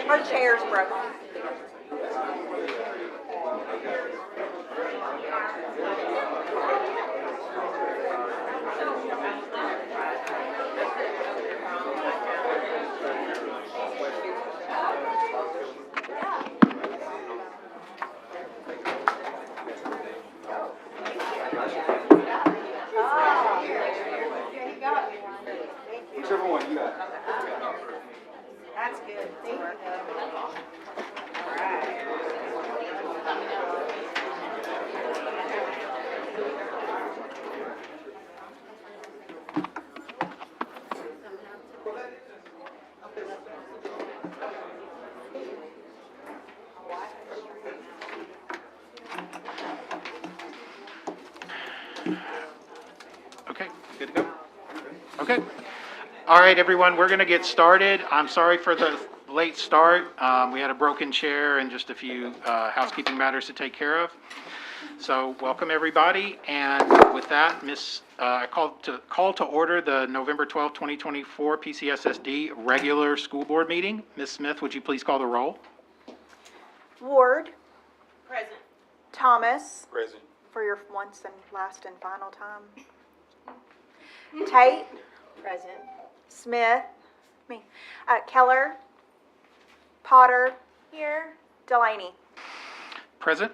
Her chair's broken. Whichever one you got. That's good. Thank you. All right. Okay, good to go? Okay. All right, everyone, we're going to get started. I'm sorry for the late start. We had a broken chair and just a few housekeeping matters to take care of. So welcome, everybody. And with that, I call to order the November 12, 2024 PCSSD regular school board meeting. Ms. Smith, would you please call the roll? Ward. Present. Thomas. Present. For your once and last and final time. Tate. Present. Smith. Keller. Potter. Here. Delaney. Present.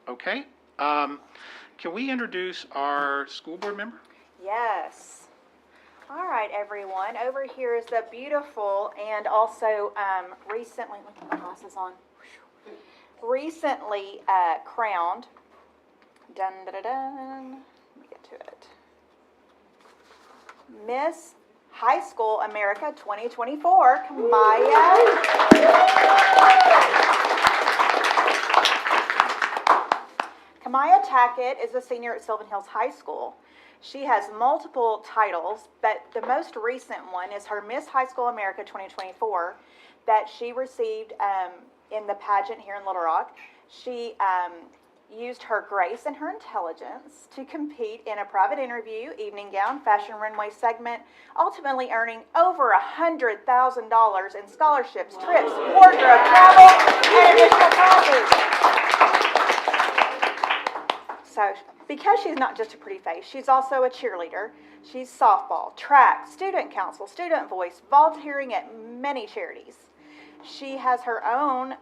Okay. Can we introduce our school board member? Yes. All right, everyone. Over here is the beautiful and also recently, look at my glasses on, recently crowned, dun, dun, dun, dun. Let me get to it, Miss High School America 2024, Kamaya. Kamaya Tackett is a senior at Sylvan Hills High School. She has multiple titles, but the most recent one is her Miss High School America 2024 that she received in the pageant here in Little Rock. She used her grace and her intelligence to compete in a private interview, evening gown, fashion runway segment, ultimately earning over $100,000 in scholarships, trips, wardrobe, travel, and additional prizes. So, because she's not just a pretty face, she's also a cheerleader. She's softball, track, student council, student voice, volunteering at many charities. She has her own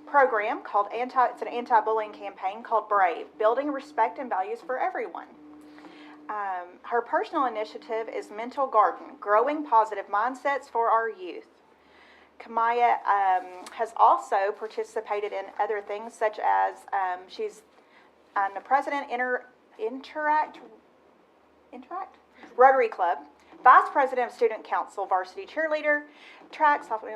program called it's an anti-bullying campaign called Brave, building respect and values for everyone. Her personal initiative is Mental Garden, growing positive mindsets for our youth. Kamaya has also participated in other things such as she's the president Interact Rotary Club, vice president of student council, varsity cheerleader, track, softball,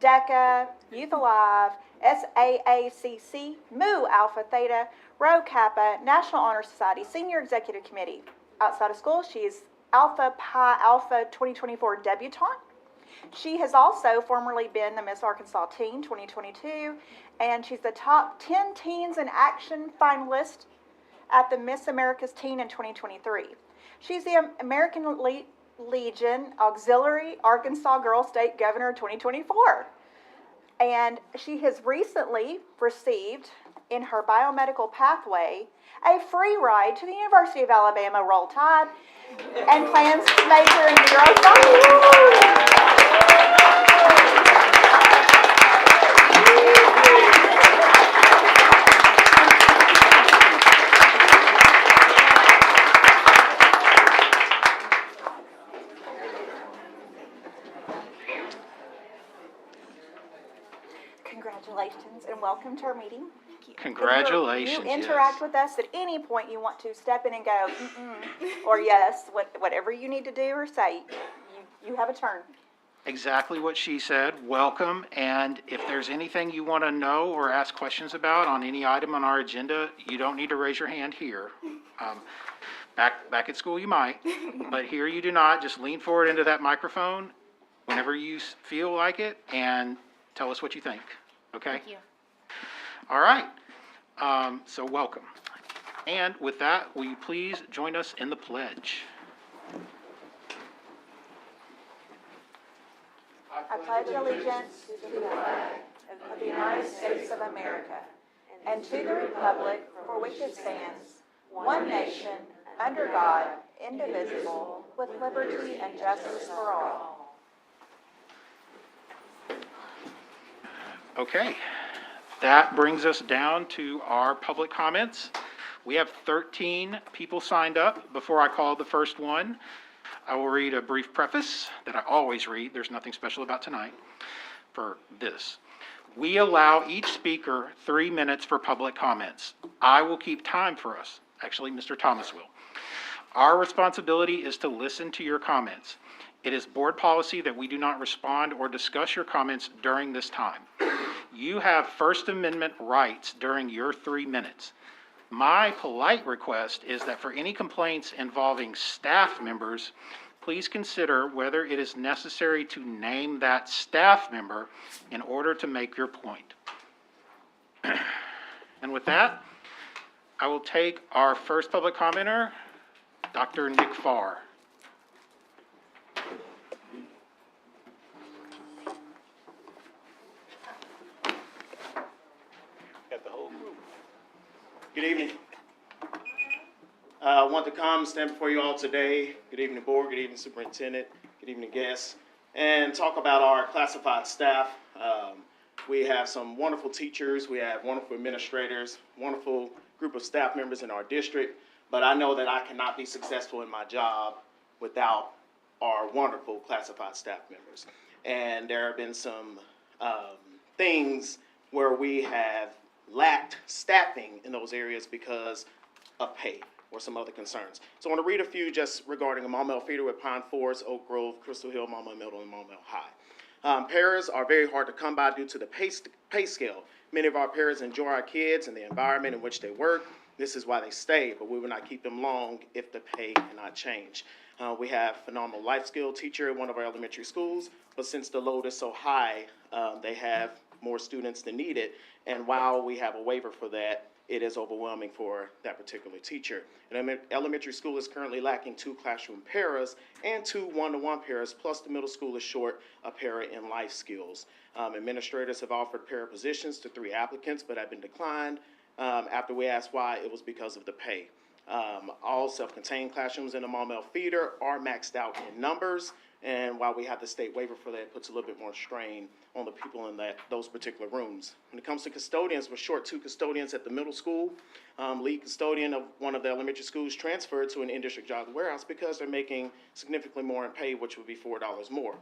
DECA, Youth Alive, SAACC, Mu Alpha Theta, Rho Kappa, National Honor Society, senior executive committee. Outside of school, she is Alpha Pi Alpha 2024 debutante. She has also formerly been the Miss Arkansas Teen 2022, and she's the top 10 teens in action finalist at the Miss America's Teen in 2023. She's the American Legion Auxiliary Arkansas Girl State Governor 2024. And she has recently received, in her biomedical pathway, a free ride to the University of Alabama Roll Tide and plans to major in neuroscience. Congratulations and welcome to our meeting. Congratulations. You interact with us at any point you want to step in and go, or yes, whatever you need to do or say, you have a turn. Exactly what she said. Welcome. And if there's anything you want to know or ask questions about on any item on our agenda, you don't need to raise your hand here. Back at school you might, but here you do not. Just lean forward into that microphone whenever you feel like it and tell us what you think, okay? Thank you. All right, so welcome. And with that, will you please join us in the pledge? I pledge allegiance to the flag of the United States of America and to the republic for which it stands, one nation, under God, indivisible, with liberty and justice for all. Okay, that brings us down to our public comments. We have 13 people signed up. Before I call the first one, I will read a brief preface that I always read. There's nothing special about tonight for this. We allow each speaker 3 minutes for public comments. I will keep time for us. Actually, Mr. Thomas will. Our responsibility is to listen to your comments. It is board policy that we do not respond or discuss your comments during this time. You have First Amendment rights during your 3 minutes. My polite request is that for any complaints involving staff members, please consider whether it is necessary to name that staff member in order to make your point. And with that, I will take our first public commenter, Dr. Nick Farr. Got the whole group. Good evening. I want to come stand before you all today. Good evening, board. Good evening, superintendent. Good evening, guests. And talk about our classified staff. We have some wonderful teachers. We have wonderful administrators, wonderful group of staff members in our district. But I know that I cannot be successful in my job without our wonderful classified staff members. And there have been some things where we have lacked staffing in those areas because of pay or some other concerns. So I want to read a few just regarding a Maumelle feeder with Pine Forest, Oak Grove, Crystal Hill, Maumelle Middle, and Maumelle High. Paras are very hard to come by due to the pay scale. Many of our paras enjoy our kids and the environment in which they work. This is why they stay, but we will not keep them long if the pay cannot change. We have phenomenal life skill teacher at one of our elementary schools, but since the load is so high, they have more students than needed. And while we have a waiver for that, it is overwhelming for that particular teacher. And elementary school is currently lacking 2 classroom paras and 2 one-to-one paras, plus the middle school is short a para in life skills. Administrators have offered para positions to 3 applicants, but have been declined. After we asked why, it was because of the pay. All self-contained classrooms in the Maumelle feeder are maxed out in numbers, and while we have the state waiver for that, it puts a little bit more strain on the people in those particular rooms. When it comes to custodians, we're short 2 custodians at the middle school. Lead custodian of one of the elementary schools transferred to an in-district job warehouse because they're making significantly more in pay, which would be $4 more.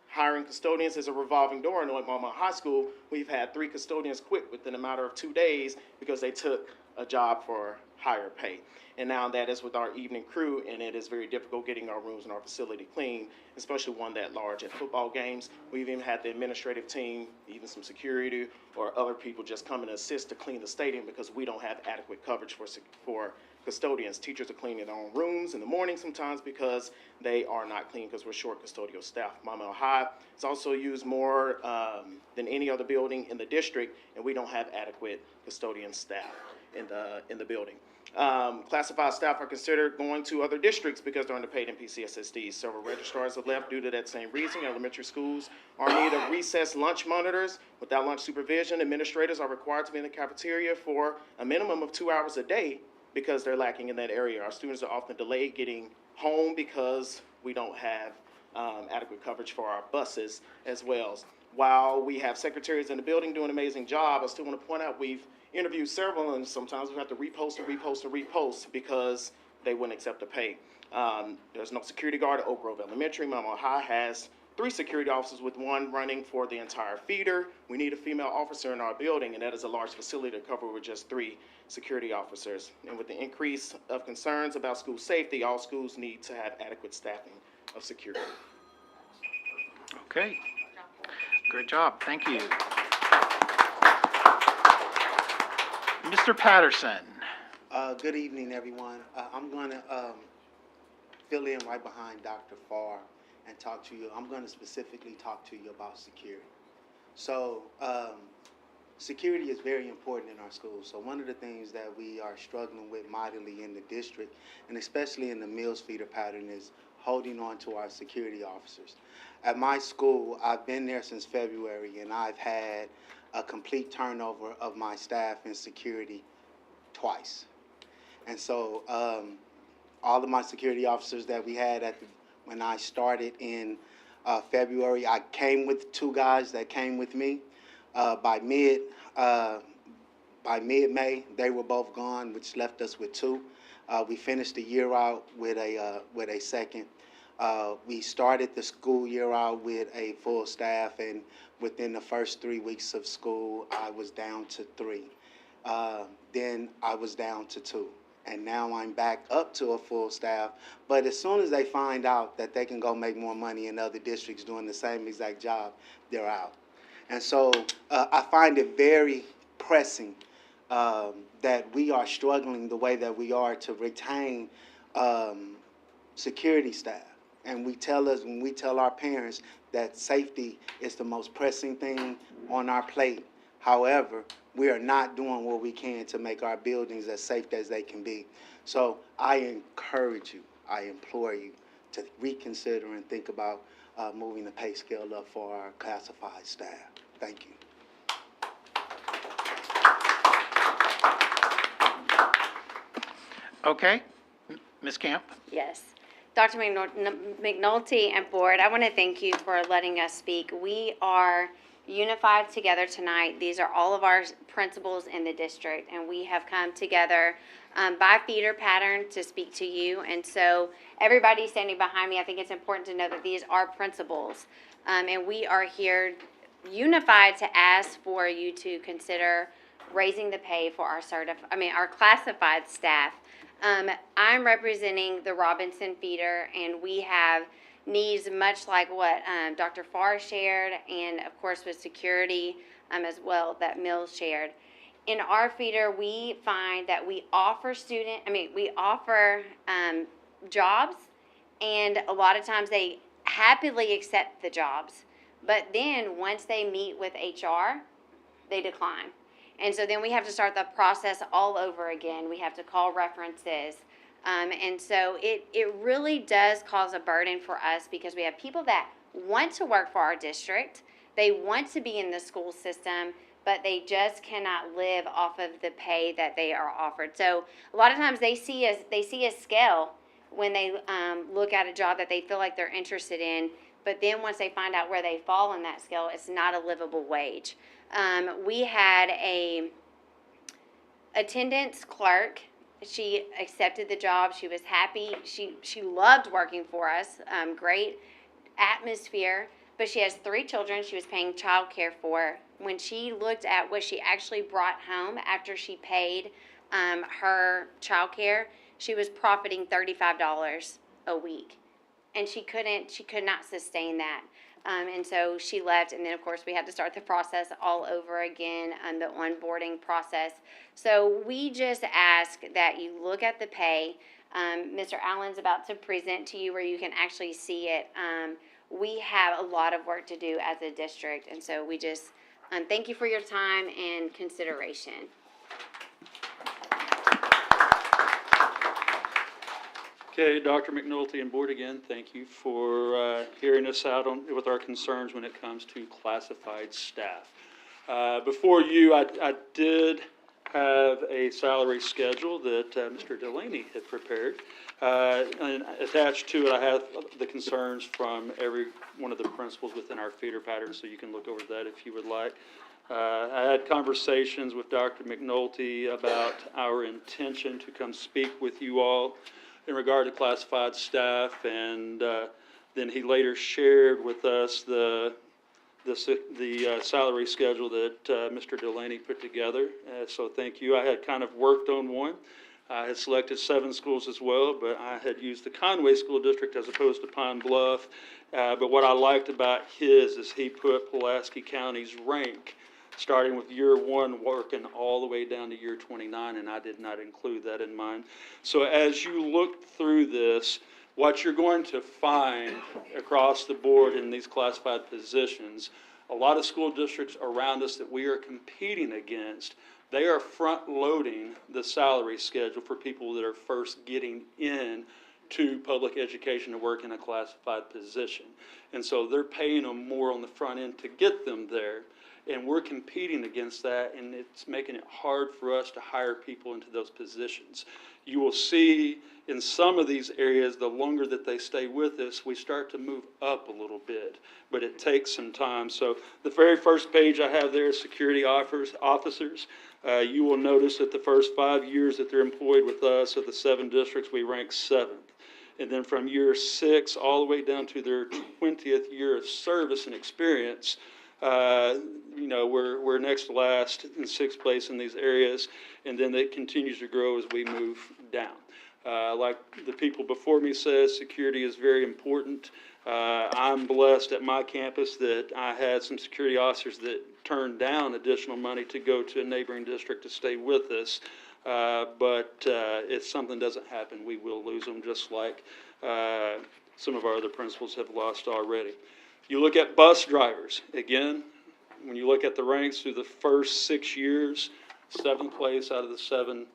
Hiring custodians is a revolving door. In Maumelle High School, we've had 3 custodians quit within a matter of 2 days because they took a job for higher pay. And now that is with our evening crew, and it is very difficult getting our rooms and our facility clean, especially one that large at football games. We've even had the administrative team, even some security or other people just come and assist to clean the stadium because we don't have adequate coverage for custodians. Teachers are cleaning their own rooms in the morning sometimes because they are not clean because we're short custodial staff. Maumelle High is also used more than any other building in the district, and we don't have adequate custodian staff in the building. Classified staff are considered going to other districts because they're underpaid in PCSSD. Several registrars have left due to that same reason. Elementary schools are in need of recess lunch monitors. Without lunch supervision, administrators are required to be in the cafeteria for a minimum of 2 hours a day because they're lacking in that area. Our students are often delayed getting home because we don't have adequate coverage for our buses as well. While we have secretaries in the building doing an amazing job, I still want to point out we've interviewed several, and sometimes we have to repost because they wouldn't accept the pay. There's no security guard at Oak Grove Elementary. Maumelle High has 3 security officers with 1 running for the entire feeder. We need a female officer in our building, and that is a large facility to cover with just 3 security officers. And with the increase of concerns about school safety, all schools need to have adequate staffing of security. Okay, great job, thank you. Mr. Patterson. Good evening, everyone. I'm going to fill in right behind Dr. Farr and talk to you. I'm going to specifically talk to you about security. So security is very important in our schools. So one of the things that we are struggling with mightily in the district, and especially in the meals feeder pattern, is holding on to our security officers. At my school, I've been there since February, and I've had a complete turnover of my staff in security twice. And so all of my security officers that we had when I started in February, I came with 2 guys that came with me. By mid-May, they were both gone, which left us with 2. We finished the year out with a second. We started the school year out with a full staff, and within the first 3 weeks of school, I was down to 3. Then I was down to 2. And now I'm back up to a full staff. But as soon as they find out that they can go make more money in other districts doing the same exact job, they're out. And so I find it very pressing that we are struggling the way that we are to retain security staff. And when we tell our parents that safety is the most pressing thing on our plate. However, we are not doing what we can to make our buildings as safe as they can be. So I encourage you, I implore you to reconsider and think about moving the pay scale up for our classified staff. Thank you. Okay, Ms. Camp? Yes. Dr. McNulty and board, I want to thank you for letting us speak. We are unified together tonight. These are all of our principals in the district, and we have come together by feeder pattern to speak to you. And so everybody standing behind me, I think it's important to know that these are principals, and we are here unified to ask for you to consider raising the pay for our classified staff. I'm representing the Robinson feeder, and we have needs much like what Dr. Farr shared, and of course with security as well that Mills shared. In our feeder, we find that we offer jobs, and a lot of times they happily accept the jobs, but then once they meet with HR, they decline. And so then we have to start the process all over again. We have to call references. And so it really does cause a burden for us because we have people that want to work for our district. They want to be in the school system, but they just cannot live off of the pay that they are offered. So a lot of times they see a scale when they look at a job that they feel like they're interested in, but then once they find out where they fall in that scale, it's not a livable wage. We had a attendance clerk. She accepted the job. She was happy. She loved working for us. Great atmosphere. But she has 3 children she was paying child care for. When she looked at what she actually brought home after she paid her child care, she was profiting $35 a week. And she could not sustain that. And so she left, and then of course we had to start the process all over again, the onboarding process. So we just ask that you look at the pay. Mr. Allen's about to present to you where you can actually see it. We have a lot of work to do as a district, and so we just thank you for your time and consideration. Okay, Dr. McNulty and board again, thank you for hearing us out with our concerns when it comes to classified staff. Before you, I did have a salary schedule that Mr. Delaney had prepared. And attached to it, I have the concerns from every one of the principals within our feeder pattern, so you can look over that if you would like. I had conversations with Dr. McNulty about our intention to come speak with you all in regard to classified staff, and then he later shared with us the salary schedule that Mr. Delaney put together. So thank you. I had kind of worked on one. I had selected 7 schools as well, but I had used the Conway School District as opposed to Pine Bluff. But what I liked about his is he put Pulaski County's rank starting with year 1 working all the way down to year 29, and I did not include that in mine. So as you look through this, what you're going to find across the board in these classified positions A lot of school districts around us that we are competing against, they are front-loading the salary schedule for people that are first getting in to public education to work in a classified position. And so they're paying them more on the front end to get them there. And we're competing against that, and it's making it hard for us to hire people into those positions. You will see in some of these areas, the longer that they stay with us, we start to move up a little bit, but it takes some time. So the very first page I have there is security officers. You will notice that the first 5 years that they're employed with us, of the 7 districts, we rank 7th. And then from year 6 all the way down to their 20th year of service and experience, we're next to last in 6th place in these areas, and then it continues to grow as we move down. Like the people before me said, security is very important. I'm blessed at my campus that I had some security officers that turned down additional money to go to a neighboring district to stay with us. But if something doesn't happen, we will lose them, just like some of our other principals have lost already. You look at bus drivers. Again, when you look at the ranks through the first 6 years, 7th place out of the 7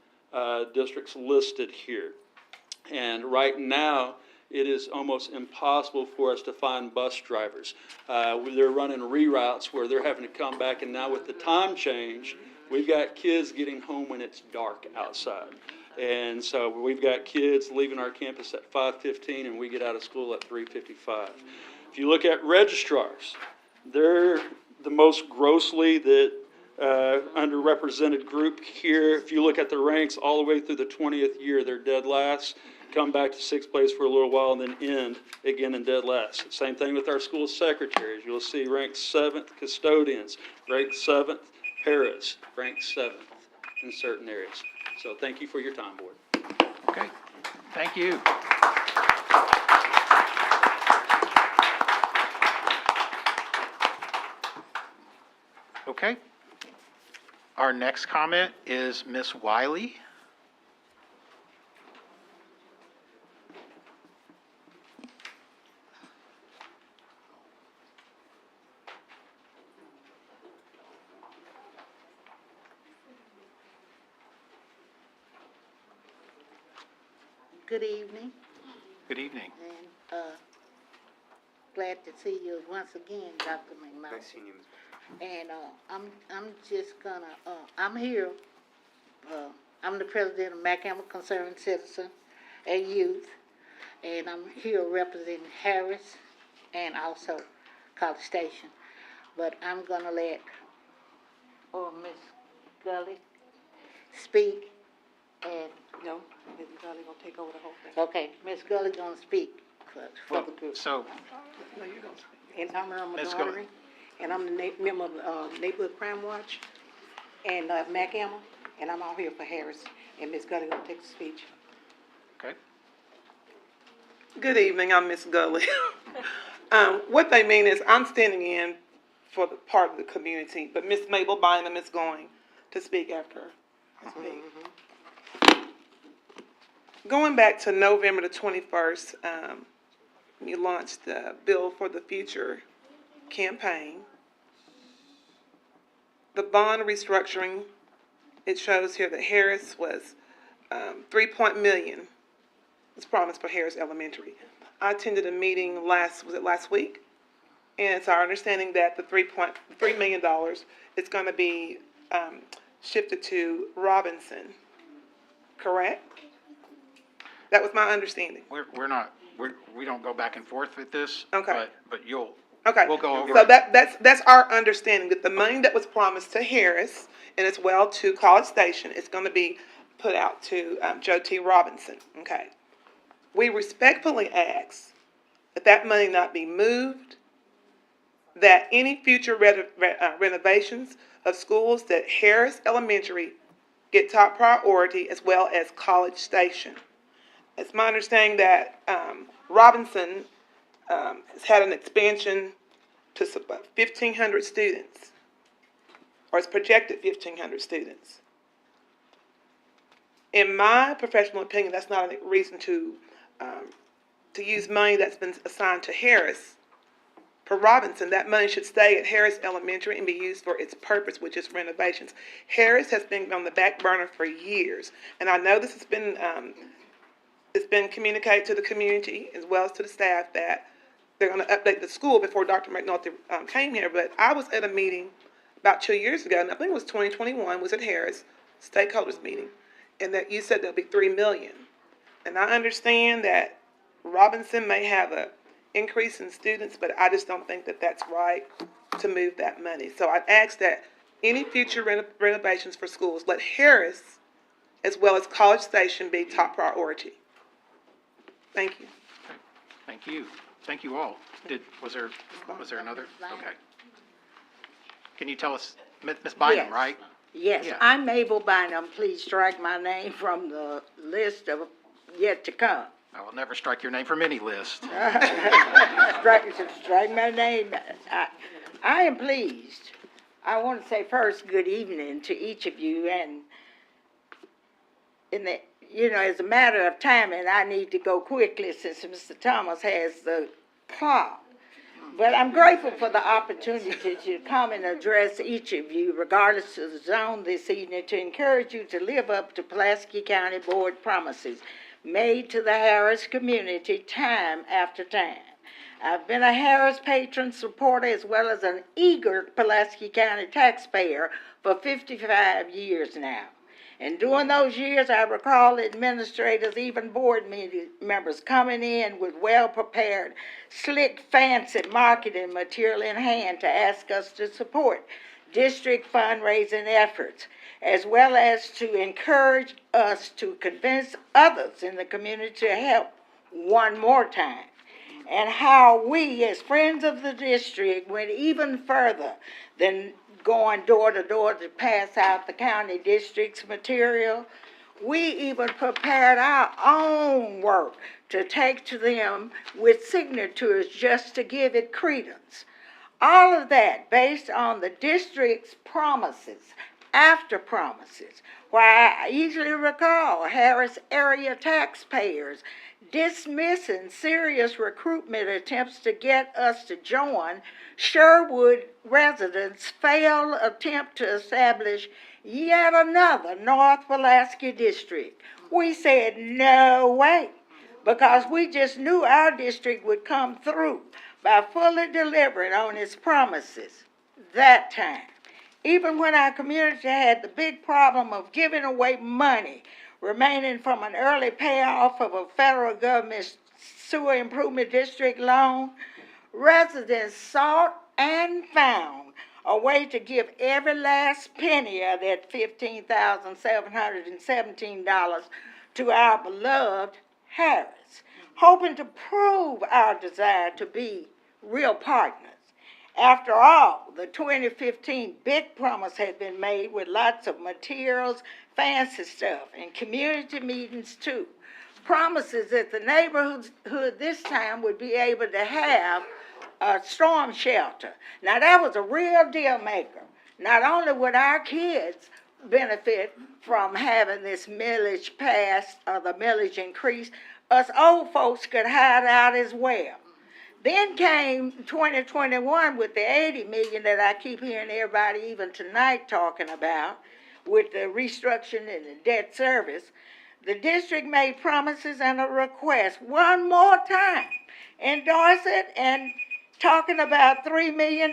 districts listed here. And right now, it is almost impossible for us to find bus drivers. They're running reroutes where they're having to come back, and now with the time change, we've got kids getting home when it's dark outside. And so we've got kids leaving our campus at 5:15, and we get out of school at 3:55. If you look at registrars, they're the most grossly underrepresented group here. If you look at the ranks all the way through the 20th year, they're dead last, come back to 6th place for a little while, and then end again in dead last. Same thing with our school secretaries. You'll see ranked 7th custodians, ranked 7th paras, ranked 7th in certain areas. So thank you for your time, board. Okay, thank you. Okay. Our next comment is Ms. Wiley. Good evening, Good evening. and glad to see you once again, Dr. McNulty. Nice seeing you. And I'm just gonna I'm here. I'm the president of McCampbell Concerned Citizen and Youth, and I'm here representing Harris and also College Station. But I'm gonna let Miss Gully speak, and No, Ms. Gully gonna take over the whole thing. okay, Miss Gully gonna speak for the group. So, No, you don't. And I'm Irma Ms. Gully. Daughtery, and I'm the member of Neighborhood Crime Watch and McCampbell, and I'm out here for Harris, and Ms. Gully gonna take the speech. okay. Good evening, I'm Miss Gully. What they mean is I'm standing in for the part of the community, but Miss Mabel Bynum is going to speak after I speak. Going back to November the 21st, we launched the Bill for the Future campaign. The bond restructuring, it shows here that Harris was $3 million was promised for Harris Elementary. I attended a meeting last week? And it's our understanding that the $3 million is going to be shifted to Robinson, correct? That was my understanding. We don't go back and forth with this. Okay. But you'll, Okay. we'll go over So it. that's our understanding, that the money that was promised to Harris and as well to College Station is going to be put out to Joe T. Robinson, okay? We respectfully ask that that money not be moved, that any future renovations of schools, that Harris Elementary get top priority as well as College Station. It's my understanding that Robinson has had an expansion to about 1,500 students, or it's projected 1,500 students. In my professional opinion, that's not a reason to use money that's been assigned to Harris per Robinson, that money should stay at Harris Elementary and be used for its purpose, which is renovations. Harris has been on the back burner for years, and I know this has been, it's been communicated to the community as well as to the staff that they're going to update the school before Dr. McNulty came here, but I was at a meeting about 2 years ago, and I think it was 2021, was at Harris, stakeholders meeting, and that you said there'll be $3 million. And I understand that Robinson may have a increase in students, but I just don't think that that's right to move that money. So I'd ask that any future renovations for schools, let Harris as well as College Station be top priority. Thank you. Okay. Thank you. Thank you all. Was there another? Okay. Can you tell us, Ms. Bynum, Yes. right? Yes, Yeah. I'm Mabel Bynum. Please strike my name from the list of yet to come. I will never strike your name from any list. Strike my name. I am pleased. I want to say first, good evening to each of you, and as a matter of timing, I need to go quickly since Mr. Thomas has the clock. But I'm grateful for the opportunity to come and address each of you, regardless of the zone this evening, to encourage you to live up to Pulaski County Board promises made to the Harris community time after time. I've been a Harris patron supporter as well as an eager Pulaski County taxpayer for 55 years now. And during those years, I recall administrators, even board members coming in with well-prepared, slick, fancy marketing material in hand to ask us to support district fundraising efforts, as well as to encourage us to convince others in the community to help one more time. And how we, as friends of the district, went even further than going door to door to pass out the county district's material. We even prepared our own work to take to them with signatures just to give it credence. All of that based on the district's promises, after promises, where I easily recall Harris area taxpayers dismissing serious recruitment attempts to get us to join Sherwood residents' failed attempt to establish yet another North Pulaski district. We said no way, because we just knew our district would come through by fully delivering on its promises that time. Even when our community had the big problem of giving away money remaining from an early payoff of a federal government sewer improvement district loan, residents sought and found a way to give every last penny of that $15,717 to our beloved Harris, hoping to prove our desire to be real partners. After all, the 2015 big promise had been made with lots of materials, fancy stuff, and community meetings too. Promises that the neighborhood this time would be able to have a storm shelter. Now that was a real deal maker. Not only would our kids benefit from having this millage passed or the millage increased, us old folks could hide out as well. Then came 2021 with the $80 million that I keep hearing everybody even tonight talking about, with the restructuring and the debt service. The district made promises and a request one more time, endorse it, and talking about $3 million.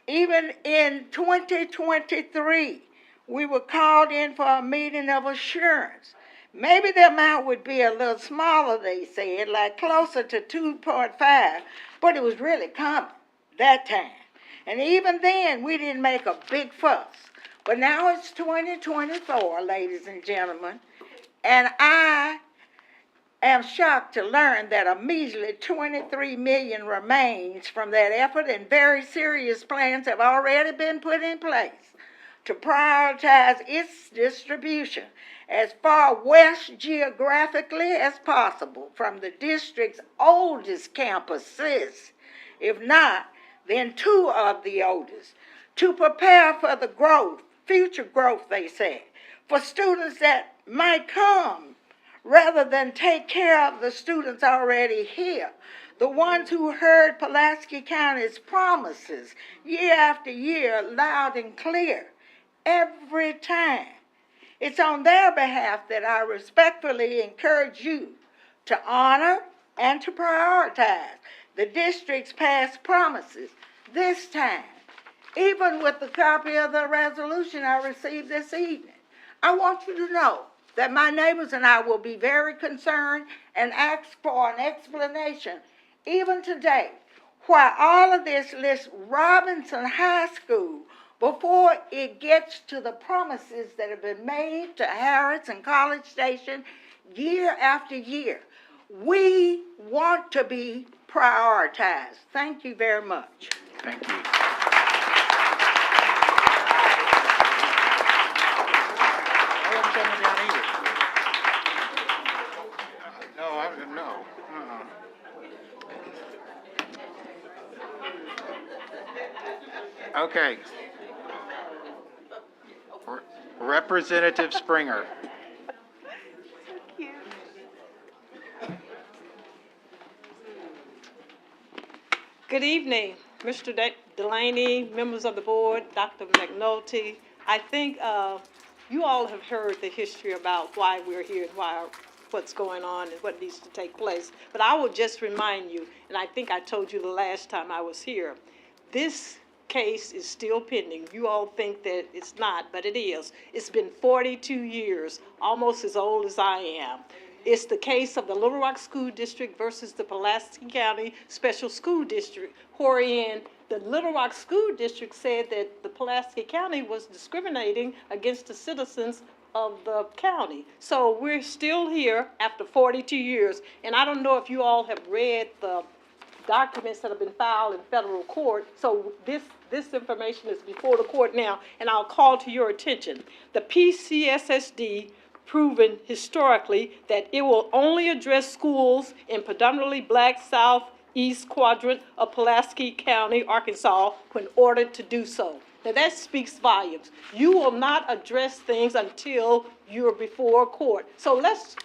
Even in 2023, we were called in for a meeting of assurance. Maybe the amount would be a little smaller, they said, like closer to 2.5, but it was really coming that time. And even then, we didn't make a big fuss. But now it's 2024, ladies and gentlemen, and I am shocked to learn that a measly $23 million remains from that effort, and very serious plans have already been put in place to prioritize its distribution as far west geographically as possible from the district's oldest campuses, if not, then two of the oldest, to prepare for the growth, future growth, they say, for students that might come, rather than take care of the students already here. the ones who heard Pulaski County's promises year after year loud and clear, every time. It's on their behalf that I respectfully encourage you to honor and to prioritize the district's past promises this time, even with the copy of the resolution I received this evening. I want you to know that my neighbors and I will be very concerned and ask for an explanation, even today, why all of this lists Robinson High School before it gets to the promises that have been made to Harris and College Station year after year. We want to be prioritized. Thank you very much. Thank you. I wasn't coming down either. No. Okay. Representative Springer. Good evening, Mr. Delaney, members of the board, Dr. McNulty. I think you all have heard the history about why we're here and what's going on and what needs to take place. But I will just remind you, and I think I told you the last time I was here, this case is still pending. You all think that it's not, but it is. It's been 42 years, almost as old as I am. It's the case of the Little Rock School District versus the Pulaski County Special School District, wherein the Little Rock School District said that the Pulaski County was discriminating against the citizens of the county. So we're still here after 42 years, and I don't know if you all have read the documents that have been filed in federal court. So this information is before the court now, and I'll call to your attention. The PCSSD proven historically that it will only address schools in predominantly black southeast quadrant of Pulaski County, Arkansas, when ordered to do so. Now that speaks volumes. You will not address things until you're before court. So let's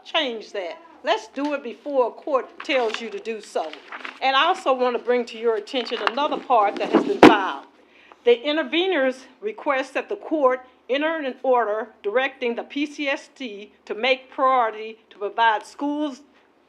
change that. Let's do it before a court tells you to do so. And I also want to bring to your attention another part that has been filed. The interveners request that the court enter an order directing the PCSD to make priority to provide schools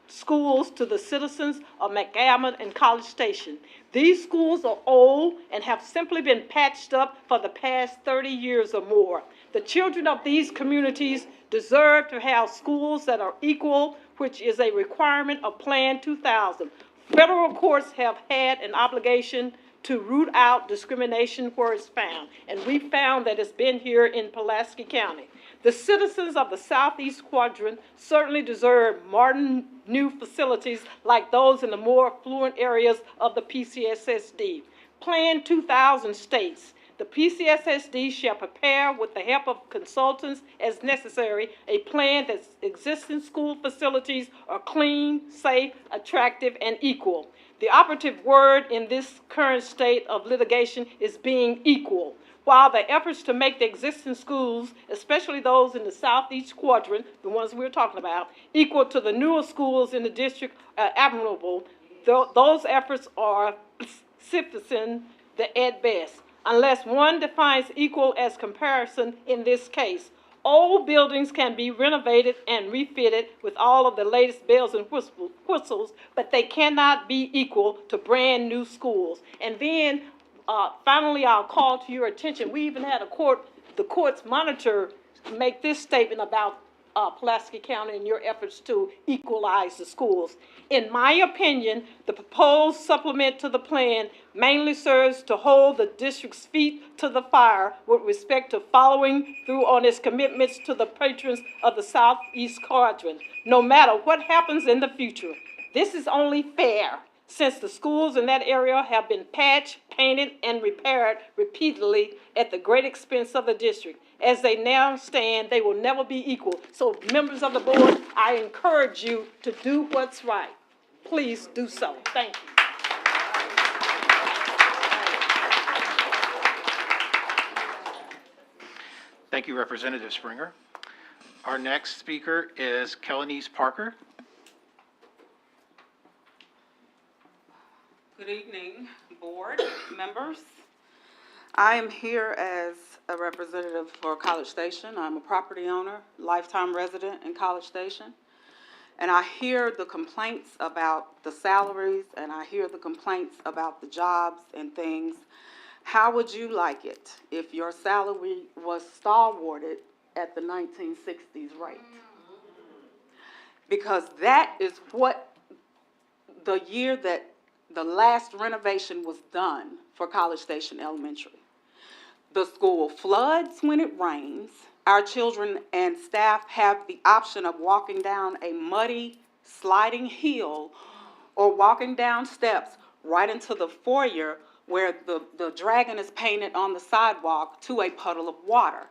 to the citizens of McAmmon and College Station. These schools are old and have simply been patched up for the past 30 years or more. The children of these communities deserve to have schools that are equal, which is a requirement of Plan 2000. Federal courts have had an obligation to root out discrimination where it's found, and we found that it's been here in Pulaski County. The citizens of the southeast quadrant certainly deserve modern new facilities like those in the more affluent areas of the PCSSD. Plan 2000 states, the PCSSD shall prepare with the help of consultants as necessary a plan that existing school facilities are clean, safe, attractive, and equal. The operative word in this current state of litigation is being equal. While the efforts to make the existing schools, especially those in the southeast quadrant, the ones we're talking about, equal to the newer schools in the district are admirable, those efforts are sufficient at best, unless one defines equal as comparison in this case. Old buildings can be renovated and refitted with all of the latest bells and whistles, but they cannot be equal to brand new schools. And then, finally, I'll call to your attention, we even had the court's monitor make this statement about Pulaski County and your efforts to equalize the schools. In my opinion, the proposed supplement to the plan mainly serves to hold the district's feet to the fire with respect to following through on its commitments to the patrons of the southeast quadrant, no matter what happens in the future. This is only fair, since the schools in that area have been patched, painted, and repaired repeatedly at the great expense of the district. As they now stand, they will never be equal. So, members of the board, I encourage you to do what's right. Please do so. Thank you. Thank you, Representative Springer. Our next speaker is Kellanese Parker. Good evening, board members. I am here as a representative for College Station. I'm a property owner, lifetime resident in College Station. And I hear the complaints about the salaries, and I hear the complaints about the jobs and things. How would you like it if your salary was stalwarted at the 1960s rate? Because that is what the year that the last renovation was done for College Station Elementary. The school floods when it rains. Our children and staff have the option of walking down a muddy, sliding hill or walking down steps right into the foyer where the dragon is painted on the sidewalk to a puddle of water.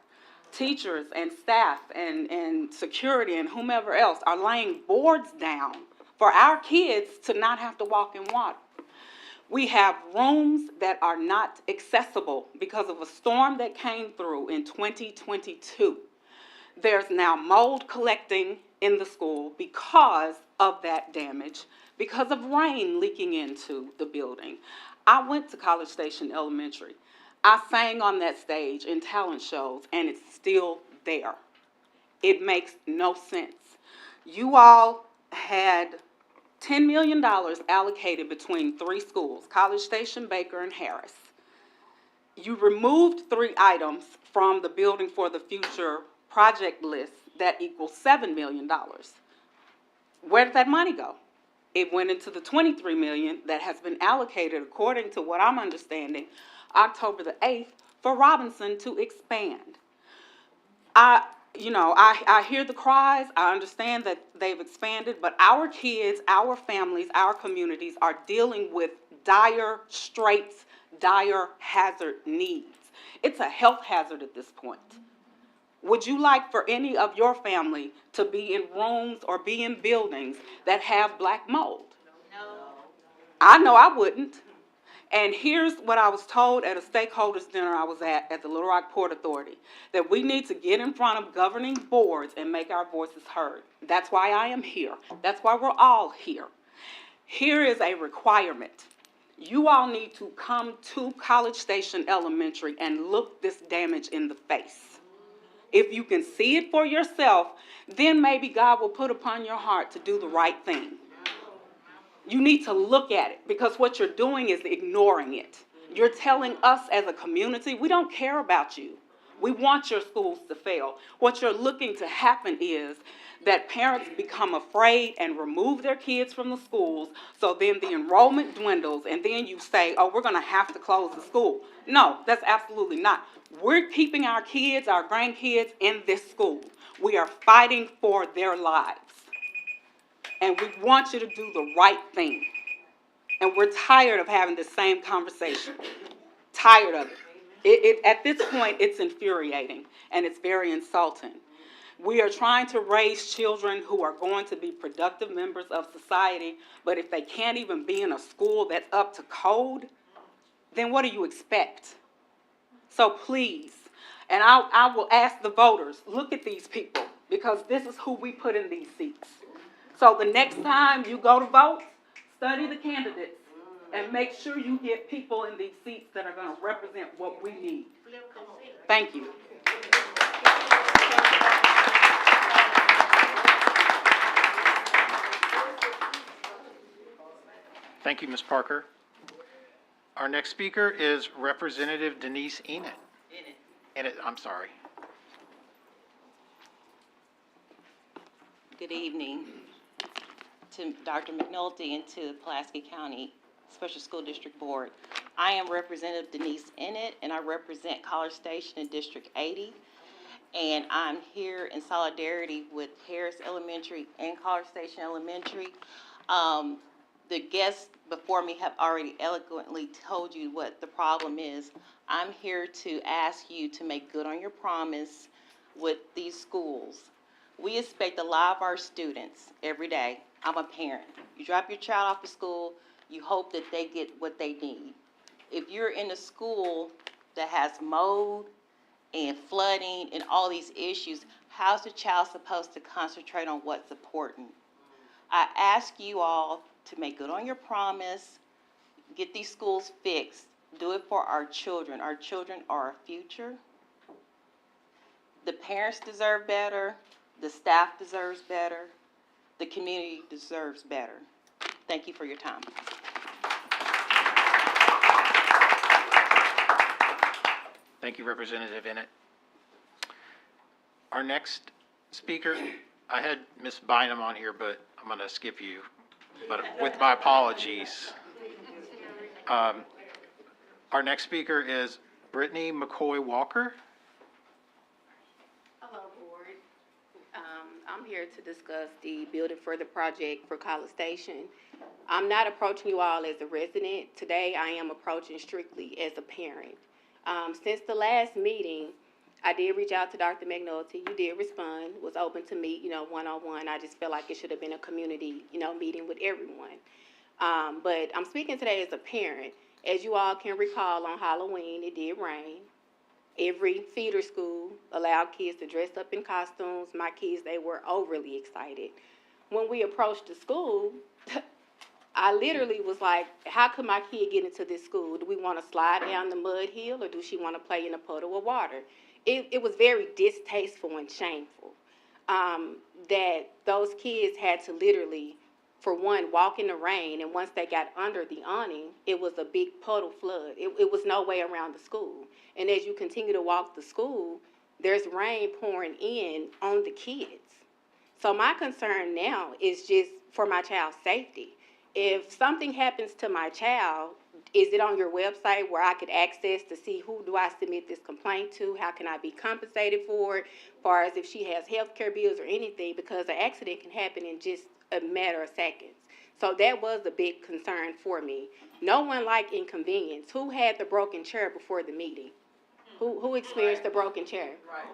Teachers and staff and security and whomever else are laying boards down for our kids to not have to walk in water. We have rooms that are not accessible because of a storm that came through in 2022. There's now mold collecting in the school because of that damage, because of rain leaking into the building. I went to College Station Elementary. I sang on that stage in talent shows, and it's still there. It makes no sense. You all had $10 million allocated between 3 schools, College Station, Baker, and Harris. You removed 3 items from the Building for the Future project list that equals $7 million. Where did that money go? It went into the $23 million that has been allocated, according to what I'm understanding, October the 8th, for Robinson to expand. I hear the cries. I understand that they've expanded, but our kids, our families, our communities are dealing with dire straits, dire hazard needs. It's a health hazard at this point. Would you like for any of your family to be in rooms or be in buildings that have black mold? No. I know I wouldn't. And here's what I was told at a stakeholders dinner I was at the Little Rock Port Authority, that we need to get in front of governing boards and make our voices heard. That's why I am here. That's why we're all here. Here is a requirement. You all need to come to College Station Elementary and look this damage in the face. If you can see it for yourself, then maybe God will put upon your heart to do the right thing. You need to look at it, because what you're doing is ignoring it. You're telling us as a community, we don't care about you. We want your schools to fail. What you're looking to happen is that parents become afraid and remove their kids from the schools, so then the enrollment dwindles, and then you say, oh, we're going to have to close the school. No, that's absolutely not. We're keeping our kids, our grandkids in this school. We are fighting for their lives. And we want you to do the right thing. And we're tired of having the same conversation. Tired of it. At this point, it's infuriating, and it's very insulting. We are trying to raise children who are going to be productive members of society, but if they can't even be in a school that's up to code, then what do you expect? So please, and I will ask the voters, look at these people, because this is who we put in these seats. So the next time you go to vote, study the candidates and make sure you get people in these seats that are going to represent what we need. Thank you. Thank you, Ms. Parker. Our next speaker is Representative Denise Enid. Enid, I'm sorry. Good evening to Dr. McNulty and to the Pulaski County Special School District Board. I am Representative Denise Enid, and I represent College Station in District 80. And I'm here in solidarity with Harris Elementary and College Station Elementary. The guests before me have already eloquently told you what the problem is. I'm here to ask you to make good on your promise with these schools. We expect a lot of our students every day. I'm a parent. You drop your child off to school, you hope that they get what they need. If you're in a school that has mold and flooding and all these issues, how's the child supposed to concentrate on what's important? I ask you all to make good on your promise. Get these schools fixed. Do it for our children. Our children are our future. The parents deserve better. The staff deserves better. The community deserves better. Thank you for your time. Thank you, Representative Innett. Our next speaker, I had Ms. Bynum on here, but I'm going to skip you, but with my apologies. Our next speaker is Brittany McCoy Walker. Hello, Board. I'm here to discuss the building for the project for College Station. I'm not approaching you all as a resident. Today, I am approaching strictly as a parent. Since the last meeting, I did reach out to Dr. McNulty. You did respond, was open to meet, one-on-one. I just felt like it should have been a community, meeting with everyone. But I'm speaking today as a parent. As you all can recall, on Halloween, it did rain. Every feeder school allowed kids to dress up in costumes. My kids, they were overly excited. When we approached the school, I literally was like, how could my kid get into this school? Do we want to slide down the mud hill, or do she want to play in a puddle of water? It was very distasteful and shameful that those kids had to literally, for one, walk in the rain, and once they got under the awning, it was a big puddle flood. It was no way around the school. And as you continue to walk the school, there's rain pouring in on the kids. So my concern now is just for my child's safety. If something happens to my child, is it on your website where I could access to see who do I submit this complaint to? How can I be compensated for it? As far as if she has health care bills or anything, because an accident can happen in just a matter of seconds. So that was a big concern for me. No one liked inconvenience. Who had the broken chair before the meeting? Who experienced the broken chair?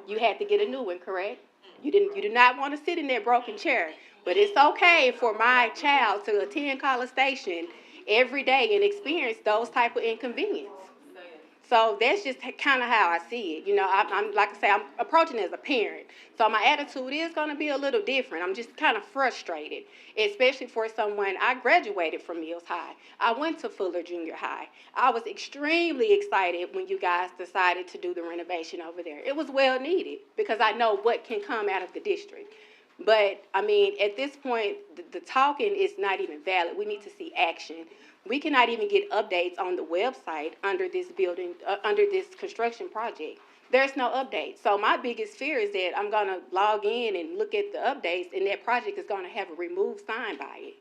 You had to get a new one, correct? You did not want to sit in that broken chair. But it's okay for my child to attend College Station every day and experience those type of inconvenience. So that's just kind of how I see it. I'm like I say, I'm approaching as a parent. So my attitude is going to be a little different. I'm just kind of frustrated, especially for someone. I graduated from Mills High. I went to Fuller Junior High. I was extremely excited when you guys decided to do the renovation over there. It was well needed because I know what can come out of the district. But, at this point, the talking is not even valid. We need to see action. We cannot even get updates on the website under this building, under this construction project. There's no update. So my biggest fear is that I'm going to log in and look at the updates, and that project is going to have a removed sign by it.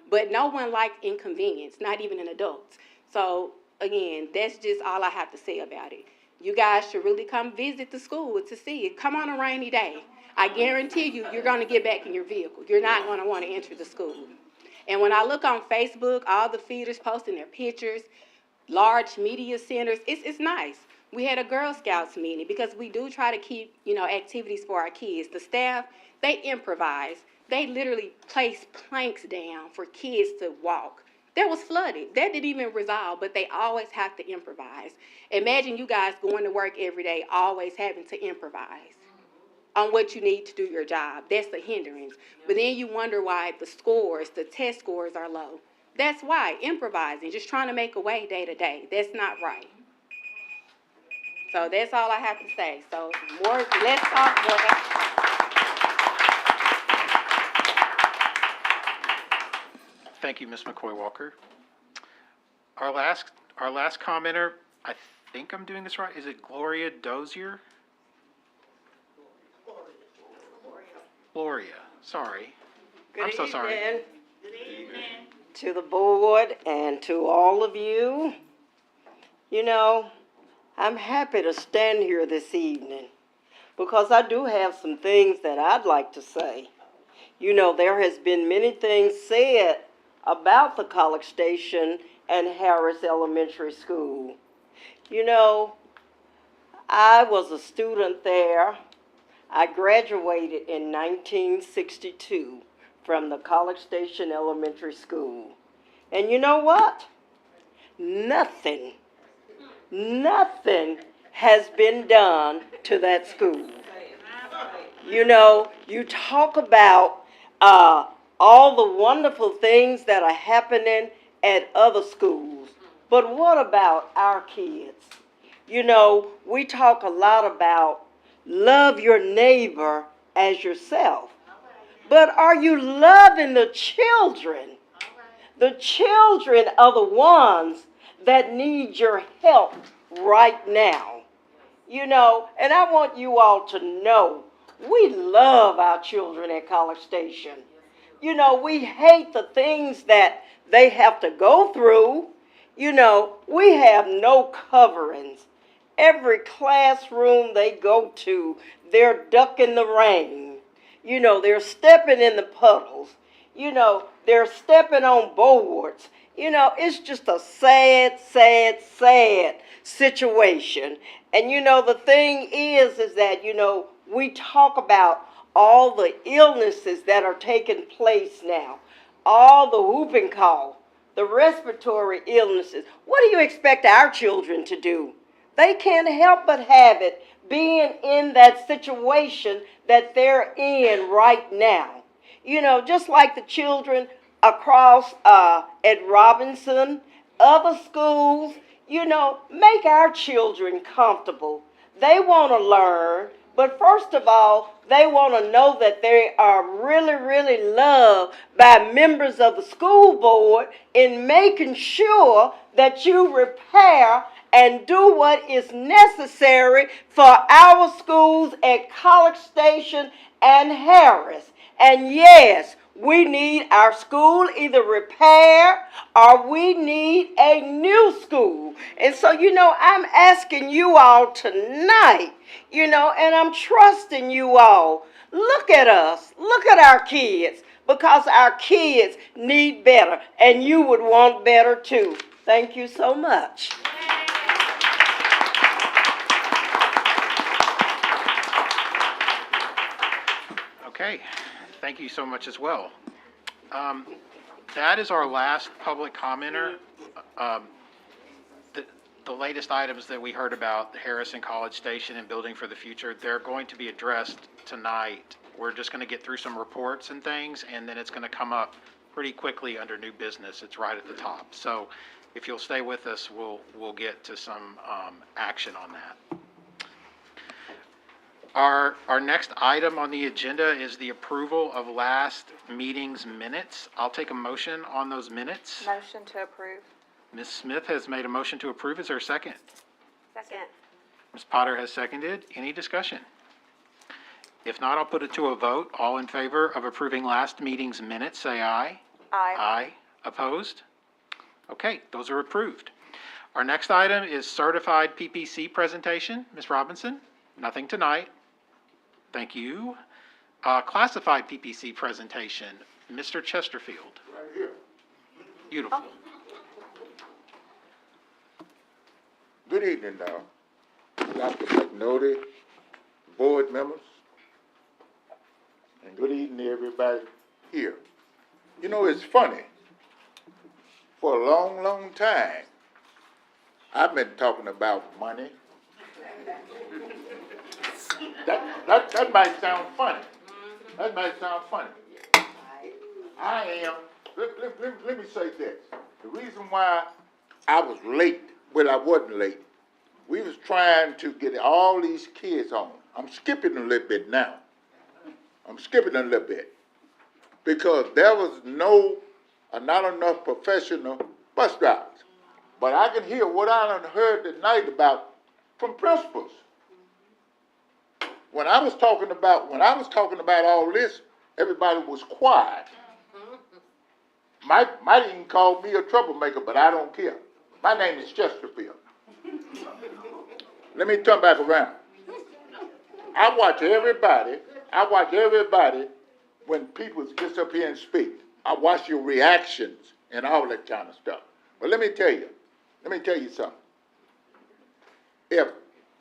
But no one likes inconvenience, not even an adult. So, again, that's just all I have to say about it. You guys should really come visit the school to see it. Come on a rainy day. I guarantee you're going to get back in your vehicle. You're not going to want to enter the school. And when I look on Facebook, all the feeders posting their pictures, large media centers, it's nice. We had a Girl Scouts meeting because we do try to keep, activities for our kids. The staff, they improvise. They literally place planks down for kids to walk. That was flooded. That didn't even resolve, but they always have to improvise. Imagine you guys going to work every day, always having to improvise on what you need to do your job. That's a hindrance. But then you wonder why the test scores are low. That's why, improvising, just trying to make a way day to day. That's not right. So that's all I have to say. So let's talk more. Thank you, Ms. McCoy Walker. Our last commenter, I think I'm doing this right. Is it Gloria Dozier? Gloria, sorry. I'm so sorry. Good evening to the board and to all of you. I'm happy to stand here this evening because I do have some things that I'd like to say. There has been many things said about the College Station and Harris Elementary School. I was a student there. I graduated in 1962 from the College Station Elementary School. And you know what? Nothing has been done to that school. You talk about all the wonderful things that are happening at other schools. But what about our kids? You know, we talk a lot about love your neighbor as yourself. But are you loving the children? The children are the ones that need your help right now. You know, and I want you all to know we love our children at College Station. You know, we hate the things that they have to go through. You know, we have no coverings. Every classroom they go to, they're ducking the rain. You know, they're stepping in the puddles. You know, they're stepping on boards. You know, it's just a sad, sad, sad situation. And you know, the thing is that, you know, we talk about all the illnesses that are taking place now, all the whooping cough, the respiratory illnesses. What do you expect our children to do? They can't help but have it being in that situation that they're in right now. You know, just like the children across at Robinson, other schools, you know, make our children comfortable. They want to learn, but first of all, they want to know that they are really, really loved by members of the school board in making sure that you repair and do what is necessary for our schools at College Station and Harris. And yes, we need our school either repaired or we need a new school. And so, you know, I'm asking you all tonight, you know, and I'm trusting you all. Look at us. Look at our kids, because our kids need better, and you would want better too. Thank you so much. Okay, thank you so much as well. That is our last public commenter. The latest items that we heard about Harrison College Station and Building for the Future, they're going to be addressed tonight. We're just going to get through some reports and things, and then it's going to come up pretty quickly under new business. It's right at the top. So if you'll stay with us, we'll get to some action on that. Our next item on the agenda is the approval of last meeting's minutes. I'll take a motion on those minutes. Motion to approve. Ms. Smith has made a motion to approve. Is there a second? Second. Ms. Potter has seconded. Any discussion? If not, I'll put it to a vote. All in favor of approving last meeting's minutes, say aye. Aye. Aye. Opposed? Okay, those are approved. Our next item is certified PPC presentation. Ms. Robinson, nothing tonight. Thank you. Classified PPC presentation, Mr. Chesterfield. Right here. Beautiful. Good evening now, Dr. McNulty, board members, and good evening to everybody here. You know, it's funny. For a long, long time, I've been talking about money. That might sound funny. That might sound funny. Let me say this. The reason why I was late, well, I wasn't late. We was trying to get all these kids home. I'm skipping a little bit now. Because there was not enough professional bus drivers. But I can hear what I done heard tonight about from principals. When I was talking about all this, everybody was quiet. Might even call me a troublemaker, but I don't care. My name is Chesterfield. Let me turn back around. I watch everybody when people get up here and speak. I watch your reactions and all that kind of stuff. But let me tell you something. If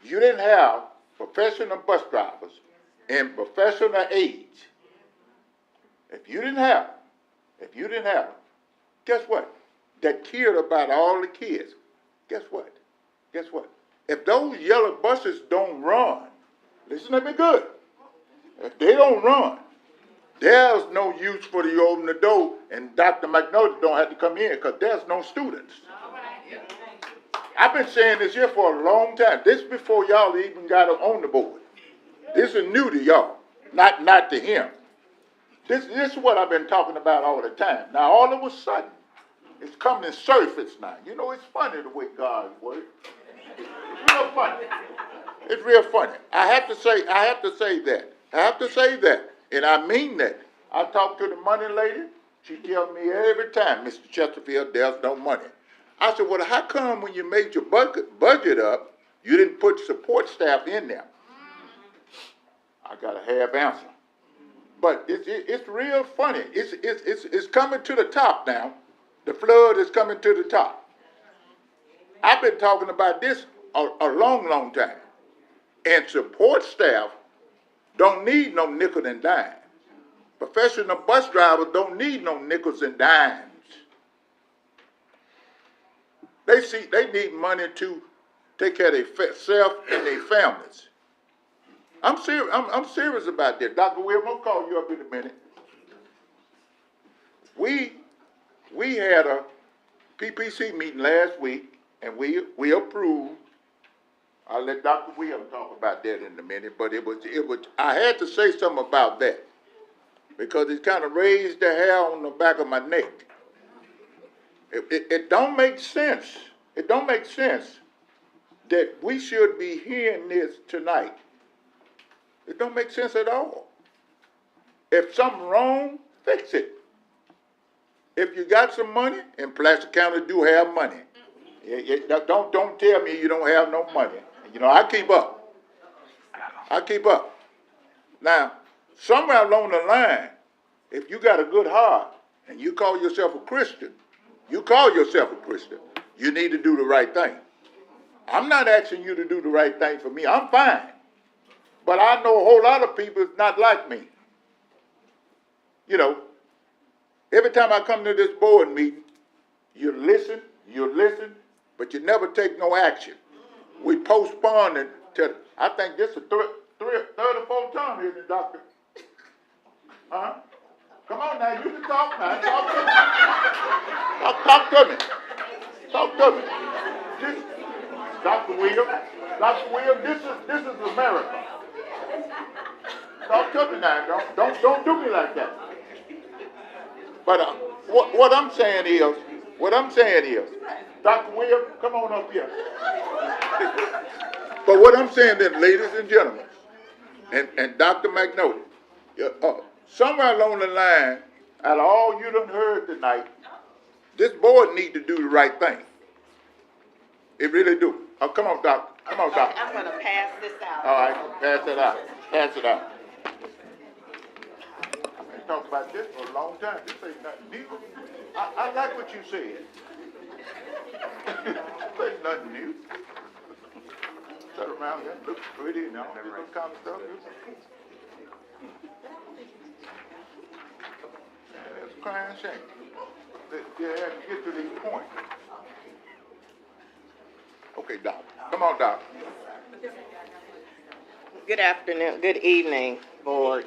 you didn't have professional bus drivers in professional age, if you didn't have, guess what? That cared about all the kids. Guess what? If those yellow buses don't run, listen to me good. If they don't run, there's no use for you open the door and Dr. McNulty don't have to come in because there's no students. I've been saying this here for a long time. This before y'all even got on the board. This is new to y'all, not to him. This is what I've been talking about all the time. Now all of a sudden, it's coming to surface now. You know, it's funny the way God works. It's real funny. It's real funny. I have to say that. I have to say that. And I mean that. I talk to the money lady. She tells me every time, Mr. Chesterfield, there's no money. I said, well, how come when you made your budget up, you didn't put support staff in there? I got a half answer. But it's real funny. It's coming to the top now. The flood is coming to the top. I've been talking about this a long time. And support staff don't need no nickel and dime. Professional bus drivers don't need no nickels and dimes. They need money to take care of themselves and their families. I'm serious about this. Dr. William, I'll call you up in a minute. We had a PPC meeting last week, and we approved. I'll let Dr. William talk about that in a minute, but it was. I had to say something about that because it kind of raised the hair on the back of my neck. It don't make sense. It don't make sense that we should be hearing this tonight. It don't make sense at all. If something wrong, fix it. If you got some money, and Pulaski County do have money, don't tell me you don't have no money. You know, I keep up. Now, somewhere along the line, if you got a good heart and you call yourself a Christian, you need to do the right thing. I'm not asking you to do the right thing for me. I'm fine. But I know a whole lot of people that's not like me. You know, every time I come to this board meeting, you listen, but you never take no action. We postpone it to, I think this is third or fourth time here, Doctor. Huh? Come on now, you can talk now. Talk to me. Dr. William, this is America. Talk to me now. Don't do me like that. But what I'm saying is, Dr. William, come on up here. But what I'm saying is, ladies and gentlemen, and Dr. McNulty, somewhere along the line, out of all you done heard tonight, this board need to do the right thing. It really do. Oh, come on, Doctor. I'm going to pass this out. All right, pass it out. I've been talking about this for a long time. This ain't nothing new. I like what you said. This ain't nothing new. Sit around here, look pretty and all this kind of stuff. It's a crying shame. They have to get to this point. Okay, Doc. Come on, Doc. Good afternoon, good evening, board.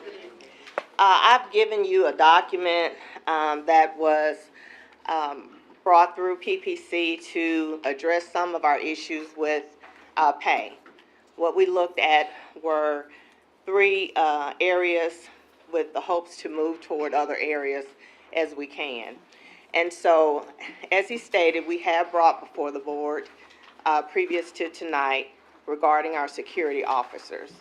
I've given you a document that was brought through PPC to address some of our issues with pay. What we looked at were 3 areas with the hopes to move toward other areas as we can. And so, as he stated, we have brought before the board previous to tonight regarding our security officers.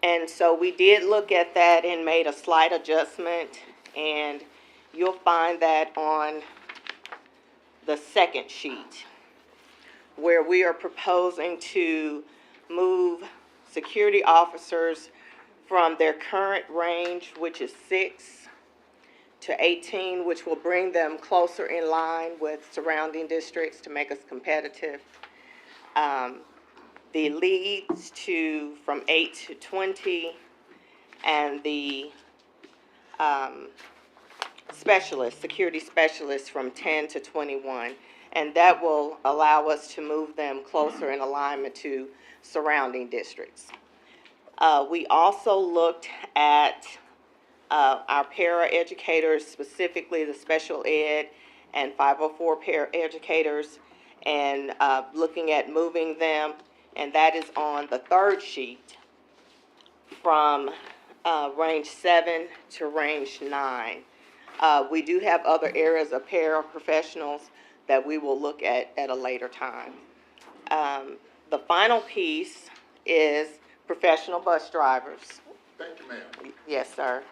And so we did look at that and made a slight adjustment, and you'll find that on the second sheet, where we are proposing to move security officers from their current range, which is 6 to 18, which will bring them closer in line with surrounding districts to make us competitive. The leads from 8 to 20, and the security specialists from 10 to 21. And that will allow us to move them closer in alignment to surrounding districts. We also looked at our para-educators, specifically the special ed and 504 para-educators, and looking at moving them, and that is on the third sheet from range 7 to range 9. We do have other areas of paraprofessionals that we will look at a later time. The final piece is professional bus drivers. Thank you, ma'am. Yes, sir.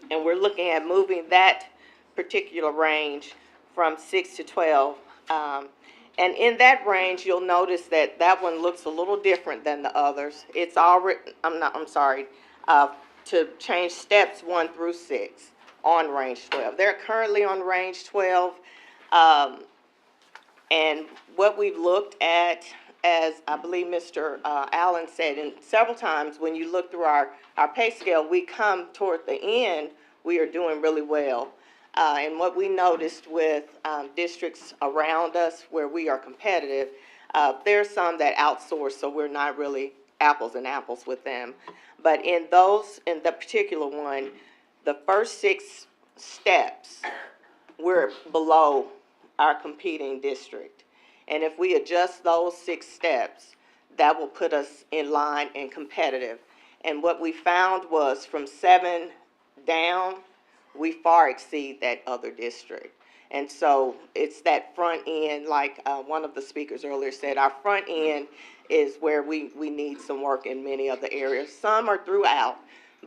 And we're looking at moving that particular range from 6 to 12. And in that range, you'll notice that that one looks a little different than the others. It's already, to change steps 1 through 6 on range 12. They're currently on range 12. And what we've looked at, as I believe Mr. Allen said, and several times when you look through our pay scale, we come toward the end, we are doing really well. And what we noticed with districts around us where we are competitive, there are some that outsource, so we're not really apples and apples with them. But in the particular one, the first 6 steps, we're below our competing district. And if we adjust those 6 steps, that will put us in line and competitive. And what we found was from 7 down, we far exceed that other district. And so it's that front end, like one of the speakers earlier said, our front end is where we need some work in many of the areas. Some are throughout,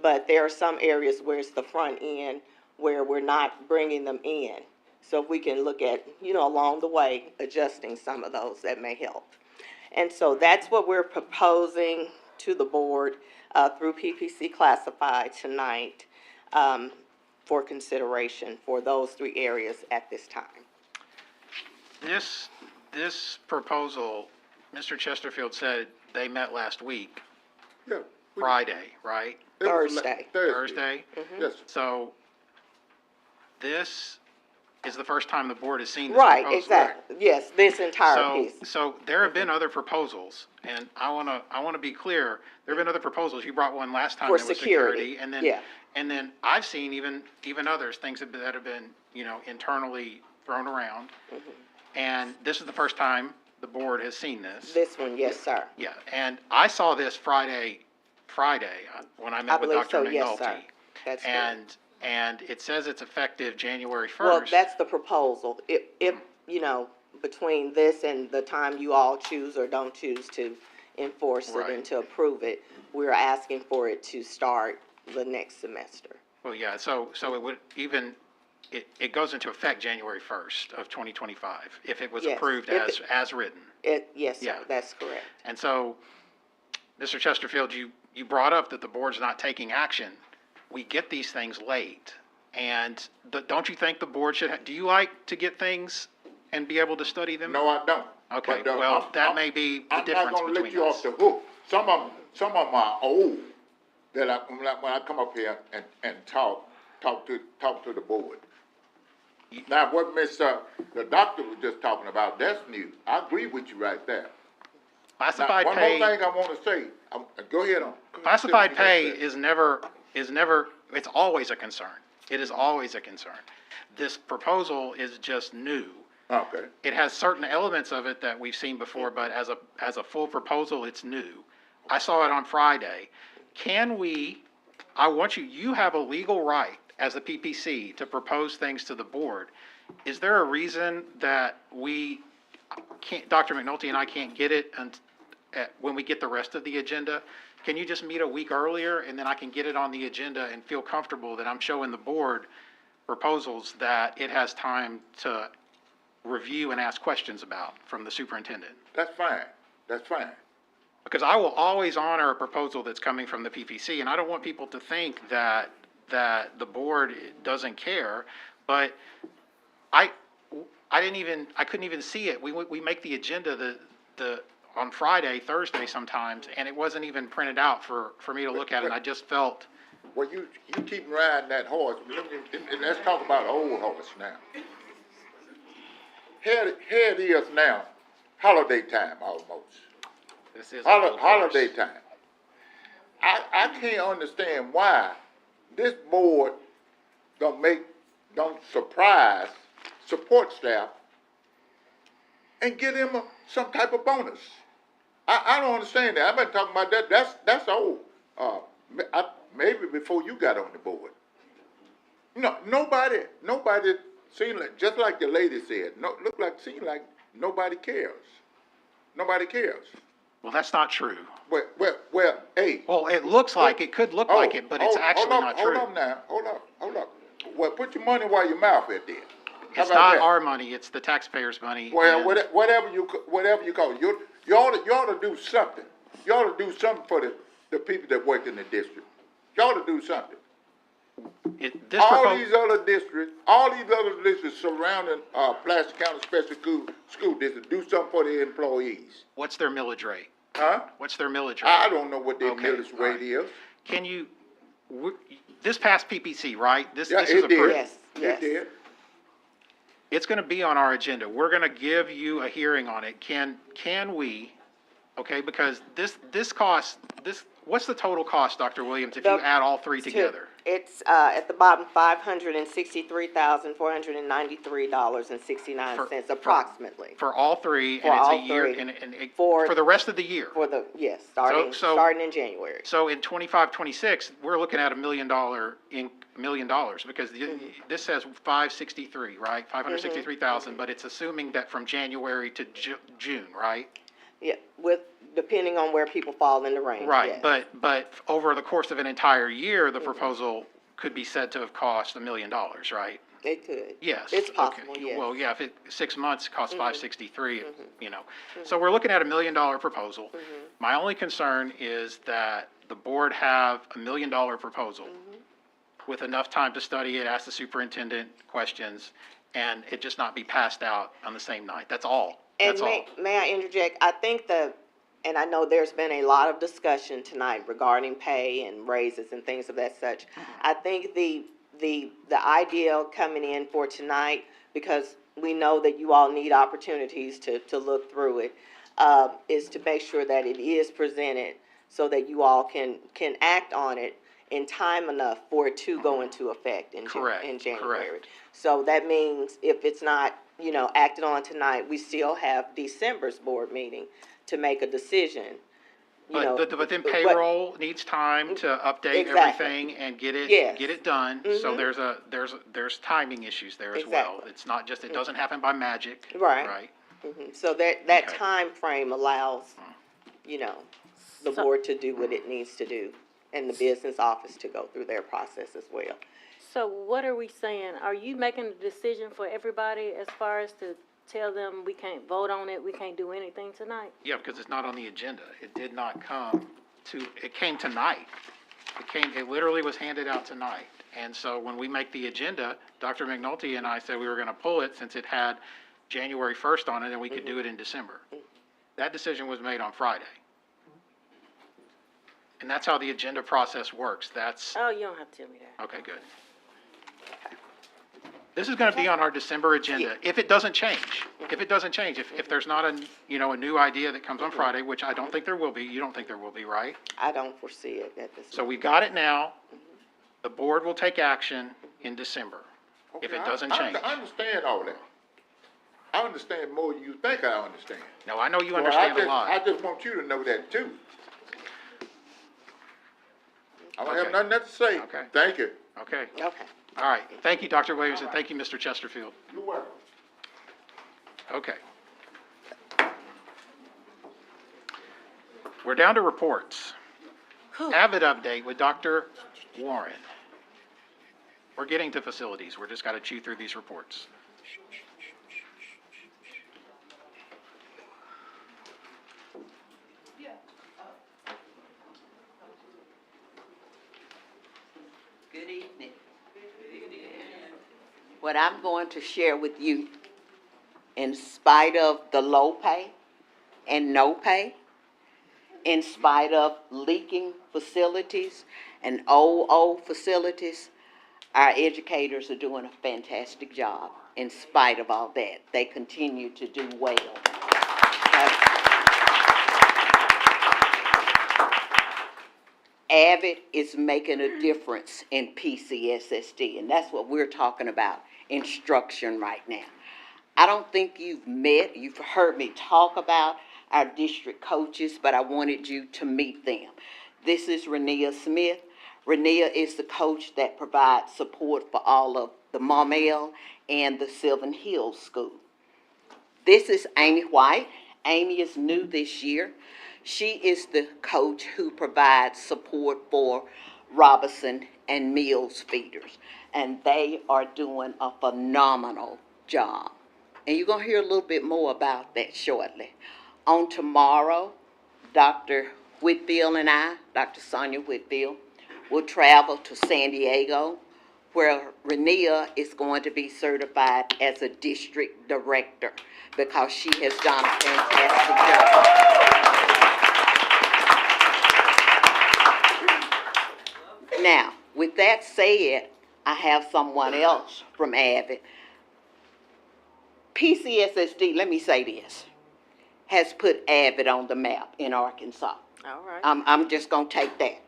but there are some areas where it's the front end where we're not bringing them in. So if we can look at, along the way, adjusting some of those, that may help. And so that's what we're proposing to the board through PPC Classified tonight for consideration for those 3 areas at this time. This proposal, Mr. Chesterfield said they met last week, Yeah. Friday, right? Thursday. Thursday? Mhm. Yes. So this is the first time the board has seen this Right, proposal. exactly. Yes, this entire piece. So there have been other proposals, and I wanna be clear, there have been other proposals. You brought one last time For that was security, security, and then, yeah. and then I've seen even others, things that have been, internally thrown around. Mm-hmm. And this is the first time the board has seen this. This one, yes, sir. Yeah, and I saw this Friday, when I I met with believe Dr. so, yes, McNulty. sir. That's correct. And it says it's effective January 1st. Well, that's the proposal. If, between this and the time you all choose or don't choose to enforce it and Right. to approve it, we're asking for it to start the next semester. Well, yeah, so it would it goes into effect January 1st of 2025, if it was Yes, approved if as written. Yes, sir, Yeah. that's correct. And so, Mr. Chesterfield, you brought up that the board's not taking action. We get these things late, and don't you think the board should, do you like to get things and be able to study them? No, I don't. Okay, But, well, that may be the difference I'm not gonna let between you us. off the hook. Some of them are old, that when I come up here and talk to the board. Now, what the doctor was just talking about, that's new. I agree with you right there. Classified Now, pay. one more thing I wanna say, go ahead on. Classified pay is never, it's always a concern. It is always a concern. This proposal is just new. Okay. It has certain elements of it that we've seen before, but as a full proposal, it's new. I saw it on Friday. You have a legal right as a PPC to propose things to the board. Is there a reason that we can't, Dr. McNulty and I can't get it when we get the rest of the agenda? Can you just meet a week earlier, and then I can get it on the agenda and feel comfortable that I'm showing the board proposals that it has time to review and ask questions about from the superintendent? That's fine, that's fine. Because I will always honor a proposal that's coming from the PPC, and I don't want people to think that the board doesn't care, but I couldn't even see it. We make the agenda on Friday, Thursday sometimes, and it wasn't even printed out for me to look at, and I just felt. Well, you keep riding that horse. Let's talk about old horse now. Here it is now, holiday time almost. This is Holiday time. I can't understand why this board don't surprise support staff and give them some type of bonus. I don't understand that. I've been talking about that. That's old. Maybe before you got on the board. Nobody seemed like, just like the lady said, seemed like nobody cares. Nobody cares. Well, that's not true. Well, hey. Well, it looks like, it could look like it, but it's actually not true. Hold up now. Hold up. Well, put your money where your mouth is then. It's not our money, it's the taxpayers' money. Well, whatever you call it, you ought to do something. You ought to do something for the people that work in the district. You ought to do something. All these other districts surrounding Pulaski County Special School District, do something for the employees. What's their millage rate? Huh? What's their millage rate? I don't know what their millage rate is. Can you, this passed PPC, right? This Yeah, is it approved. did. Yes. It did. It's gonna be on our agenda. We're gonna give you a hearing on it. Can we, okay, because this cost, what's the total cost, Dr. Williams, if you add all three together? It's, at the bottom, $563,493.69 approximately. For all three, For and it's all a year, three. and for the rest of the year? Yes, starting in January. So in 25-26, we're looking at $1 million because this says 563, right? 563,000, but it's assuming that from January to June, right? Yeah, depending on where people fall in the range. Right, yes. but over the course of an entire year, the proposal could be said to have cost $1 million, right? It could. Yes. It's possible, okay. yes. Well, yeah, if 6 months costs 563, So we're looking at $1 million proposal. My only concern is that the board have $1 million proposal with enough time to study it, ask the superintendent questions, and it just not be passed out on the same night. That's all. And may I interject? I think and I know there's been a lot of discussion tonight regarding pay and raises and things of that such. I think the idea coming in for tonight, because we know that you all need opportunities to look through it, is to make sure that it is presented so that you all can act on it in time enough for it to go into effect in January. Correct. So that means if it's not, acted on tonight, we still have December's board meeting to make a decision. But then payroll needs time to update everything and get it done. So there's timing issues there as well. It's not just, it doesn't happen by magic. Right. So that time frame allows, the board to do what it needs to do and the business office to go through their process as well. So what are we saying? Are you making a decision for everybody as far as to tell them we can't vote on it, we can't do anything tonight? Yeah, because it's not on the agenda. It did not it came tonight. It literally was handed out tonight. And so when we make the agenda, Dr. McNulty and I said we were gonna pull it since it had January 1st on it and we could do it in December. That decision was made on Friday. And that's how the agenda process works. Oh, you don't have to tell me that. Okay, good. This is gonna be on our December agenda, if it doesn't change. If there's not a new idea that comes on Friday, which I don't think there will be, you don't think there will be, right? I don't foresee it at this moment. So we got it now, the board will take action in December, if it doesn't change. I understand all that. I understand more than you think I understand. No, I know you understand a lot. I just want you to know that too. I don't have nothing else to say. Okay. Thank you. Okay. Okay. All right, thank you, Dr. Williams, and thank you, Mr. Chesterfield. You're welcome. Okay. We're down to reports. Avid update with Dr. Warren. We're getting to facilities, we're just gotta chew through these reports. Good evening. What I'm going to share with you, in spite of the low pay and no pay, in spite of leaking facilities and old facilities, our educators are doing a fantastic job. In spite of all that, they continue to do well. Avid is making a difference in PCSSD, and that's what we're talking about, instruction right now. I don't think you've heard me talk about our district coaches, but I wanted you to meet them. This is Renea Smith. Renea is the coach that provides support for all of the Maumelle and the Sylvan Hills School. This is Amy White. Amy is new this year. She is the coach who provides support for Robinson and Mills feeders, and they are doing a phenomenal job. And you're going to hear a little bit more about that shortly. On tomorrow, Dr. Whitfield and I, Dr. Sonia Whitfield, will travel to San Diego, where Renea is going to be certified as a district director because she has done a fantastic job. Now, with that said, I have someone else from Avid. PCSSD, let me say this, has put Avid on the map in Arkansas. All right. I'm just going to take that.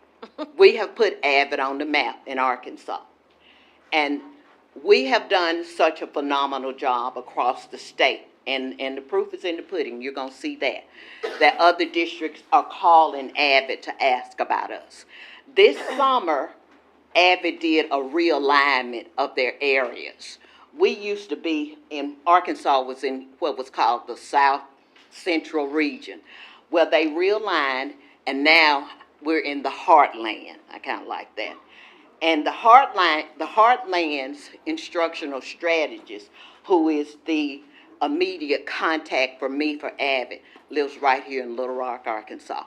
We have put Avid on the map in Arkansas. And we have done such a phenomenal job across the state. And the proof is in the pudding. You're going to see that other districts are calling Avid to ask about us. This summer, Avid did a realignment of their areas. We used to be in, Arkansas was in what was called the South Central region, where they realigned, and now we're in the heartland. I kind of like that. And the heartland's instructional strategist, who is the immediate contact for me for Avid, lives right here in Little Rock, Arkansas.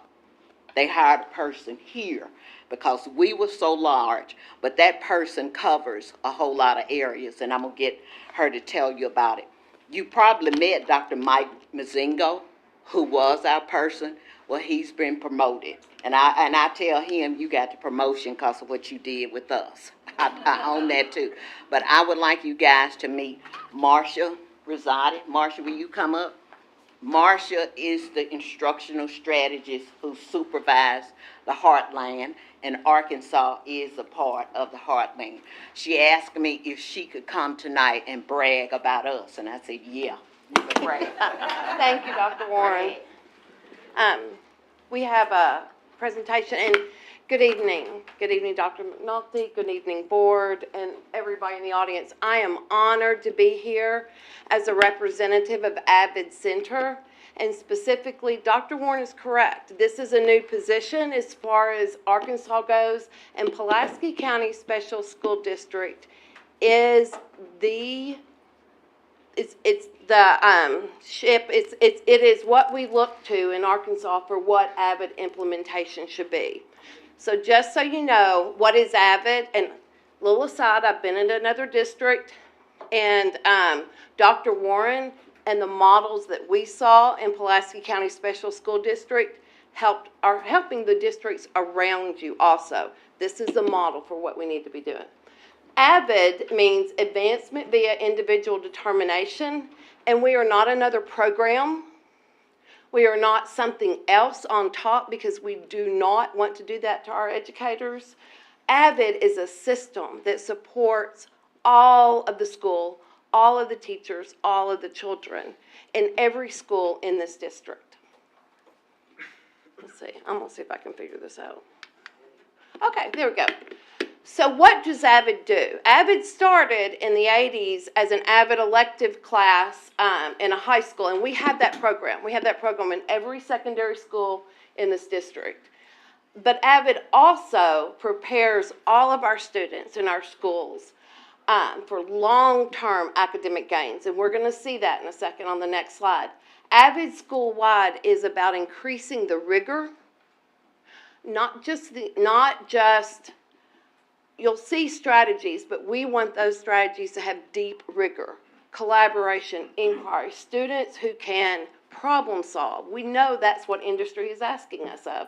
They hired a person here because we were so large, but that person covers a whole lot of areas, and I'm going to get her to tell you about it. You probably met Dr. Mike Mazingo, who was our person. Well, he's been promoted, and I tell him, you got the promotion because of what you did with us. I own that too. But I would like you guys to meet Marcia Rosati. Marcia, will you come up? Marcia is the instructional strategist who supervised the Heartland, and Arkansas is a part of the Heartland. She asked me if she could come tonight and brag about us, and I said, yeah, you can brag. Thank you, Dr. Warren. We have a presentation, and good evening. Good evening, Dr. McNulty. Good evening, board, and everybody in the audience. I am honored to be here as a representative of Avid Center, and specifically, Dr. Warren is correct. This is a new position as far as Arkansas goes, and Pulaski County Special School District is the it is what we look to in Arkansas for what Avid implementation should be. So just so you know, what is Avid? And little aside, I've been in another district, and Dr. Warren and the models that we saw in Pulaski County Special School District are helping the districts around you also. This is a model for what we need to be doing. Avid means advancement via individual determination, and we are not another program. We are not something else on top, because we do not want to do that to our educators. Avid is a system that supports all of the school, all of the teachers, all of the children in every school in this district. Let's see, I'm gonna see if I can figure this out. Okay, there we go. So what does Avid do? Avid started in the 80s as an Avid elective class in a high school, and we have that program. We have that program in every secondary school in this district. But Avid also prepares all of our students in our schools for long-term academic gains, and we're going to see that in a second on the next slide. Avid school-wide is about increasing the rigor, not just you'll see strategies, but we want those strategies to have deep rigor, collaboration, inquiry, students who can problem solve. We know that's what industry is asking us of.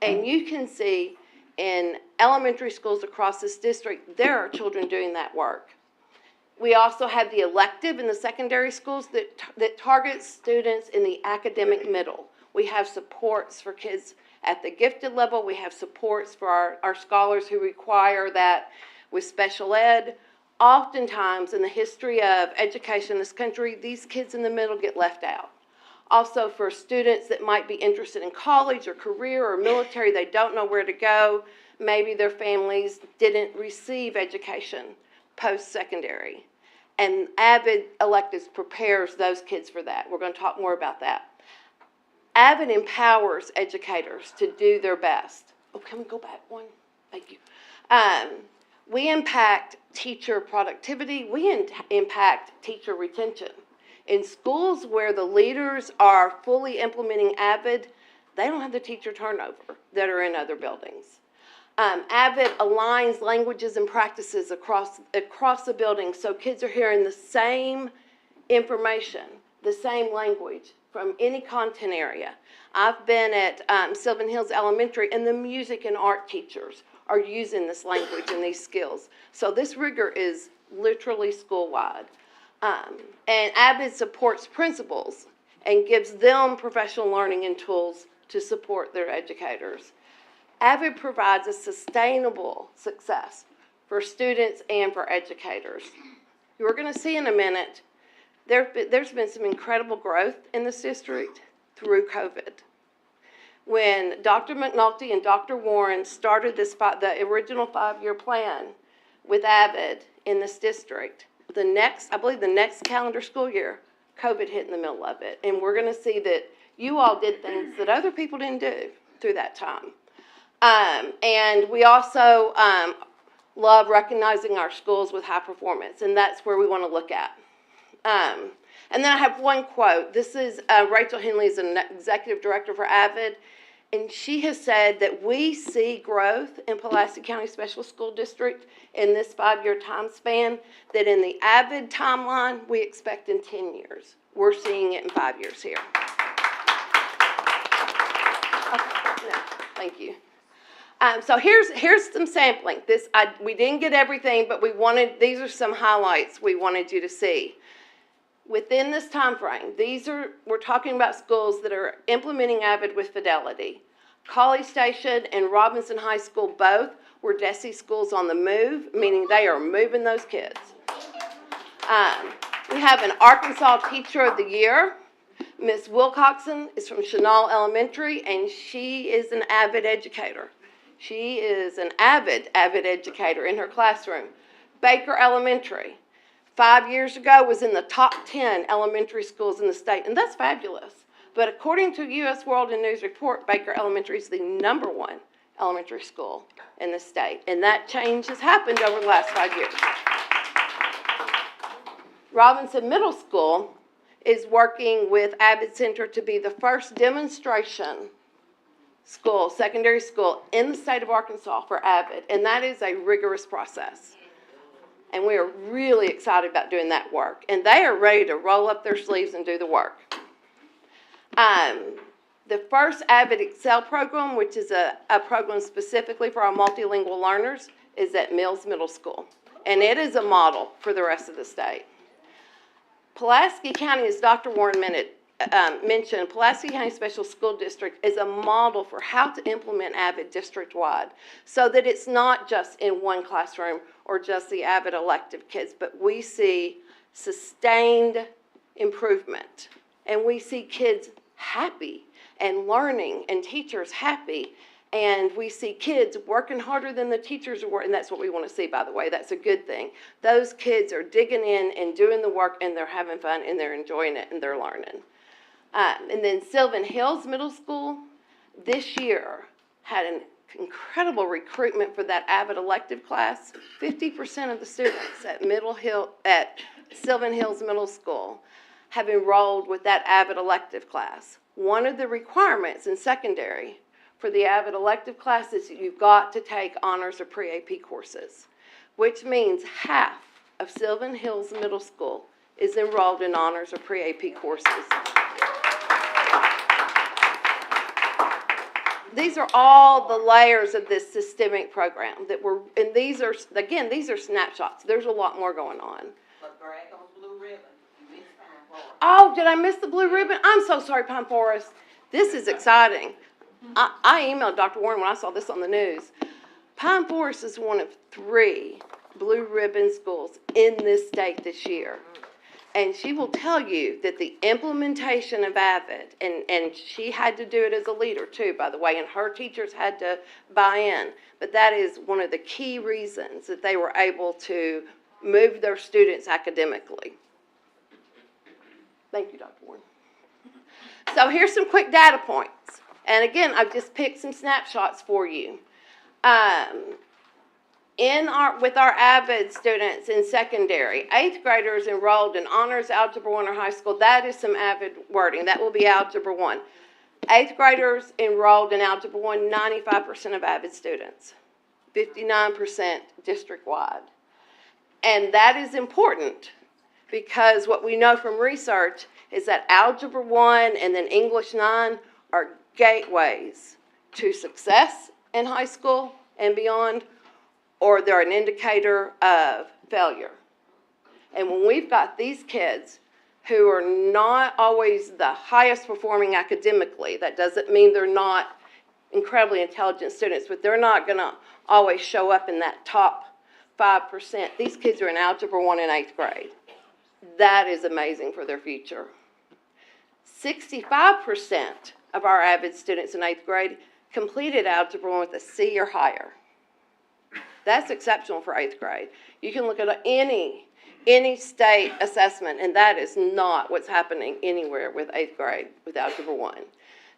And you can see in elementary schools across this district, there are children doing that work. We also have the elective in the secondary schools that targets students in the academic middle. We have supports for kids at the gifted level. We have supports for our scholars who require that with special ed. oftentimes in the history of education in this country, these kids in the middle get left out. Also, for students that might be interested in college or career or military, they don't know where to go. Maybe their families didn't receive education post-secondary. And Avid Electives prepares those kids for that. We're going to talk more about that. Avid empowers educators to do their best. Oh, can we go back one? Thank you. We impact teacher productivity. We impact teacher retention. In schools where the leaders are fully implementing Avid, they don't have the teacher turnover that are in other buildings. Avid aligns languages and practices across the building, so kids are hearing the same information, the same language from any content area. I've been at Sylvan Hills Elementary, and the music and art teachers are using this language and these skills. So this rigor is literally school-wide. And Avid supports principals and gives them professional learning and tools to support their educators. Avid provides a sustainable success for students and for educators. You're going to see in a minute, there's been some incredible growth in this district through COVID. When Dr. McNulty and Dr. Warren started the original 5-year plan with Avid in this district, I believe the next calendar school year, COVID hit in the middle of it. And we're going to see that you all did things that other people didn't do through that time. And we also love recognizing our schools with high performance, and that's where we want to look at. And then I have one quote. This is Rachel Henley is an executive director for Avid, and she has said that we see growth in Pulaski County Special School District in this 5-year time span, that in the Avid timeline, we expect in 10 years. We're seeing it in 5 years here. No, thank you. So here's some sampling. We didn't get everything, but these are some highlights we wanted you to see. Within this time frame, we're talking about schools that are implementing Avid with fidelity. College Station and Robinson High School both were DESE schools on the move, meaning they are moving those kids. We have an Arkansas Teacher of the Year. Miss Wilcoxon is from Chenal Elementary, and she is an Avid educator. She is an avid educator in her classroom. Baker Elementary, 5 years ago, was in the top 10 elementary schools in the state, and that's fabulous. But according to U.S. World and News Report, Baker Elementary is the #1 elementary school in the state, and that change has happened over the last 5 years. Robinson Middle School is working with Avid Center to be the first demonstration school, secondary school in the state of Arkansas for Avid, and that is a rigorous process. And we are really excited about doing that work. And they are ready to roll up their sleeves and do the work. The first Avid Excel program, which is a program specifically for our multilingual learners, is at Mills Middle School. And it is a model for the rest of the state. Pulaski County, as Dr. Warren mentioned, Pulaski County Special School District is a model for how to implement Avid district-wide, so that it's not just in one classroom or just the Avid elective kids, but we see sustained improvement, and we see kids happy and learning and teachers happy, and we see kids working harder than the teachers are working, and that's what we want to see, by the way. That's a good thing. Those kids are digging in and doing the work, and they're having fun, and they're enjoying it, and they're learning. And then Sylvan Hills Middle School this year had an incredible recruitment for that Avid elective class. 50% of the students at Sylvan Hills Middle School have enrolled with that Avid elective class. One of the requirements in secondary for the Avid elective class is you've got to take honors or pre-AP courses, which means half of Sylvan Hills Middle School is enrolled in honors or pre-AP courses. These are all the layers of this systemic program and these are snapshots. There's a lot more going on. Oh, did I miss the blue ribbon? I'm so sorry, Pine Forest. This is exciting. I emailed Dr. Warren when I saw this on the news. Pine Forest is one of 3 blue ribbon schools in this state this year. And she will tell you that the implementation of Avid, and she had to do it as a leader too, by the way, and her teachers had to buy in. But that is one of the key reasons that they were able to move their students academically. Thank you, Dr. Warren. So here's some quick data points. And again, I've just picked some snapshots for you. With our Avid students in secondary, 8th graders enrolled in honors algebra 1 or high school, that is some Avid wording. That will be algebra 1. 8th graders enrolled in algebra 1, 95% of Avid students, 59% district-wide. And that is important because what we know from research is that algebra 1 and then English 9 are gateways to success in high school and beyond, or they're an indicator of failure. And when we've got these kids who are not always the highest performing academically, that doesn't mean they're not incredibly intelligent students, but they're not going to always show up in that top 5%. These kids are in algebra 1 in 8th grade. That is amazing for their future. 65% of our Avid students in 8th grade completed algebra 1 with a C or higher. That's exceptional for 8th grade. You can look at any state assessment, and that is not what's happening anywhere with 8th grade with algebra 1.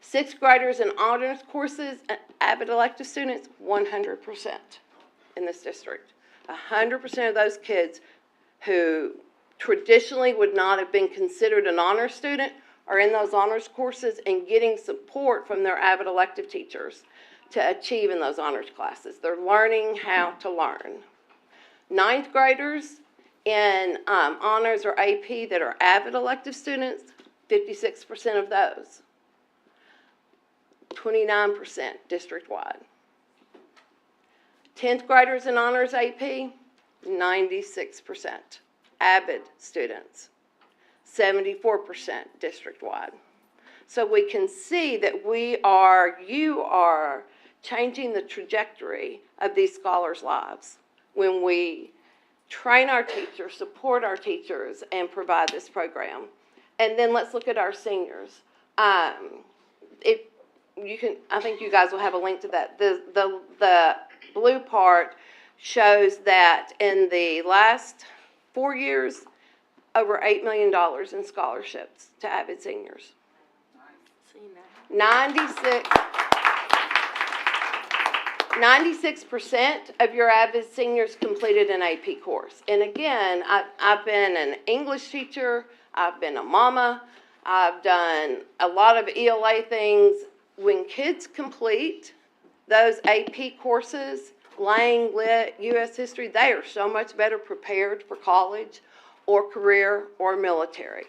6th graders in honors courses, Avid elective students, 100% in this district. 100% of those kids who traditionally would not have been considered an honor student are in those honors courses and getting support from their Avid elective teachers to achieve in those honors classes. They're learning how to learn. 9th graders in honors or AP that are Avid elective students, 56% of those. 29% district-wide. 10th graders in honors AP, 96% Avid students, 74% district-wide. So we can see that you are changing the trajectory of these scholars' lives when we train our teachers, support our teachers, and provide this program. And then let's look at our seniors. I think you guys will have a link to that. The blue part shows that in the last 4 years, over $8 million in scholarships to Avid seniors. 96% of your Avid seniors completed an AP course. And again, I've been an English teacher, I've been a mama, I've done a lot of ELA things. When kids complete those AP courses, Lang, Lit, U.S. History, they are so much better prepared for college or career or military.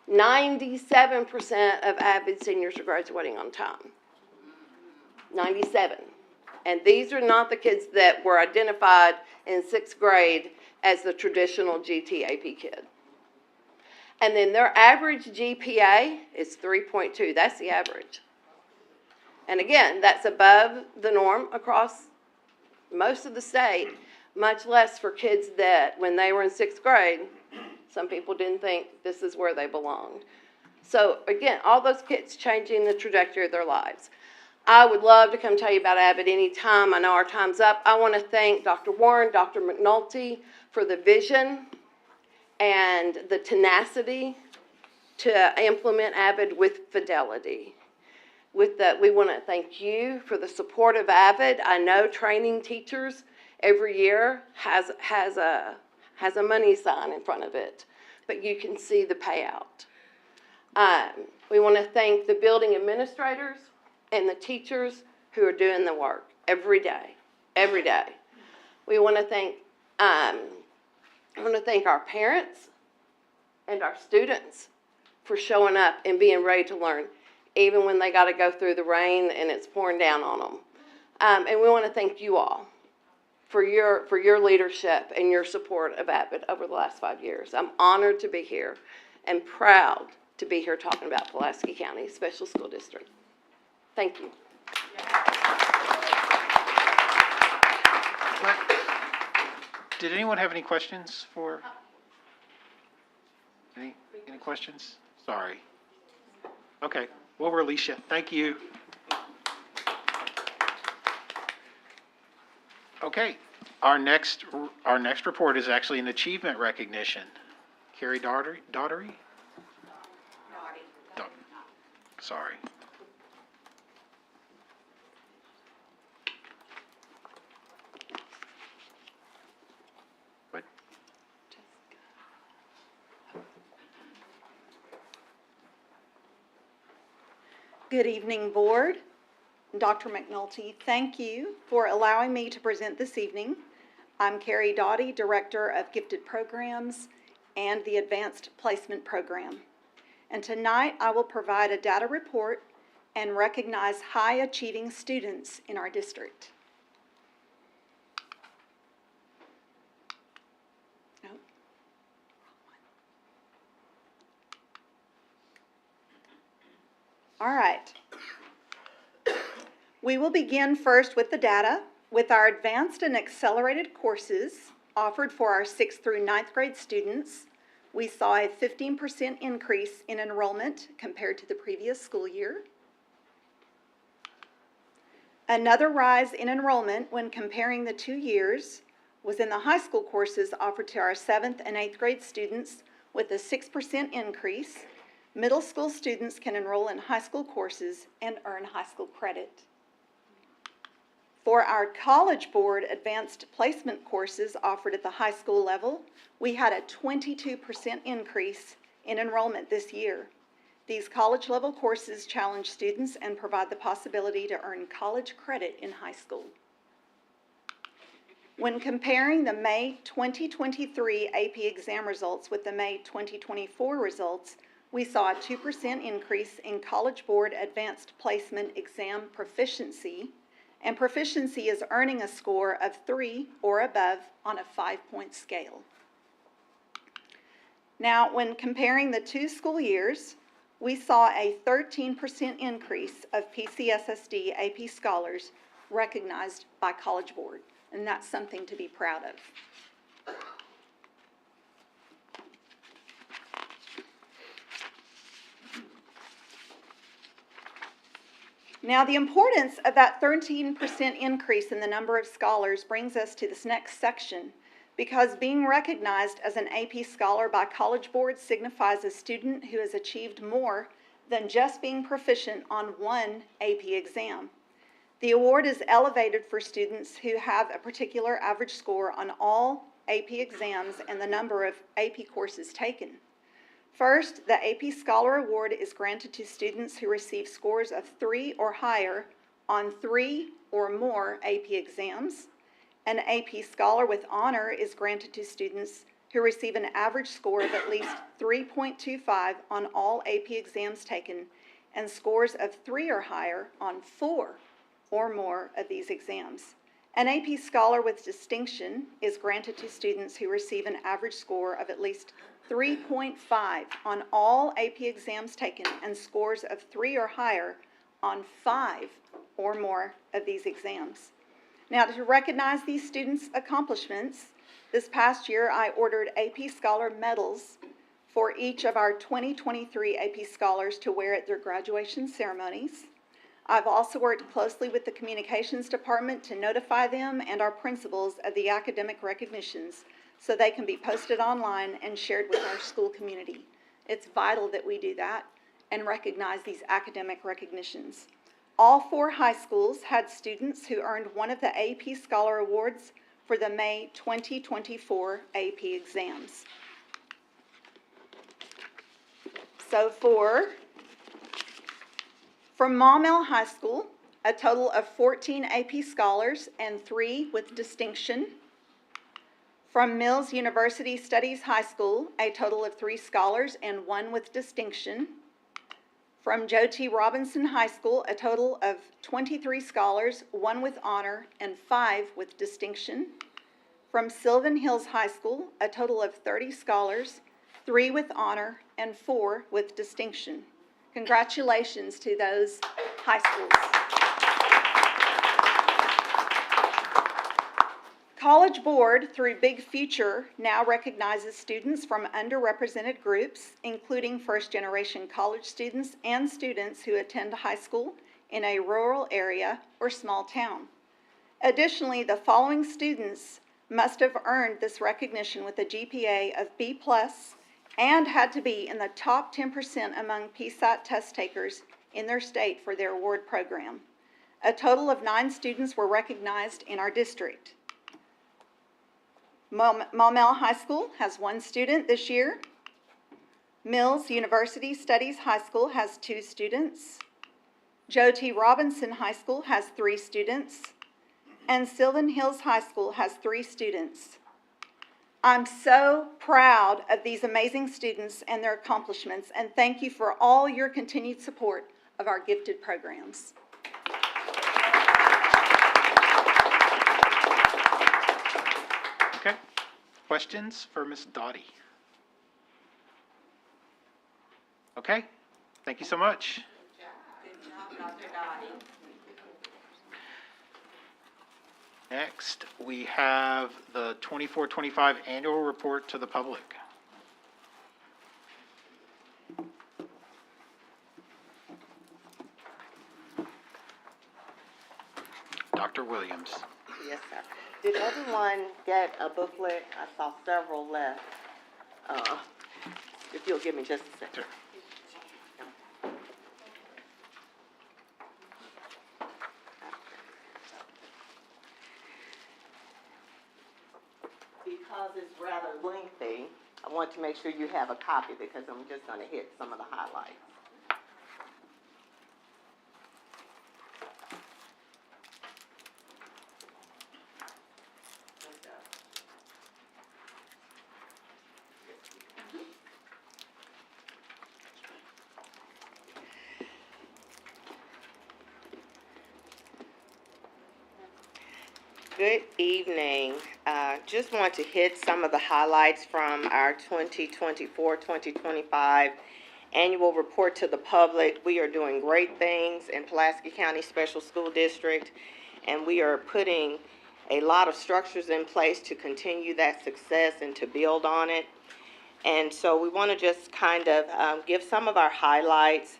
97% of Avid seniors are graduating on time. 97. And these are not the kids that were identified in 6th grade as the traditional GT AP kid. And then their average GPA is 3.2. That's the average. And again, that's above the norm across most of the state, much less for kids that when they were in 6th grade, some people didn't think this is where they belonged. So again, all those kids changing the trajectory of their lives. I would love to come tell you about Avid anytime. I know our time's up. I want to thank Dr. Warren, Dr. McNulty for the vision and the tenacity to implement Avid with fidelity. We want to thank you for the support of Avid. I know training teachers every year has a money sign in front of it, but you can see the payout. We want to thank the building administrators and the teachers who are doing the work every day. We want to thank our parents and our students for showing up and being ready to learn, even when they got to go through the rain and it's pouring down on them. And we want to thank you all for your leadership and your support of Avid over the last 5 years. I'm honored to be here and proud to be here talking about Pulaski County Special School District. Thank you. Did anyone have any questions for? Any questions? Sorry. Okay, we'll release you. Thank you. Okay, our next report is actually an achievement recognition. Carrie Daughtery? Sorry. What? Good evening, Board. Dr. McNulty, thank you for allowing me to present this evening. I'm Carrie Doughty, Director of Gifted Programs and the Advanced Placement Program. And tonight I will provide a data report and recognize high-achieving students in our district. All right. We will begin first with the data. With our advanced and accelerated courses offered for our 6th through 9th grade students, we saw a 15% increase in enrollment compared to the previous school year. Another rise in enrollment when comparing the 2 years was in the high school courses offered to our 7th and 8th grade students with a 6% increase. Middle school students can enroll in high school courses and earn high school credit. For our College Board advanced placement courses offered at the high school level, we had a 22% increase in enrollment this year. These college level courses challenge students and provide the possibility to earn college credit in high school. When comparing the May 2023 AP exam results with the May 2024 results, we saw a 2% increase in College Board advanced placement exam proficiency, and proficiency is earning a score of 3 or above on a 5-point scale. Now, when comparing the 2 school years, we saw a 13% increase of PCSSD AP scholars recognized by College Board, and that's something to be proud of. Now, the importance of that 13% increase in the number of scholars brings us to this next section, because being recognized as an AP scholar by College Board signifies a student who has achieved more than just being proficient on one AP exam. The award is elevated for students who have a particular average score on all AP exams and the number of AP courses taken. First, the AP Scholar Award is granted to students who receive scores of 3 or higher on 3 or more AP exams. An AP Scholar with Honor is granted to students who receive an average score of at least 3.25 on all AP exams taken and scores of 3 or higher on 4 or more of these exams. An AP Scholar with Distinction is granted to students who receive an average score of at least 3.5 on all AP exams taken and scores of 3 or higher on 5 or more of these exams. Now, to recognize these students' accomplishments, this past year I ordered AP Scholar medals for each of our 2023 AP Scholars to wear at their graduation ceremonies. I've also worked closely with the Communications Department to notify them and our principals of the academic recognitions so they can be posted online and shared with our school community. It's vital that we do that and recognize these academic recognitions. All 4 high schools had students who earned one of the AP Scholar Awards for the May 2024 AP exams. So from Maumelle High School, a total of 14 AP Scholars and 3 with distinction. From Mills University Studies High School, a total of 3 scholars and 1 with distinction. From Joe T. Robinson High School, a total of 23 scholars, 1 with honor, and 5 with distinction. From Sylvan Hills High School, a total of 30 scholars, 3 with honor, and 4 with distinction. Congratulations to those high schools. College Board, through Big Future, now recognizes students from underrepresented groups, including first-generation college students and students who attend high school in a rural area or small town. Additionally, the following students must have earned this recognition with a GPA of B+ and had to be in the top 10% among PSAT test takers in their state for their award program. A total of 9 students were recognized in our district. Maumelle High School has 1 student this year. Mills University Studies High School has 2 students. Joe T. Robinson High School has 3 students. And Sylvan Hills High School has 3 students. I'm so proud of these amazing students and their accomplishments, and thank you for all your continued support of our gifted programs. Okay. Questions for Ms. Doughty? Okay. Thank you so much. Good job, Dr. Doughty. Next, we have the 24-25 annual report to the public. Dr. Williams. Yes, sir. Did everyone get a booklet? I saw several left. If you'll give me just a second. Sure. Because it's rather lengthy, I want to make sure you have a copy because I'm just going to hit some of the highlights. Good evening. Just want to hit some of the highlights from our 2024-2025 annual report to the public. We are doing great things in Pulaski County Special School District, and we are putting a lot of structures in place to continue that success and to build on it. And so we want to just kind of give some of our highlights.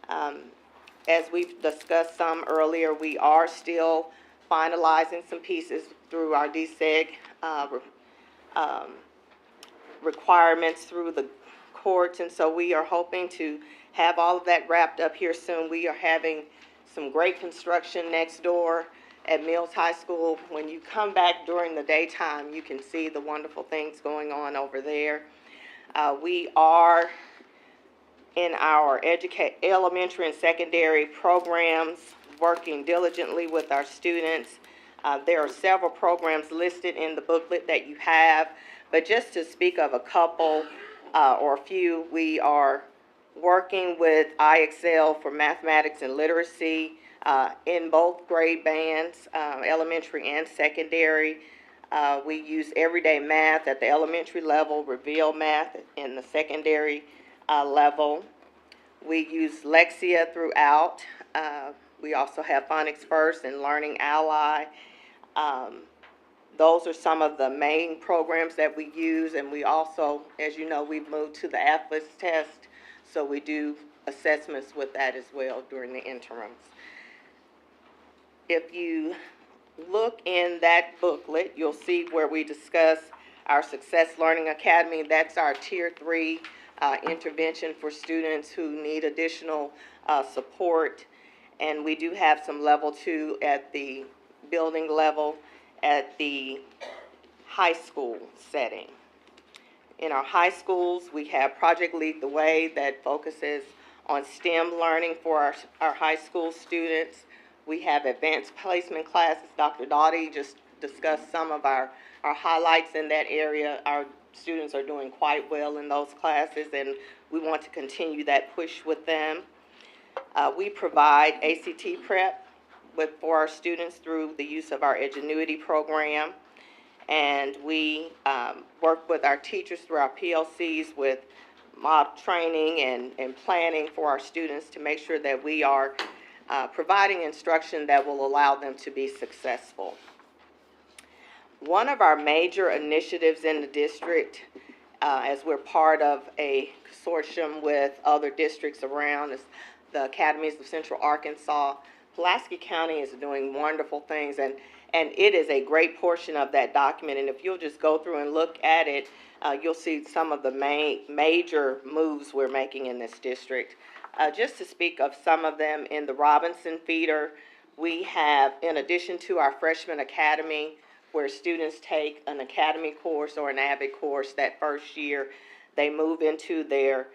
As we've discussed some earlier, we are still finalizing some pieces through our DSEG requirements through the courts, and so we are hoping to have all of that wrapped up here soon. We are having some great construction next door at Mills High School. When you come back during the daytime, you can see the wonderful things going on over there. We are in our elementary and secondary programs working diligently with our students. There are several programs listed in the booklet that you have, but just to speak of a couple or a few, we are working with IXL for mathematics and literacy in both grade bands, elementary and secondary. We use everyday math at the elementary level, Reveal Math in the secondary level. We use Lexia throughout. We also have Phonics First and Learning Ally. Those are some of the main programs that we use, and we also, as you know, we've moved to the AFLIS test, so we do assessments with that as well during the interims. If you look in that booklet, you'll see where we discuss our Success Learning Academy. That's our Tier 3 intervention for students who need additional support. And we do have some Level 2 at the building level at the high school setting. In our high schools, we have Project Lead the Way that focuses on STEM learning for our high school students. We have advanced placement classes. Dr. Doughty just discussed some of our highlights in that area. Our students are doing quite well in those classes, and we want to continue that push with them. We provide ACT prep for our students through the use of our Edgenuity program, and we work with our teachers through our PLCs with model training and planning for our students to make sure that we are providing instruction that will allow them to be successful. One of our major initiatives in the district, as we're part of a consortium with other districts around, is the Academies of Central Arkansas. Pulaski County is doing wonderful things, and it is a great portion of that document. And if you'll just go through and look at it, you'll see some of the major moves we're making in this district. Just to speak of some of them, in the Robinson feeder, we have, in addition to our freshman academy, where students take an academy course or an Avid course that first year, they move into their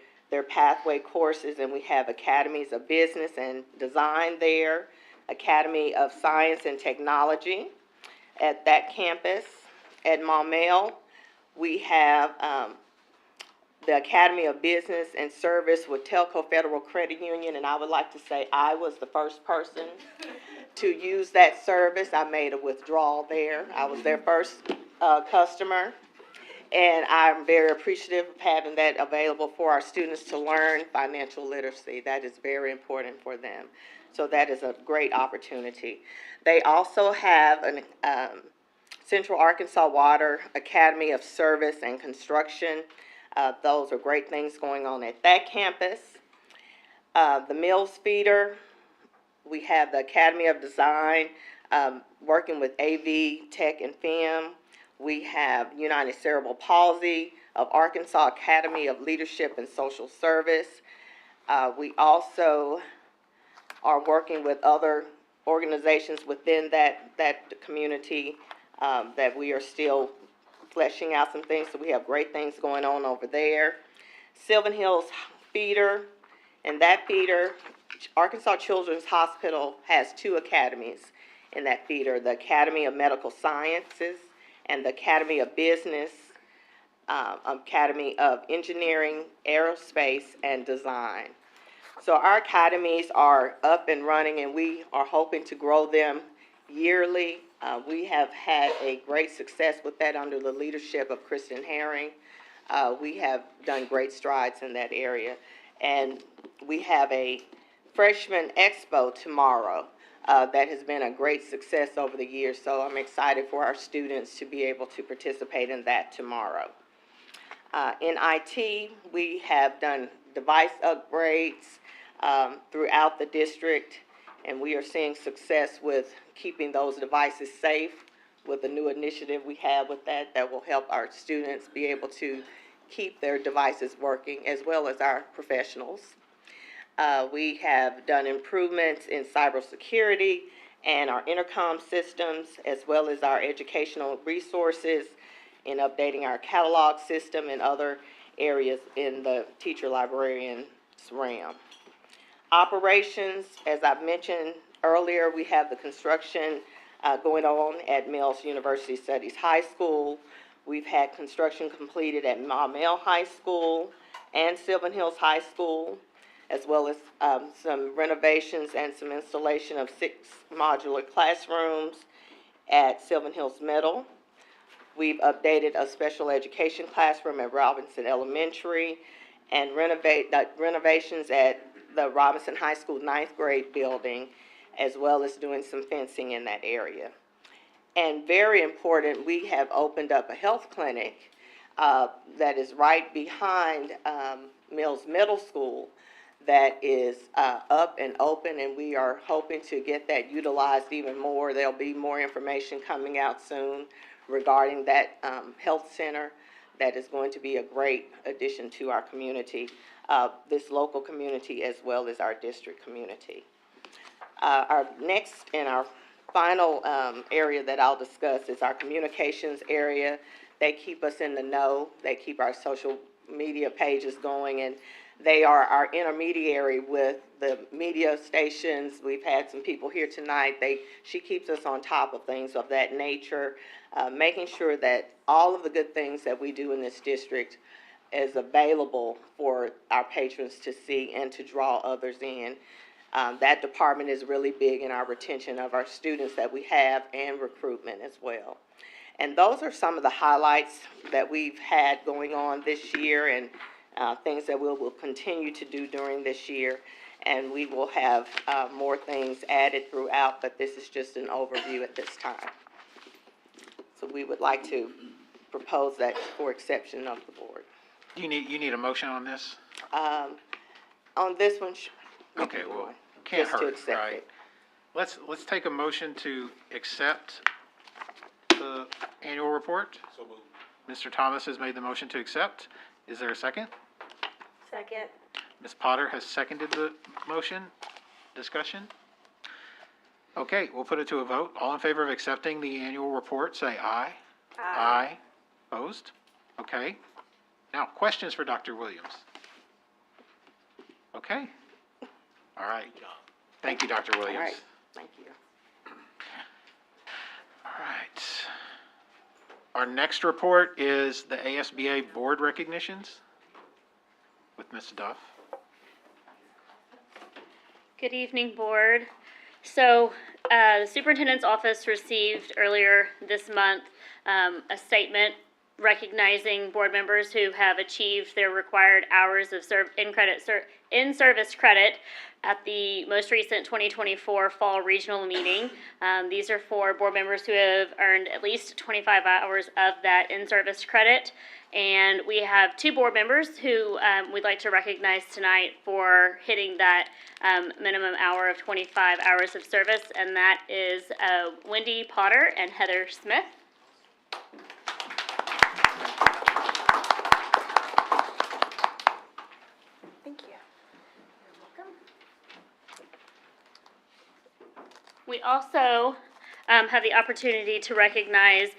pathway courses, and we have academies of business and design there, Academy of Science and Technology at that campus. At Maumelle, we have the Academy of Business and Service with Telco Federal Credit Union, and I would like to say I was the first person to use that service. I made a withdrawal there. I was their first customer, and I'm very appreciative of having that available for our students to learn financial literacy. That is very important for them. So that is a great opportunity. They also have an Central Arkansas Water Academy of Service and Construction. Those are great things going on at that campus. The Mills Feeder, we have the Academy of Design, working with Avid, Tech, and FEM. We have United Cerebral Palsy of Arkansas Academy of Leadership and Social Service. We also are working with other organizations within that community that we are still fleshing out some things, so we have great things going on over there. Sylvan Hills Feeder, and that feeder, Arkansas Children's Hospital has two academies in that feeder, the Academy of Medical Sciences and the Academy of Business, Academy of Engineering, Aerospace, and Design. So our academies are up and running, and we are hoping to grow them yearly. We have had a great success with that under the leadership of Kristen Herring. We have done great strides in that area. And we have a freshman expo tomorrow that has been a great success over the years. So I'm excited for our students to be able to participate in that tomorrow. In IT, we have done device upgrades throughout the district, and we are seeing success with keeping those devices safe with a new initiative we have with that will help our students be able to keep their devices working, as well as our professionals. We have done improvements in cybersecurity and our intercom systems, as well as our educational resources, in updating our catalog system and other areas in the teacher librarian's realm. Operations, as I've mentioned earlier, we have the construction going on at Mills University Studies High School. We've had construction completed at Maumelle High School and Sylvan Hills High School, as well as some renovations and some installation of 6 modular classrooms at Sylvan Hills Middle. We've updated a special education classroom at Robinson Elementary, and renovations at the Robinson High School 9th grade building, as well as doing some fencing in that area. And very important, we have opened up a health clinic that is right behind Mills Middle School that is up and open, and we are hoping to get that utilized even more. There'll be more information coming out soon regarding that health center that is going to be a great addition to our community, this local community, as well as our district community. Our next and our final area that I'll discuss is our communications area. They keep us in the know. They keep our social media pages going, and they are our intermediary with the media stations. We've had some people here tonight. She keeps us on top of things of that nature, making sure that all of the good things that we do in this district is available for our patrons to see and to draw others in. That department is really big in our retention of our students that we have and recruitment as well. And those are some of the highlights that we've had going on this year, and things that we will continue to do during this year. And we will have more things added throughout, but this is just an overview at this time. So we would like to propose that for exception of the board. You need a motion on this? On this one, we Okay, can do well, one, can't just to hurt, accept right? it. Let's take a motion to accept the annual report. So moved. Mr. Thomas has made the motion to accept. Is there a second? Second. Ms. Potter has seconded the motion. Discussion? Okay, we'll put it to a vote. All in favor of accepting the annual report, say aye. Aye. Opposed? Okay. Now, questions for Dr. Williams? Okay. All right. Thank you, Dr. Williams. All right, thank you. All right. Our next report is the ASBA board recognitions with Ms. Duff. Good evening, Board. So, the Superintendent's Office received earlier this month a statement recognizing board members who have achieved their required hours of in-service credit at the most recent 2024 Fall Regional Meeting. These are for board members who have earned at least 25 hours of that in-service credit. And we have two board members who we'd like to recognize tonight for hitting that minimum hour of 25 hours of service, and that is Wendy Potter and Heather Smith. Thank you. We also have the opportunity to recognize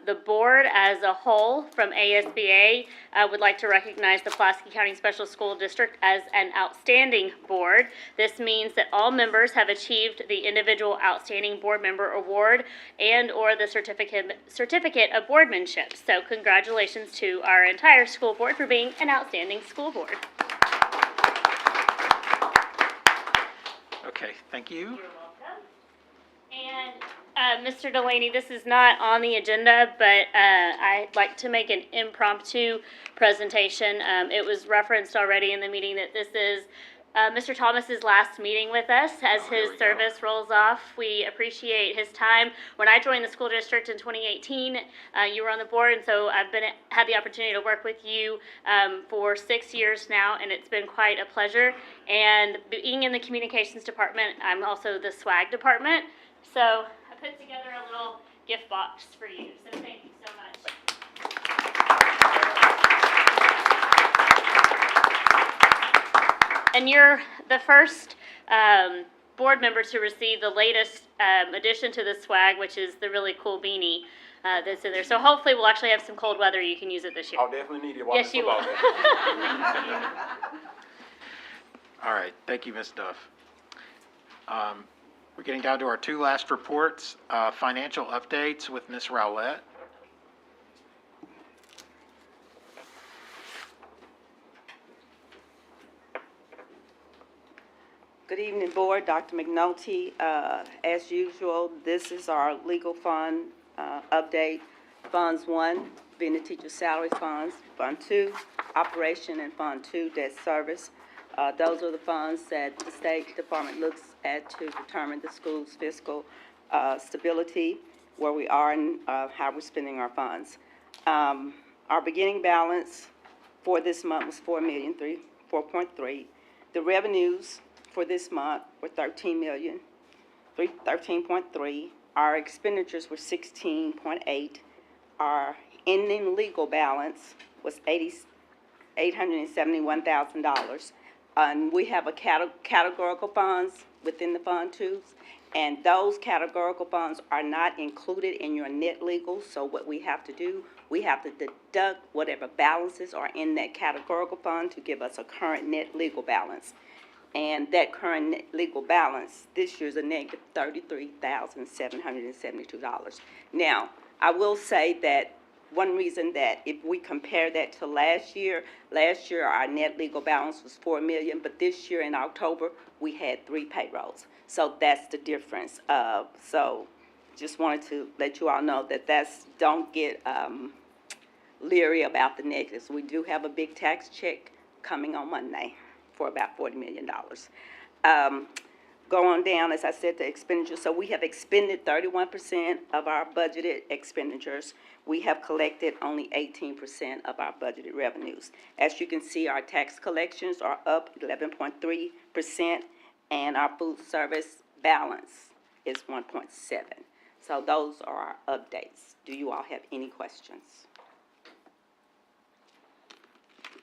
the board as a whole from ASBA. Would like to recognize the Pulaski County Special School District as an outstanding board. This means that all members have achieved the individual outstanding board member award and or the certificate of boardmanship. So congratulations to our entire school board for being an outstanding school board. Okay, thank you. You're welcome. And Mr. Delaney, this is not on the agenda, but I'd like to make an impromptu presentation. It was referenced already in the meeting that this is Mr. Thomas's last meeting with us as his service rolls off. We appreciate his time. When I joined the school district in 2018, you were on the board, and so I've had the opportunity to work with you for 6 years now, and it's been quite a pleasure. And being in the communications department, I'm also the swag department. So I put together a little gift box for you. So thank you so much. And you're the first board member to receive the latest addition to the swag, which is the really cool beanie that's in there. So hopefully we'll actually have some cold weather. You can use it this year. I'll definitely need it. Yes, you will. All right, thank you, Ms. Duff. We're getting down to our two last reports, financial updates with Ms. Rowlett. Good evening, Board. Dr. McNulty. As usual, this is our legal fund update. Funds 1, being the teacher salary funds. Fund 2, operation, and Fund 2, debt service. Those are the funds that the State Department looks at to determine the school's fiscal stability, where we are and how we're spending our funds. Our beginning balance for this month was $4.3. The revenues for this month were $13.3. Our expenditures were $16.8. Our ending legal balance was $871,000. And we have a categorical funds within the Fund 2s, and those categorical funds are not included in your net legal. So what we have to do, we have to deduct whatever balances are in that categorical fund to give us a current net legal balance. And that current net legal balance this year is a negative $33,772. Now, I will say that one reason that if we compare that to last year our net legal balance was $4 million, but this year in October, we had 3 payrolls. So that's the difference. So just wanted to let you all know that don't get leery about the negatives. We do have a big tax check coming on Monday for about $40 million. go on down, as I said, the expenditures. So we have expended 31% of our budgeted expenditures. We have collected only 18% of our budgeted revenues. As you can see, our tax collections are up 11.3%, and our food service balance is 1.7. So those are our updates. Do you all have any questions?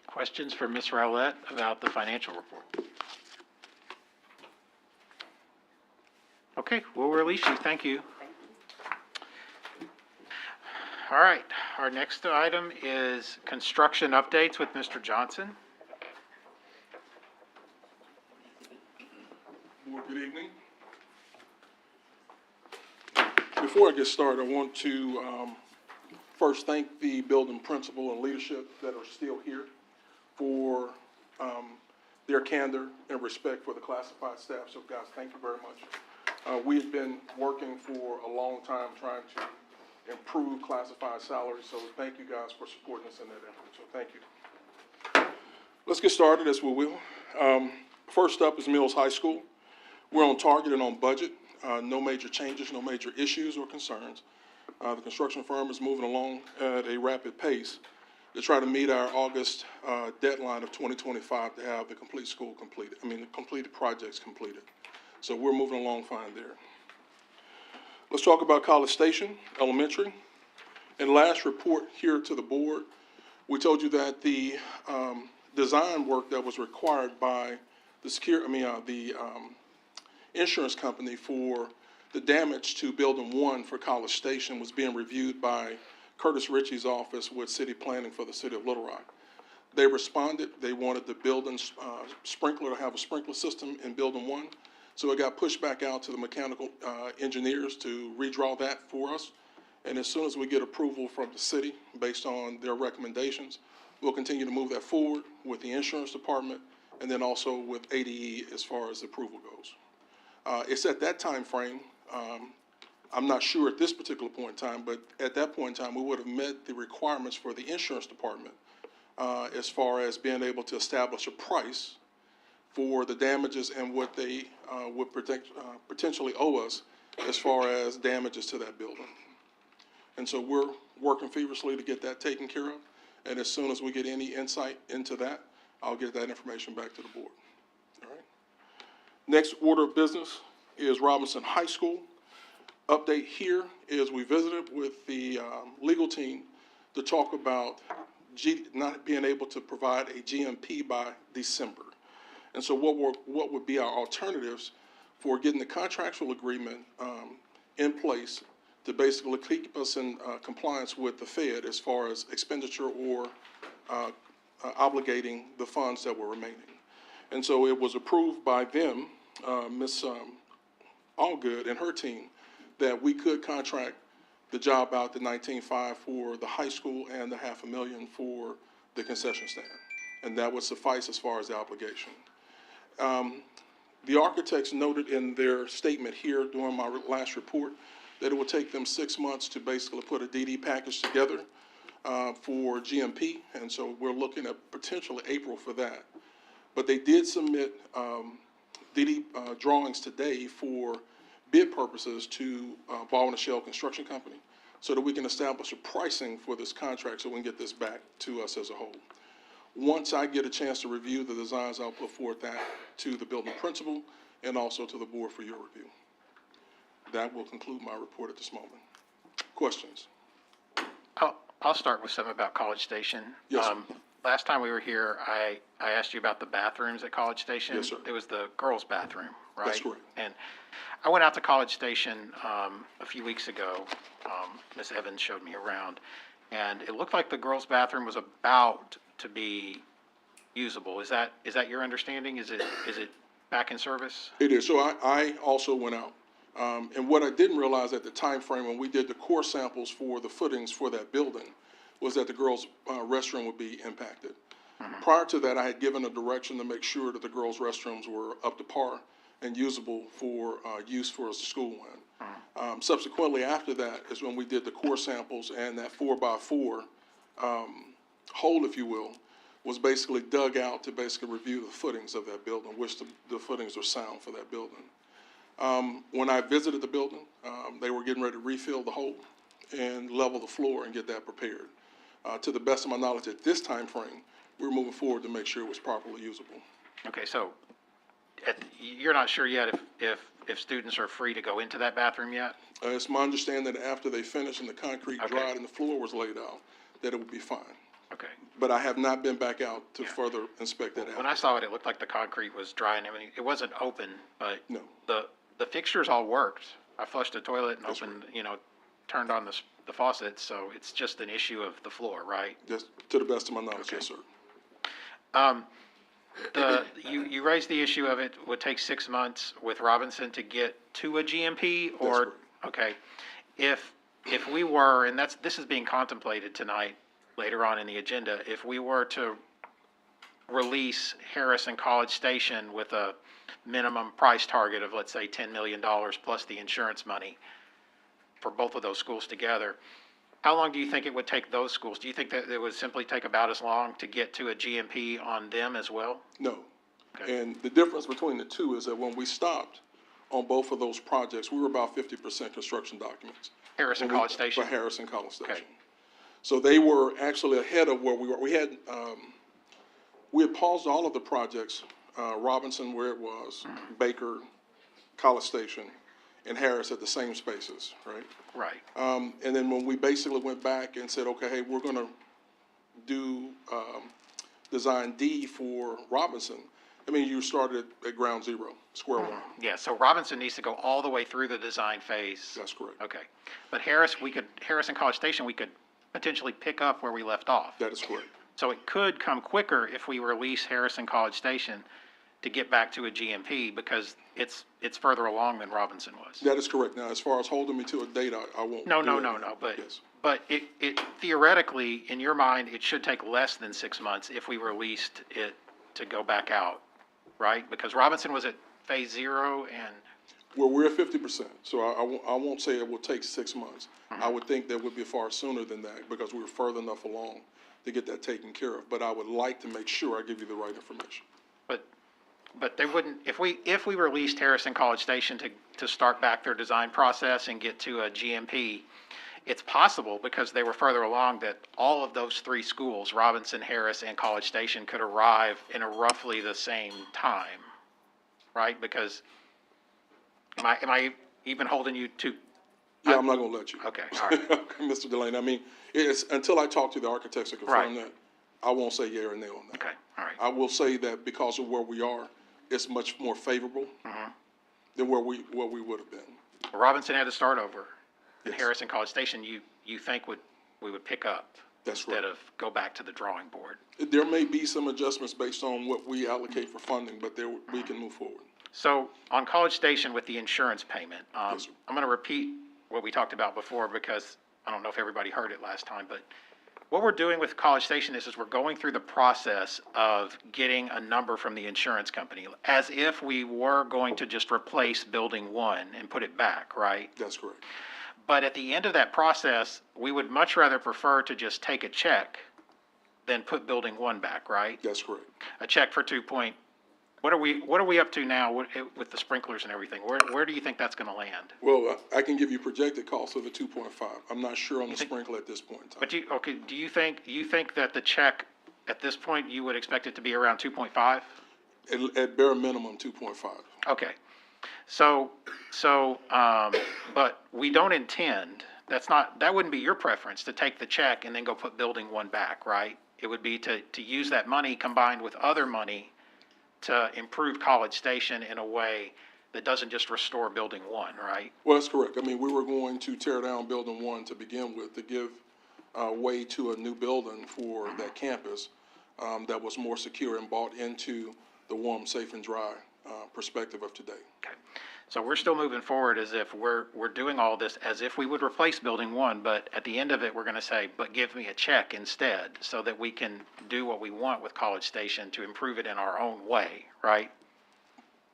Questions for Ms. Rowlett about the financial report? Okay, we'll release you. Thank you. All right, our next item is construction updates with Mr. Johnson. Board, good evening. Before I get started, I want to first thank the building principal and leadership that are still here for their candor and respect for the classified staff. So guys, thank you very much. We've been working for a long time trying to improve classified salaries, so thank you guys for supporting us in that effort. So thank you. Let's get started as we will. First up is Mills High School. We're on target and on budget. No major changes, no major issues or concerns. The construction firm is moving along at a rapid pace to try to meet our August deadline of 2025 to have the complete school completed, the completed projects completed. So we're moving along fine there. Let's talk about College Station Elementary. In last report here to the board, we told you that the design work that was required by the insurance company for the damage to Building 1 for College Station was being reviewed by Curtis Ritchie's office with city planning for the city of Little Rock. They responded. They wanted the building sprinkler to have a sprinkler system in Building 1. So it got pushed back out to the mechanical engineers to redraw that for us. And as soon as we get approval from the city based on their recommendations, we'll continue to move that forward with the insurance department and then also with ADE as far as approval goes. It's at that time frame, I'm not sure at this particular point in time, but at that point in time, we would have met the requirements for the insurance department as far as being able to establish a price for the damages and what they would potentially owe us as far as damages to that building. And so we're working feverishly to get that taken care of. And as soon as we get any insight into that, I'll get that information back to the board. All right. Next order of business is Robinson High School. Update here is we visited with the legal team to talk about not being able to provide a GMP by December. And so what would be our alternatives for getting the contractual agreement in place to basically keep us in compliance with the Fed as far as expenditure or obligating the funds that were remaining. And so it was approved by them, Ms. Allgood and her team, that we could contract the job out to 19.5 for the high school and the $500,000 for the concession stand. And that would suffice as far as the obligation. The architects noted in their statement here during my last report that it would take them 6 months to basically put a DD package together for GMP, and so we're looking at potentially April for that. But they did submit DD drawings today for bid purposes to Ball and Shell Construction Company so that we can establish a pricing for this contract so we can get this back to us as a whole. Once I get a chance to review the designs, I'll put forth that to the building principal and also to the board for your review. That will conclude my report at this moment. Questions? I'll start with something about College Station. Yes, sir. Last time we were here, I asked you about the bathrooms at College Station. Yes, sir. It was the girls' bathroom, right? That's correct. And I went out to College Station a few weeks ago. Ms. Evans showed me around, and it looked like the girls' bathroom was about to be usable. Is that your understanding? Is it back in service? It is. So I also went out. And what I didn't realize at the time frame when we did the core samples for the footings for that building was that the girls' restroom would be impacted. Mm-hmm. Prior to that, I had given a direction to make sure that the girls' restrooms were up to par and usable for use for a school win. Mm-hmm. Subsequently, after that is when we did the core samples, and that 4x4 hole, if you will, was basically dug out to basically review the footings of that building, which the footings are sound for that building. When I visited the building, they were getting ready to refill the hole and level the floor and get that prepared. To the best of my knowledge, at this time frame, we're moving forward to make sure it was properly usable. Okay, so you're not sure yet if students are free to go into that bathroom yet? It's my understanding that after they finished and the concrete dried and the floor was laid out, that it would be fine. Okay. But I have not been back out to further inspect that out. When I saw it, it looked like the concrete was dry and everything. It wasn't open, but No. the fixtures all worked. I flushed the toilet and opened, turned on the faucet, so it's just an issue of the floor, right? Just to the best of my knowledge, yes, sir. You raised the issue of it would take 6 months with Robinson to get to a GMP, or, okay. If we were, and this is being contemplated tonight, later on in the agenda, if we were to release Harrison College Station with a minimum price target of, let's say, $10 million plus the insurance money for both of those schools together, how long do you think it would take those schools? Do you think that it would simply take about as long to get to a GMP on them as well? No. Okay. And the difference between the two is that when we stopped on both of those projects, we were about 50% construction documents. Harrison College Station? For Harrison College Station. Okay. So they were actually ahead of where we were. We had paused all of the projects, Robinson where it was, Baker, College Station, and Harris at the same spaces, right? Right. And then when we basically went back and said, okay, hey, we're gonna do design D for Robinson, I mean, you started at ground zero, square one. Yeah, so Robinson needs to go all the way through the design phase. That's correct. Okay. But Harrison College Station, we could potentially pick up where we left off. That is correct. So it could come quicker if we release Harrison College Station to get back to a GMP because it's further along than Robinson was. That is correct. Now, as far as holding me to a date, I won't. No, do no, that. but, Yes. but it theoretically, in your mind, it should take less than 6 months if we released it to go back out, right? Because Robinson was at phase 0 and. Well, we're at 50%, so I won't say it will take 6 months. I would think that would be far sooner than that because we were further enough along to get that taken care of. But I would like to make sure I give you the right information. But they wouldn't, if we released Harrison College Station to start back their design process and get to a GMP, it's possible because they were further along that all of those 3 schools, Robinson, Harris, and College Station, could arrive in a roughly the same time, right? Because, am I even holding you to? Yeah, I'm not gonna let you. Okay, all right. Okay, Mr. Delaney, I mean, it's, until I talk to the architects to confirm Right. that, I won't say yea or nay on that. Okay, all right. I will say that because of where we are, it's much more favorable than where we would have been. Robinson had to start over. And Harrison College Station, you think we would pick up That's instead right. of go back to the drawing board. There may be some adjustments based on what we allocate for funding, but we can move forward. So on College Station with the insurance payment, Yes, sir. I'm going to repeat what we talked about before because I don't know if everybody heard it last time, but what we're doing with College Station is we're going through the process of getting a number from the insurance company as if we were going to just replace Building 1 and put it back, right? That's correct. But at the end of that process, we would much rather prefer to just take a check than put Building 1 back, right? That's correct. A check for what are we up to now with the sprinklers and everything? Where do you think that's gonna land? Well, I can give you projected costs of the 2.5. I'm not sure on the sprinkler at this point in time. But do you think that the check, at this point, you would expect it to be around 2.5? At bare minimum, 2.5. Okay. But we don't intend, that wouldn't be your preference to take the check and then go put Building 1 back, right? It would be to use that money combined with other money to improve College Station in a way that doesn't just restore Building 1, right? Well, that's correct. I mean, we were going to tear down Building 1 to begin with to give way to a new building for that campus that was more secure and bought into the warm, safe, and dry perspective of today. Okay. So we're still moving forward as if we're doing all this as if we would replace Building 1, but at the end of it, we're gonna say, but give me a check instead, so that we can do what we want with College Station to improve it in our own way, right?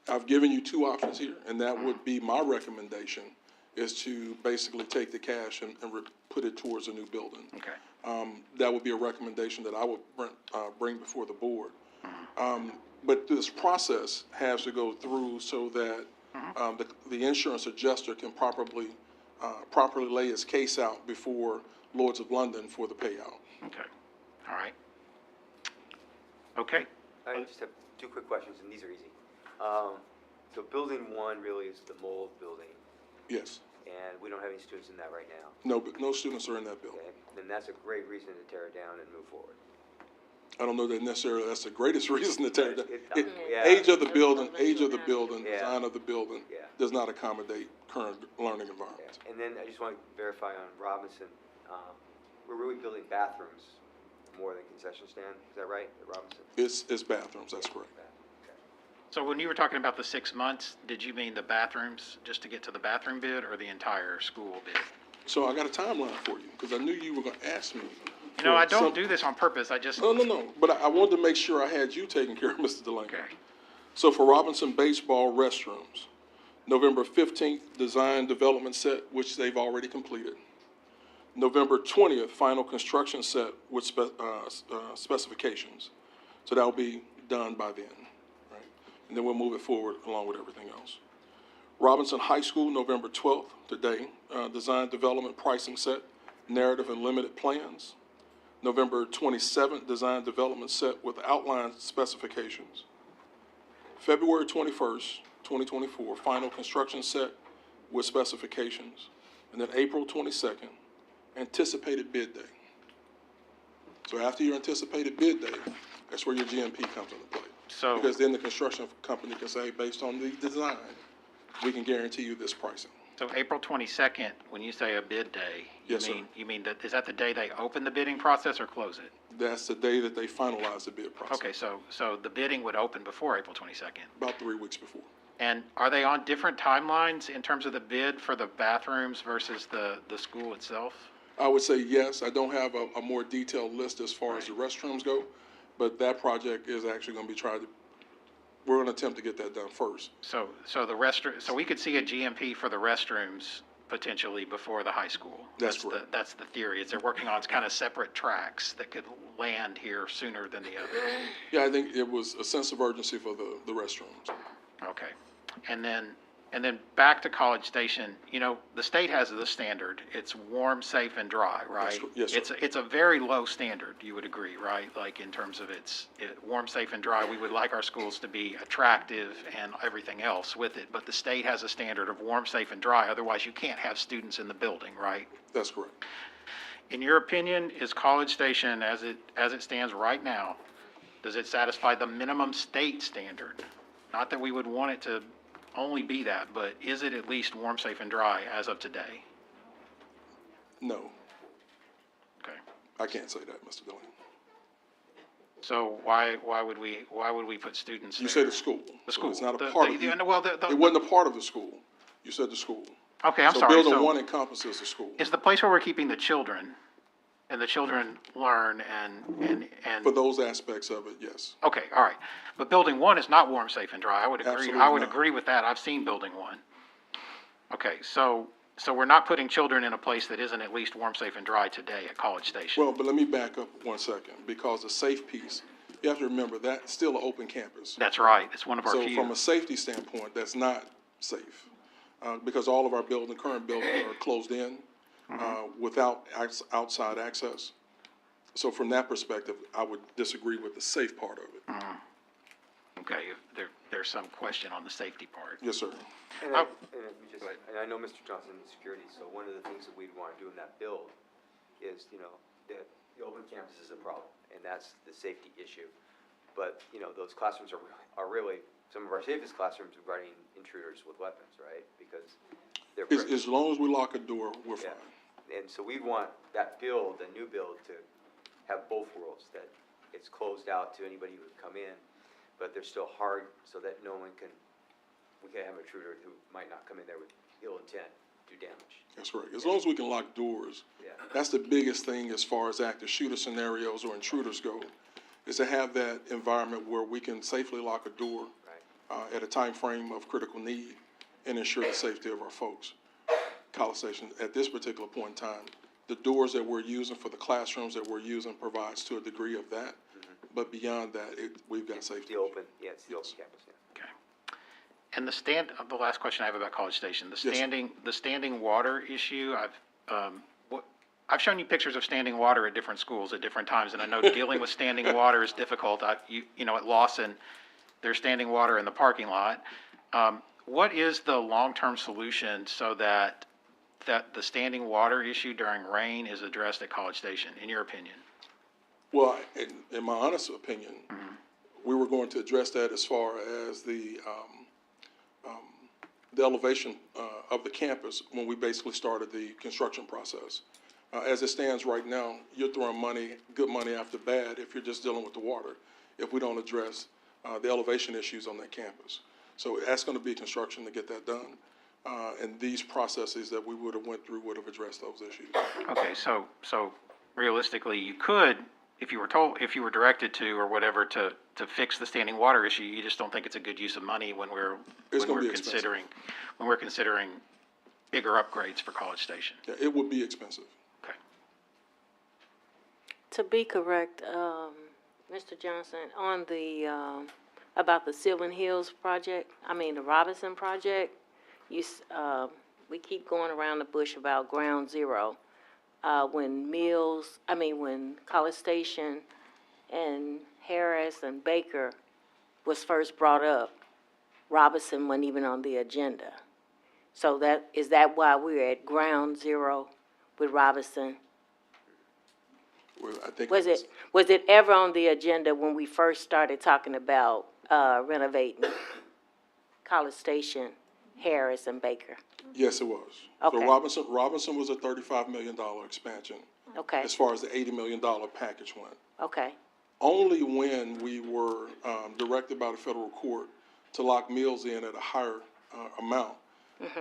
I've given you 2 options here, and that would be my recommendation, is to basically take the cash and put it towards a new building. Okay. That would be a recommendation that I would bring before the board. But this process has to go through so that the insurance adjuster can properly lay his case out before Lords of London for the payout. Okay, all right. Okay, I just have two quick questions, and these are easy. So building one really is the mold building, Yes. and we don't have any students in that right now. No, but no students are in that building. Okay, then that's a great reason to tear it down and move forward. I don't know that necessarily that's the greatest reason to tear it down. Yeah. Age of the building, Yeah. design of the building Yeah. does not accommodate current learning environments. And then I just want to verify on Robinson, we're really building bathrooms more than concession stand, is that right, at Robinson? It's bathrooms, that's correct. so when you were talking about the 6 months, did you mean the bathrooms, just to get to the bathroom bid, or the entire school bid? So I got a timeline for you, because I knew you were gonna ask me. You know, I for don't some- do this on purpose, I just. No, but I wanted to make sure I had you taken care of, Mr. Delaney. Okay. So for Robinson baseball restrooms, November 15th, design development set, which they've already completed. November 20th, final construction set with specifications. So that'll be done by then, right? And then we'll move it forward along with everything else. Robinson High School, November 12th, today, design development pricing set, narrative and limited plans. November 27th, design development set with outline specifications. February 21st, 2024, final construction set with specifications. And then April 22nd, anticipated bid day. So after your anticipated bid day, that's where your GMP comes into play. So. Because then the construction company can say, based on the design, we can guarantee you this pricing. So April 22nd, when you say a bid day, Yes, sir. you mean that, is that the day they open the bidding process or close it? That's the day that they finalize the bid process. Okay, so the bidding would open before April 22nd. About 3 weeks before. And are they on different timelines in terms of the bid for the bathrooms versus the school itself? I would say yes. I don't have a more detailed list as far as the restrooms go, but that project is actually gonna be we're gonna attempt to get that done first. So so we could see a GMP for the restrooms potentially before the high school? That's correct. That's the theory, is they're working on kind of separate tracks that could land here sooner than the other. Yeah, I think it was a sense of urgency for the restrooms. Okay, and then back to College Station, you know, the state has the standard, it's warm, safe, and dry, right? Yes, sir. It's a very low standard, you would agree, right? Like in terms of warm, safe, and dry, we would like our schools to be attractive and everything else with it, but the state has a standard of warm, safe, and dry, otherwise you can't have students in the building, right? That's correct. In your opinion, is College Station, as it stands right now, does it satisfy the minimum state standard? Not that we would want it to only be that, but is it at least warm, safe, and dry as of today? No, Okay. I can't say that, Mr. Delaney. So why would we put students there? You said the school. The So school. It's not a The- part the- of the- well, the- it wasn't a part of the school. You said the school. Okay, I'm So sorry. building So one encompasses the school. is the place where we're keeping the children, and the children learn and For those aspects of it, yes. okay, all right. But building one is not warm, safe, and dry. I would agree. Absolutely I would not. agree with that. I've seen building one. Okay, so we're not putting children in a place that isn't at least warm, safe, and dry today at College Station. Well, but let me back up 1 second, because the safe piece, you have to remember, that's still an open campus. That's right. It's one of our So few. from a safety standpoint, that's not safe, because all of our current buildings are closed in, without outside access. So from that perspective, I would disagree with the safe part of it. Okay, there's some question on the safety part. Yes, sir. And I know Mr. Johnson is security, so one of the things that we'd want to do in that build is, you know, the open campus is a problem, and that's the safety issue. But, you know, those classrooms are really, some of our safest classrooms are running intruders with weapons, right? Because they're. As long as we lock a door, we're fine. And so we'd want that build, the new build, to have both worlds, that it's closed out to anybody who would come in, but they're still hard so that we can have an intruder who might not come in there with ill intent, do damage. That's right. As long as we can lock doors, Yeah. that's the biggest thing as far as active shooter scenarios or intruders go, is to have that environment where we can safely lock a door at a time frame of critical need and ensure the safety of our folks. College Station, at this particular point in time, the doors that we're using for the classrooms that we're using provides to a degree of that. But beyond that, we've got safety. It's the open campus, yeah. And the last question I have about College Station, sir. the standing water issue, I've shown you pictures of standing water at different schools at different times, and I know dealing with standing water is difficult. You know, at Lawson, there's standing water in the parking lot. What is the long-term solution so that the standing water issue during rain is addressed at College Station, in your opinion? Well, in my honest opinion, we were going to address that as far as the elevation of the campus when we basically started the construction process. As it stands right now, you're throwing good money after bad if you're just dealing with the water, if we don't address the elevation issues on that campus. So that's going to be construction to get that done. And these processes that we would have went through would have addressed those issues. Okay, so realistically, you could, if you were directed to or whatever to fix the standing water issue, you just don't think it's a good use of money when we're considering bigger upgrades for College Station. Yeah, it would be expensive. Okay. To be correct, Mr. Johnson, on the, about the Sylvan Hills project, the Robinson project, we keep going around the bush about ground zero. When College Station and Harris and Baker was first brought up, Robinson wasn't even on the agenda. So is that why we're at ground zero with Robinson? Well, I think Was it ever on the agenda when we first started talking about renovating College Station, Harris, and Baker? Yes, it was. Okay. So Robinson was a $35 million expansion. Okay. As far as the $80 million package went. Okay. Only when we were directed by the federal court to lock meals in at a higher amount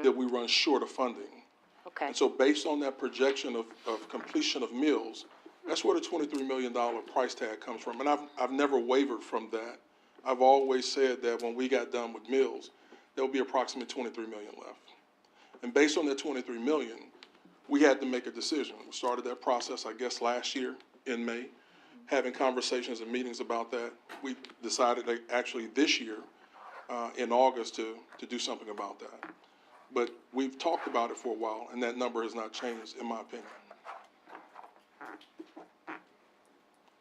did we run short of funding. Okay. And so based on that projection of completion of meals, that's where the $23 million price tag comes from. And I've never wavered from that. I've always said that when we got done with meals, there will be approximately $23 million left. And based on that $23 million, we had to make a decision. We started that process, I guess, last year in May, having conversations and meetings about that. We decided that actually this year, in August, to do something about that. But we've talked about it for a while, and that number has not changed, in my opinion.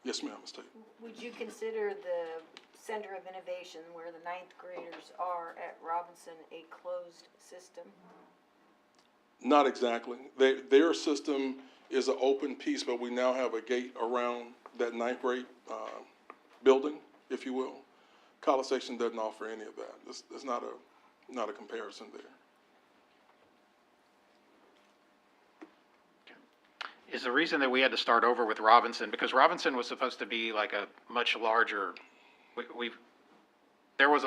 Yes, ma'am, Ms. Tate. Would you consider the Center of Innovation, where the ninth graders are at Robinson, a closed system? Not exactly. Their system is an open piece, but we now have a gate around that ninth grade building, if you will. College Station doesn't offer any of that. There's not a comparison there. Is the reason that we had to start over with Robinson, because Robinson was supposed to be like a much larger, there was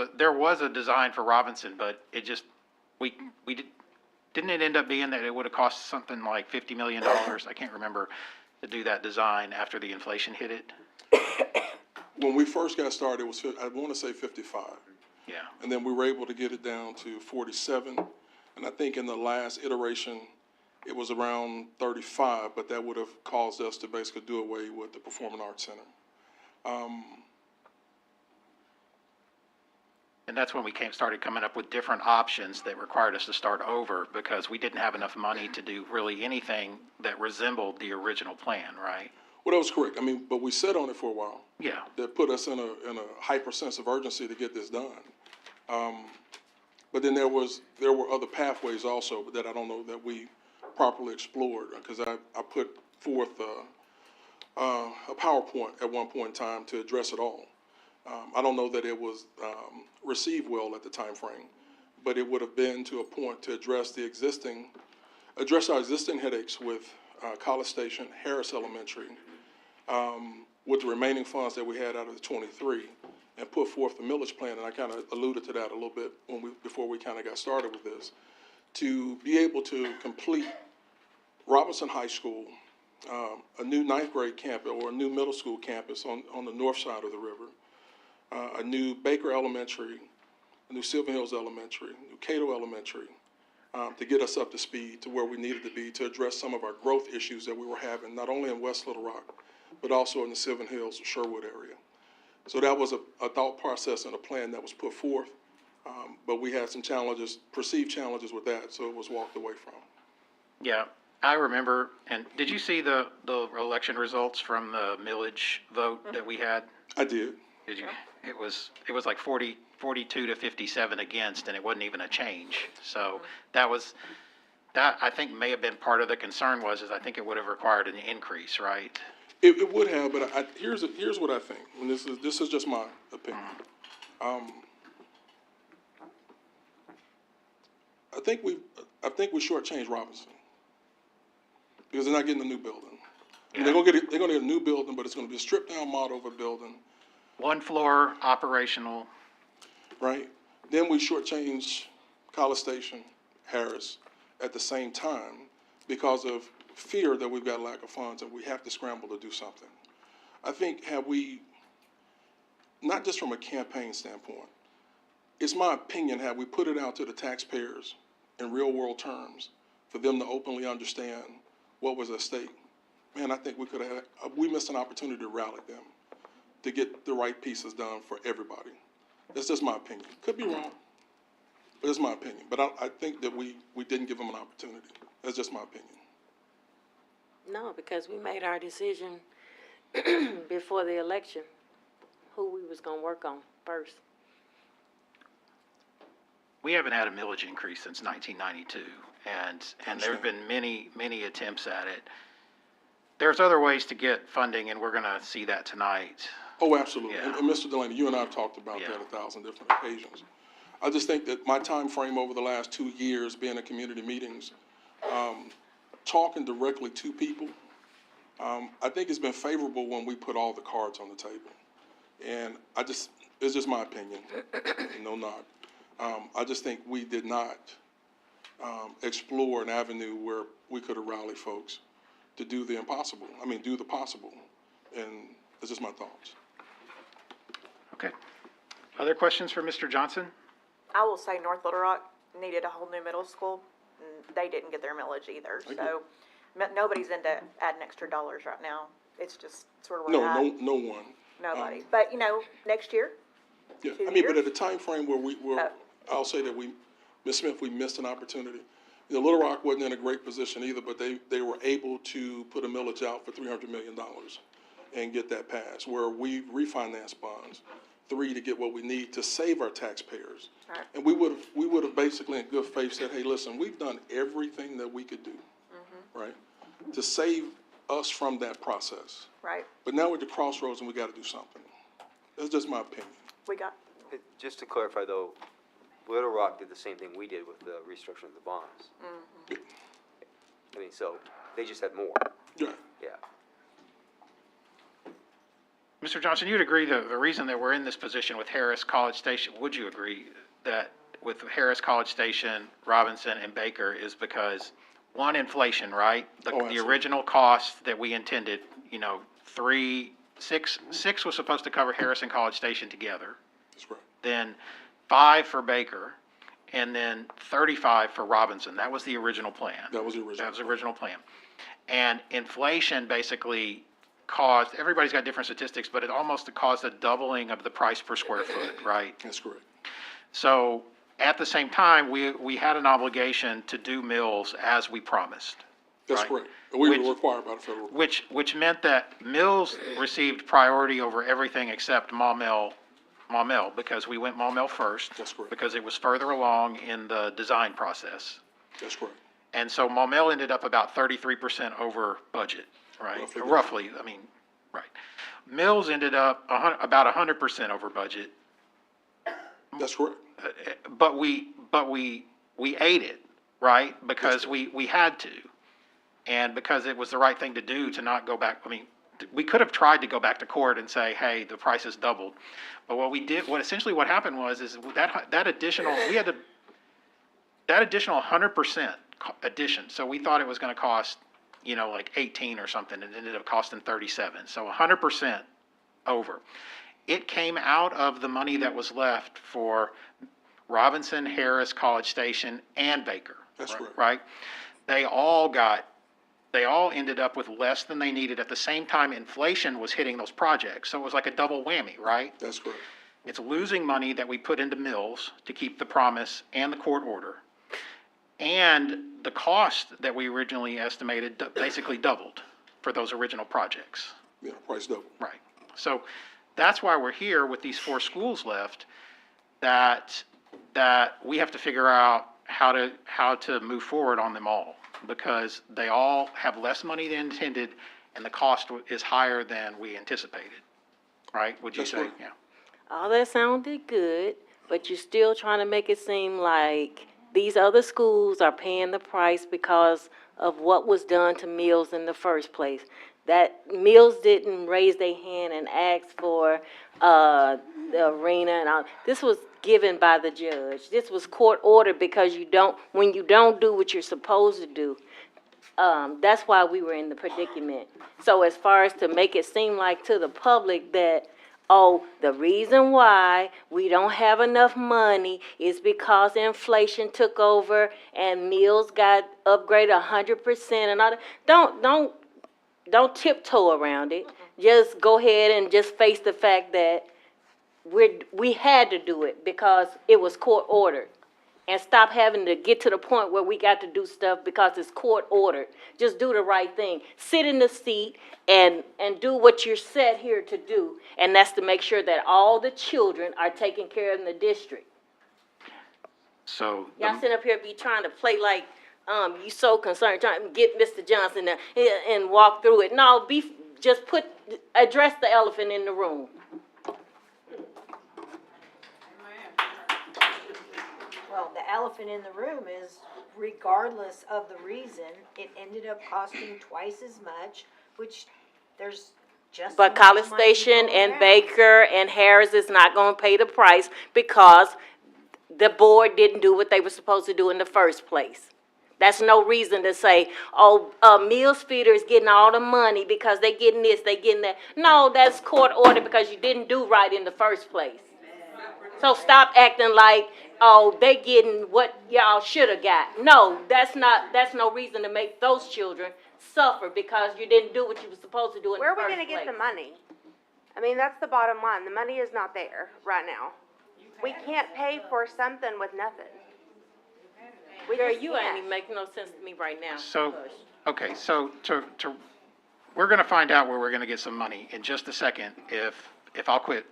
a design for Robinson, but it just, didn't it end up being that it would have cost something like $50 million, I can't remember, to do that design after the inflation hit it? When we first got started, it was, I want to say 55. Yeah. And then we were able to get it down to 47. And I think in the last iteration, it was around 35, but that would have caused us to basically do away with the Performing Arts Center. And that's when we started coming up with different options that required us to start over, because we didn't have enough money to do really anything that resembled the original plan, right? Well, that was correct. But we sat on it for a while. Yeah. That put us in a hyper sense of urgency to get this done. But then there were other pathways also that I don't know that we properly explored, because I put forth a PowerPoint at one point in time to address it all. I don't know that it was received well at the time frame, but it would have been to a point to address our existing headaches with College Station, Harris Elementary, with the remaining funds that we had out of the 23, and put forth the millage plan. And I kind of alluded to that a little bit before we kind of got started with this, to be able to complete Robinson High School, a new ninth grade campus or a new middle school campus on the north side of the river, a new Baker Elementary, a new Sylvan Hills Elementary, new Cato Elementary, to get us up to speed to where we needed to be to address some of our growth issues that we were having, not only in West Little Rock, but also in the Sylvan Hills, Sherwood area. So that was a thought process and a plan that was put forth. But we had some challenges, perceived challenges with that, so it was walked away from. Yeah, I remember, and did you see the election results from the millage vote that we had? I did. Did you? It was like 42 to 57 against, and it wasn't even a change. So that I think may have been part of the concern is I think it would have required an increase, right? It would have, but here's what I think, and this is just my opinion. I think we shortchanged Robinson because they're not getting a new building. Yeah. They're gonna get a new building, but it's gonna be a stripped down model of a building. One floor, operational. Right. Then we shortchanged College Station, Harris, at the same time because of fear that we've got lack of funds and we have to scramble to do something. I think had we, not just from a campaign standpoint, it's my opinion, had we put it out to the taxpayers in real world terms for them to openly understand what was at stake, man, I think we missed an opportunity to rally them to get the right pieces done for everybody. That's just my opinion. Could be wrong, but it's my opinion. But I think that we didn't give them an opportunity. That's just my opinion. No, because we made our decision before the election, who we was gonna work on first. We haven't had a millage increase since 1992, and there have been many attempts at it. There's other ways to get funding, and we're gonna see that tonight. Oh, absolutely. Yeah. And Mr. Delaney, you and I have talked about that 1,000 different occasions. I just think that my time frame over the last 2 years being in community meetings, talking directly to people, I think it's been favorable when we put all the cards on the table. And it's just my opinion, no knock. I just think we did not explore an avenue where we could have rallied folks to do the impossible. I mean, do the possible. And that's just my thoughts. Okay. Other questions for Mr. Johnson? I will say North Little Rock needed a whole new middle school, and they didn't get their millage either. So nobody's into adding extra dollars right now. It's just sort of where No one. Nobody. But, next year. Yeah, I mean, but at a time frame where I'll say that Ms. Smith, we missed an opportunity. Little Rock wasn't in a great position either, but they were able to put a millage out for $300 million and get that passed, where we refinanced bonds, to get what we need to save our taxpayers. Right. And we would have basically in good faith said, hey, listen, we've done everything that we could do, right, to save us from that process. Right. But now we're at the crossroads and we got to do something. That's just my opinion. Just to clarify though, Little Rock did the same thing we did with the restructuring of the bonds. I mean, so they just had more. Yeah. Yeah. Mr. Johnson, you'd agree that the reason that we're in this position with Harris, College Station, would you agree that with Harris, College Station, Robinson, and Baker is because, one, inflation, right? The original cost that we intended, six was supposed to cover Harris and College Station together. That's right. Then 5 for Baker, and then 35 for Robinson. That was the original plan. That was the original plan. And inflation basically caused, everybody's got different statistics, but it almost caused a doubling of the price per square foot, right? That's correct. So at the same time, we had an obligation to do mills as we promised. That's right? correct. We were required by the federal government. Which meant that mills received priority over everything except Maumelle, because we went Maumelle first. That's correct. Because it was further along in the design process. That's correct. And so Maumelle ended up about 33% over budget, right? Roughly, I mean, right. Mills ended up about 100% over budget. That's correct. But we ate it, right? Because we had to. And because it was the right thing to do to not go back. I mean, we could have tried to go back to court and say, hey, the price has doubled. But what happened was that additional, we had that additional 100% addition. So we thought it was going to cost, like 18 or something, and it ended up costing 37. So 100% over. It came out of the money that was left for Robinson, Harris, College Station, and Baker. That's right. They all ended up with less than they needed. At the same time, inflation was hitting those projects. So it was like a double whammy, right? That's correct. It's losing money that we put into mills to keep the promise and the court order. And the cost that we originally estimated basically doubled for those original projects. Yeah, price double. Right. So that's why we're here with these 4 schools left, that we have to figure out how to move forward on them all, because they all have less money than intended, and the cost is higher than we anticipated. Right? Would you That's say? right. Yeah. All that sounded good, but you're still trying to make it seem like these other schools are paying the price because of what was done to Mills in the first place. That Mills didn't raise their hand and ask for, the arena and all. This was given by the judge. This was court ordered because when you don't do what you're supposed to do, that's why we were in the predicament. So as far as to make it seem like to the public that, oh, the reason why we don't have enough money is because inflation took over and Mills got upgraded 100% and all that. Don't tiptoe around it. Just go ahead and just face the fact that we had to do it because it was court ordered. And stop having to get to the point where we got to do stuff because it's court ordered. Just do the right thing. Sit in the seat and do what you're set here to do. And that's to make sure that all the children are taken care of in the district. So. Y'all sit up here be trying to play like you so concerned, trying to get Mr. Johnson and walk through it. No, just address the elephant in the room. Well, the elephant in the room is, regardless of the reason, it ended up costing twice as much, which there's just. But so much College money Station going and around. Baker and Harris is not gonna pay the price because the board didn't do what they were supposed to do in the first place. That's no reason to say, oh, Mills Feeder is getting all the money because they getting this, they getting that. No, that's court order because you didn't do right in the first place. So stop acting like, oh, they getting what y'all should have got. No, that's no reason to make those children suffer because you didn't do what you were supposed to do in Where the are we first gonna get place. the money? I mean, that's the bottom line. The money is not there right now. We can't pay for something with nothing. Girl, you ain't even making no sense to me right now. So, Hush. okay, so we're gonna find out where we're gonna get some money in just a second if I'll quit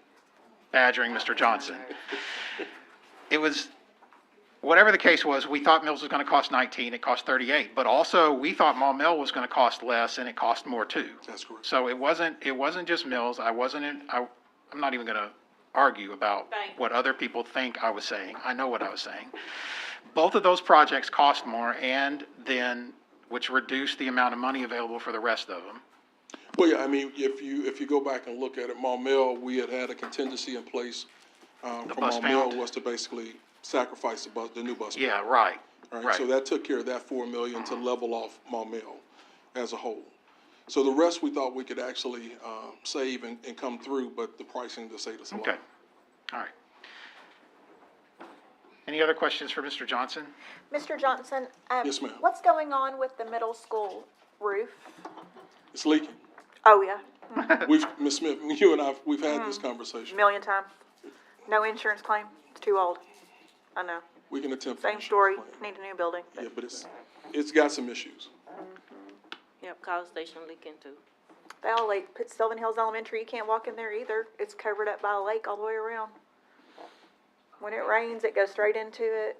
badgering Mr. Johnson. It was, whatever the case was, we thought Mills was gonna cost 19, it cost 38, but also we thought Maumelle was gonna cost less and it cost more too. That's correct. So it wasn't just Mills, I'm not even gonna argue about what other people think I was saying, I know what I was saying. Both of those projects cost more which reduced the amount of money available for the rest of them. Well, yeah, I mean, if you go back and look at it, Maumelle, we had a contingency in place, The for bus Maumelle pound? was to basically sacrifice the new bus. Yeah, pound. right, All right. So that took care of that $4 million to level off Maumelle as a whole. So the rest we thought we could actually, save and come through, but the pricing just saved us a lot. Okay, all right. Any other questions for Mr. Johnson? Mr. Johnson, Yes, ma'am. what's going on with the middle school roof? It's leaking. Oh, yeah, Ms. Smith, you and we've had this a conversation. million times. No insurance claim, it's too old. I know. We can attempt. Same story, need a new building. Yeah, but it's got some issues. Yep, College Station leaking too. They all leak. Sylvan Hills Elementary, you can't walk in there either. It's covered up by a lake all the way around. When it rains, it goes straight into it.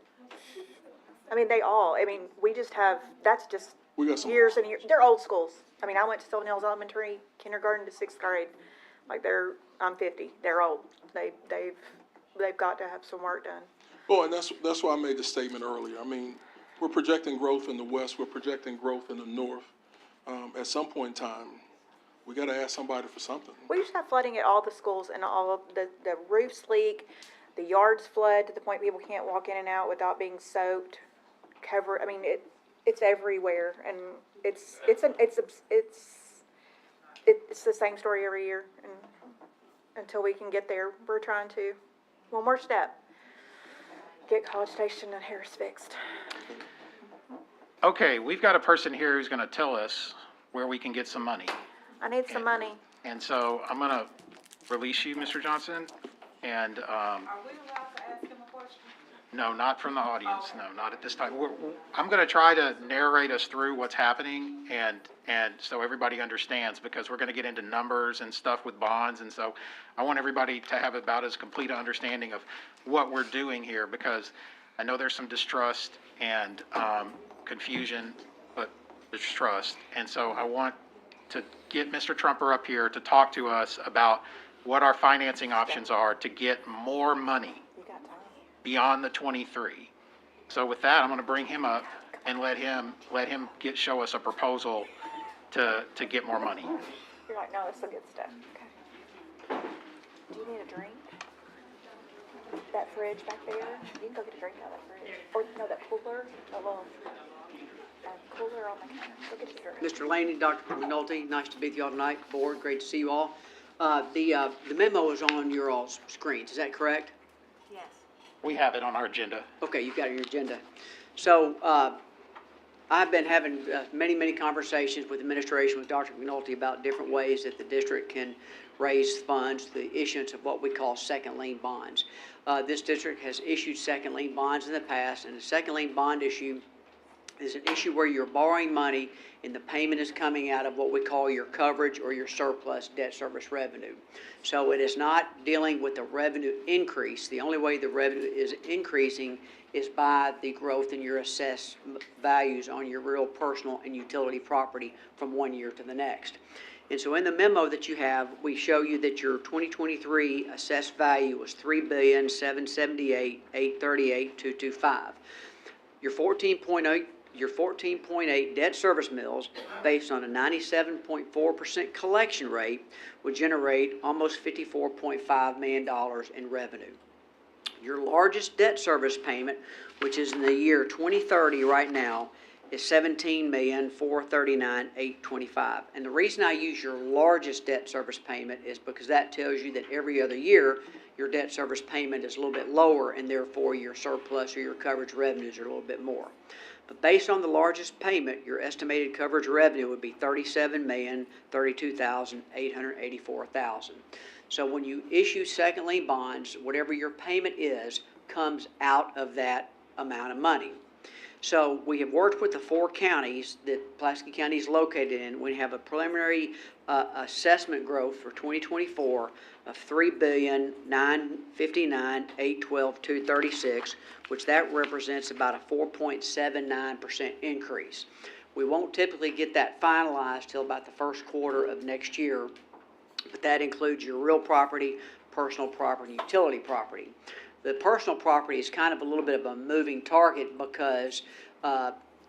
We just have, that's just We got some. years and years. They're old schools. I mean, I went to Sylvan Hills Elementary, kindergarten to sixth grade. I'm 50. They're old. They've got to have some work done. Well, and that's why I made the statement earlier. I mean, we're projecting growth in the west, we're projecting growth in the north. At some point in time, we gotta ask somebody for something. We just have flooding at all the schools and all of the roofs leak, the yards flood to the point people can't walk in and out without being soaked, covered. I mean, it's everywhere, and it's the same story every year. And until we can get there, we're trying to, one more step, get College Station and Harris fixed. Okay, we've got a person here who's gonna tell us where we can get some money. I need some money. And so I'm gonna release you, Mr. Johnson, And, Are we allowed to ask him a question? no, not from the audience, no, not at this time. I'm gonna try to narrate us through what's happening and so everybody understands, because we're gonna get into numbers and stuff with bonds, and so I want everybody to have about as complete an understanding of what we're doing here, because I know there's some distrust and, confusion, but distrust. And so I want to get Mr. Trumper up here to talk to us about what our financing options are to get more money beyond the 23. So with that, I'm gonna bring him up and let him show us a proposal to get more money. You're like, no, this is good stuff. Okay. Do you need a drink? That fridge back there, you can go get a drink out of that fridge. Or, no, that cooler, a little, cooler on the counter. Go get your drink. Mr. Laney, Dr. McNulty, nice to be with you all tonight. Board, great to see you all. The memo is on your all's screens, is that correct? Yes. We have it on our agenda. Okay, you've got it on your agenda. So, I've been having many conversations with administration, with Dr. McNulty, about different ways that the district can raise funds, the issuance of what we call second lien bonds. This district has issued second lien bonds in the past, and the second lien bond issue is an issue where you're borrowing money and the payment is coming out of what we call your coverage or your surplus debt service revenue. So it is not dealing with the revenue increase. The only way the revenue is increasing is by the growth in your assessed values on your real personal and utility property from one year to the next. And so in the memo that you have, we show you that your 2023 assessed value was $3,778,838,225. Your 14.8 debt service mills, based on a 97.4% collection rate, would generate almost $54.5 million in revenue. Your largest debt service payment, which is in the year 2030 right now, is $17,439,825. And the reason I use your largest debt service payment is because that tells you that every other year your debt service payment is a little bit lower, and therefore your surplus or your coverage revenues are a little bit more. But based on the largest payment, your estimated coverage revenue would be $37,032,884,000. So when you issue second lien bonds, whatever your payment is comes out of that amount of money. So we have worked with the 4 counties that Pulaski County is located in. We have a preliminary assessment growth for 2024 of $3,959,812,236, which that represents about a 4.79% increase. We won't typically get that finalized till about the first quarter of next year, but that includes your real property, personal property, utility property. The personal property is kind of a little bit of a moving target because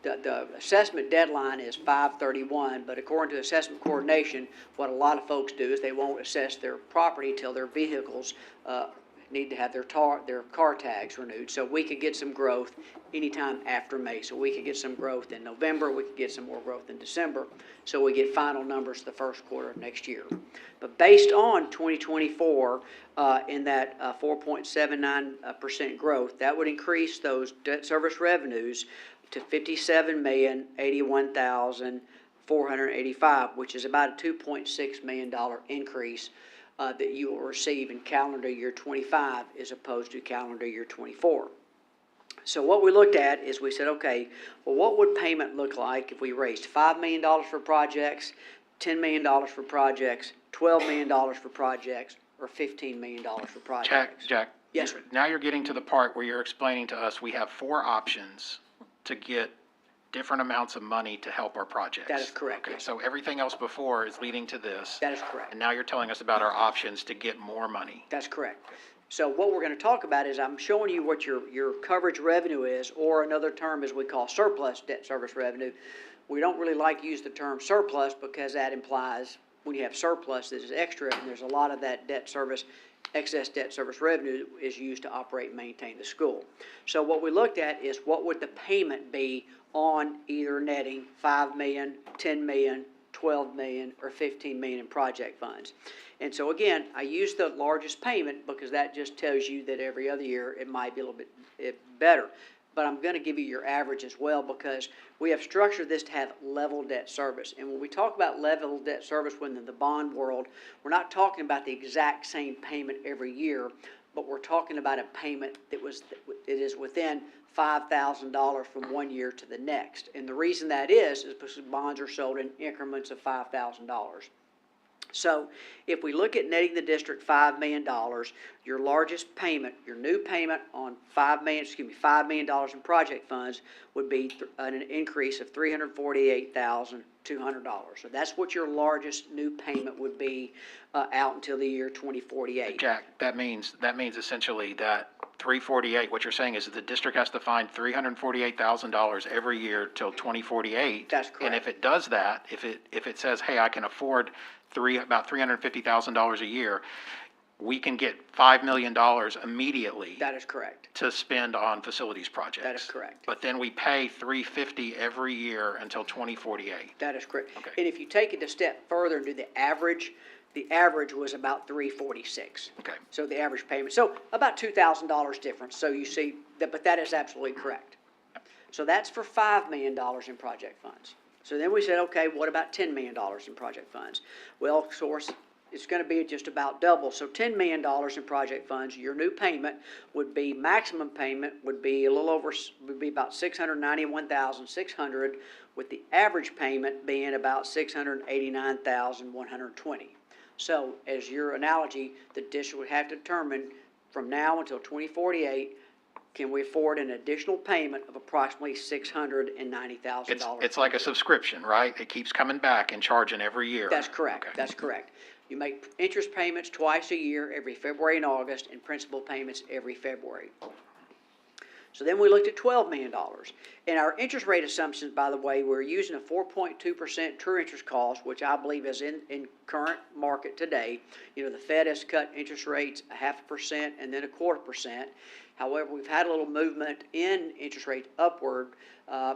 the assessment deadline is 5/31, but according to assessment coordination, what a lot of folks do is they won't assess their property till their vehicles need to have their car tags renewed. So we could get some growth anytime after May. So we could get some growth in November, we could get some more growth in December, so we get final numbers the first quarter of next year. But based on 2024, in that 4.79% growth, that would increase those debt service revenues to $57,081,485, which is about a $2.6 million increase that you will receive in calendar year 25 as opposed to calendar year 24. So what we looked at is we said, okay, well, what would payment look like if we raised $5 million for projects, $10 million for projects, $12 million for projects, or $15 million for projects? Jack. Yes, sir. Now you're getting to the part where you're explaining to us we have 4 options to get different amounts of money to help our projects. That is correct. Okay, so everything else before is leading to this. That is correct. And now you're telling us about our options to get more money. That's correct. So what we're going to talk about is I'm showing you what your coverage revenue is, or another term is we call surplus debt service revenue. We don't really like to use the term surplus because that implies when you have surplus that is extra, and there's a lot of that excess debt service revenue is used to operate and maintain the school. So what we looked at is what would the payment be on either netting $5 million, $10 million, $12 million, or $15 million in project funds. And so again, I use the largest payment because that just tells you that every other year it might be a little bit better. But I'm going to give you your average as well because we have structured this to have level debt service. And when we talk about level debt service within the bond world, we're not talking about the exact same payment every year, but we're talking about a payment it is within $5,000 from one year to the next. And the reason that is because bonds are sold in increments of $5,000. So if we look at netting the district $5 million, your largest payment, your new payment on $5 million in project funds would be an increase of $348,200. So that's what your largest new payment would be out until the year 2048. Jack, that means essentially that 348, what you're saying is that the district has to find $348,000 every year till 2048. That's correct. And if it does that, if it says, hey, I can afford about $350,000 a year, we can get $5 million immediately. That is correct. To spend on facilities projects. That is correct. But then we pay $350 every year until 2048. That is correct. Okay. And if you take it a step further and do the average was about $346. Okay. So the average payment, so about $2,000 difference. So you see that, but that is absolutely correct. So that's for $5 million in project funds. So then we said, okay, what about $10 million in project funds? Well, of course, it's going to be just about double. So $10 million in project funds, your new payment would be, maximum payment would be about $691,600, with the average payment being about $689,120. So as your analogy, the district would have to determine from now until 2048, can we afford an additional payment of approximately $690,000? It's like a subscription, right? It keeps coming back and charging every year. That's correct. Okay. That's correct. You make interest payments twice a year, every February and August, and principal payments every February. So then we looked at $12 million. And our interest rate assumptions, by the way, we're using a 4.2% true interest cost, which I believe is in current market today. You know, the Fed has cut interest rates 0.5% and then 0.25%. However, we've had a little movement in interest rates upward